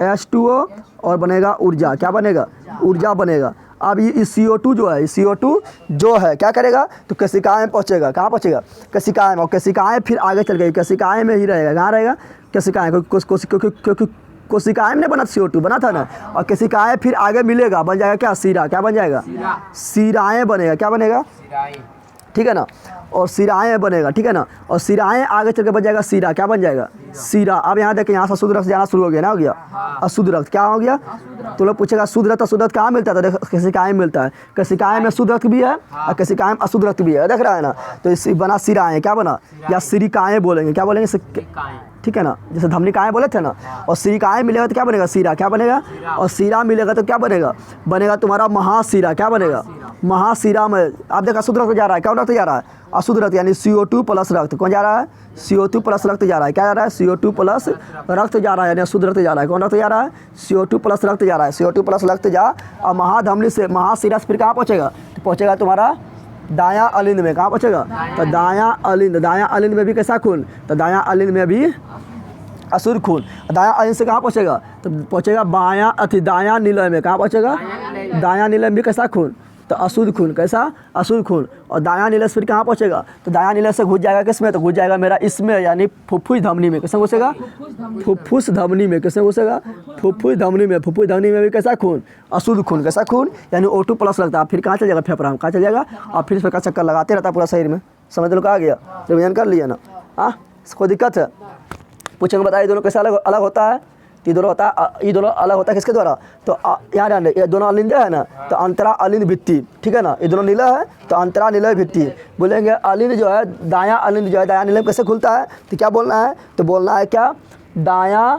H2O और बनेगा ऊर्जा। क्या बनेगा, ऊर्जा बनेगा। अब ये CO2 जो है, CO2 जो है क्या करेगा, तो केशिकाएँ में पहुँचेगा। कहाँ पहुँचेगा, केशिकाएँ में। और केशिकाएँ फिर आगे चल गई, केशिकाएँ में ही रहेगा। कहाँ रहेगा, केशिकाएँ, क्योंकि कोशिकाएँ में बना CO2 बना था ना, और केशिकाएँ फिर आगे मिलेगा, बन जाएगा क्या, सीरा। क्या बन जाएगा, सीराएँ बनेगा। क्या बनेगा, ठीक है ना, और सिराएँ बनेगा, ठीक है ना। और सिराएँ आगे चल के बन जाएगा सीरा। क्या बन जाएगा, सीरा। अब यहाँ देखें, यहाँ से शुद्ध रक्त जाना शुरू हो गया ना, हो गया अशुद्ध रक्त। क्या हो गया, तो लोग पूछेगा शुद्ध रक्त कहाँ मिलता है, तो देखो केशिकाएँ में मिलता है। केशिकाएँ में शुद्ध रक्त भी है और केशिकाएँ में अशुद्ध रक्त भी है, देख रहा है ना। तो इसी बना सिराएँ। क्या बना, या सिरिकाएँ बोलेंगे। क्या बोलेंगे, ठीक है ना, जैसे धमनिकाएँ बोले थे ना। और सिरिकाएँ मिलेगा तो क्या बनेगा, सीरा। क्या बनेगा, और सीरा मिलेगा तो क्या बनेगा तुम्हारा महासीरा। क्या बनेगा, महासीरा में। आप देखा शुद्ध रक्त जा रहा है, कौन रक्त जा रहा है, अशुद्ध रक्त, यानी CO2 प्लस रक्त। कौन जा रहा है, CO2 प्लस रक्त जा रहा है। क्या जा रहा है, CO2 प्लस रक्त जा रहा है, यानी अशुद्ध रक्त जा रहा है। कौन रक्त जा रहा है, CO2 प्लस रक्त जा रहा है। CO2 प्लस रक्त जा, और महाधमनी से महासीरा से फिर कहाँ पहुँचेगा, तो पहुँचेगा तुम्हारा दायां अलिंद में। कहाँ पहुँचेगा, तो दायां अलिंद में भी कैसा खून, तो दायां अलिंद में भी अशुद्ध खून। दायां अलिंद से कहाँ पहुँचेगा, तो पहुँचेगा दायां निलय में। कहाँ पहुँचेगा, दायां निलय में भी कैसा खून, तो अशुद्ध खून। कैसा, अशुद्ध खून। और दायां निलय से फिर कहाँ पहुँचेगा, तो दायां निलय से घुस जाएगा किसमें, तो घुस जाएगा मेरा इसमें, यानी फुफ्फुस धमनी में। कैसे घुसेगा, फुफ्फुस धमनी में। कैसे घुसेगा, फुफ्फुस धमनी में। फुफ्फुस धमनी में भी कैसा खून, अशुद्ध खून। कैसा खून, यानी O2 प्लस लगता है। फिर कहाँ चल जाएगा, फेफड़ा में। कहाँ चल जाएगा, और फिर इसका चक्कर लगाते रहता है पूरा शरीर में। समझ लो, आ गया, रिवीजन कर लिया ना। हाँ, कोई दिक्कत है, पूछेंगे बताइए दोनों कैसे अलग अलग होता है। ये दोनों अलग होता है किसके द्वारा, तो याद है ये दोनों अलिंद है ना, तो अंतरा अलिंद भित्ति, ठीक है ना। ये दोनों नीला है तो अंतरा निलय भित्ति। बोलेंगे अलिंद जो है, दायां अलिंद जो है, दायां निलय कैसे खुलता है, तो क्या बोलना है, तो बोलना है क्या, दायां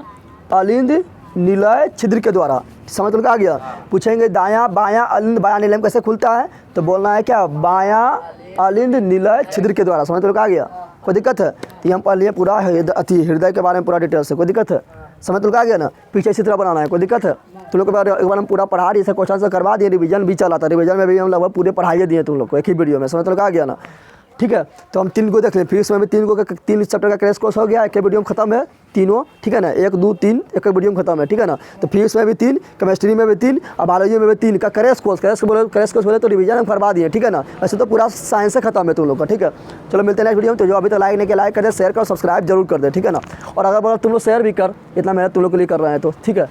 अलिंद निलय छिद्र के द्वारा। समझ तो आ गया। पूछेंगे बायां अलिंद बायां निलय कैसे खुलता है, तो बोलना है क्या, बायां अलिंद निलय छिद्र के द्वारा। समझ तो आ गया, कोई दिक्कत है, तो हम पढ़ लिए पूरा हृदय के बारे में पूरा डिटेल से। कोई दिक्कत है, समझ तो आ गया ना। पीछे इसी तरह बनाना है, कोई दिक्कत है, तुम लोग एक बार हम पूरा पढ़ा दिए, क्वेश्चन से करवा दिए, रिवीजन भी चला था। रिवीजन में भी हम लगभग पूरे पढ़ाई दिए तुम लोग को एक ही वीडियो में। समझ तो आ गया ना, ठीक है। तो हम 3 को देख लें, फिजिक्स में भी 3 चैप्टर का क्रैश कोर्स हो गया, एक वीडियो में खत्म है तीनों, ठीक है ना। 1 2 3 एक वीडियो में खत्म है, ठीक है ना। तो फिजिक्स में भी 3, केमिस्ट्री में भी 3, और बायोलॉजी में भी 3 का क्रैश कोर्स बोले तो रिवीजन हम करवा दिए, ठीक है ना। ऐसे तो पूरा साइंस से खत्म है तुम लोग का, ठीक है। चलो मिलते हैं नेक्स्ट वीडियो में। तो जो अभी तक लाइक नहीं किया, लाइक कर दे, शेयर कर, सब्सक्राइब जरूर कर दे, ठीक है ना। और अगर तुम लोग शेयर भी कर, इतना मेहनत तुम लोग के लिए कर रहे हैं तो, ठीक है।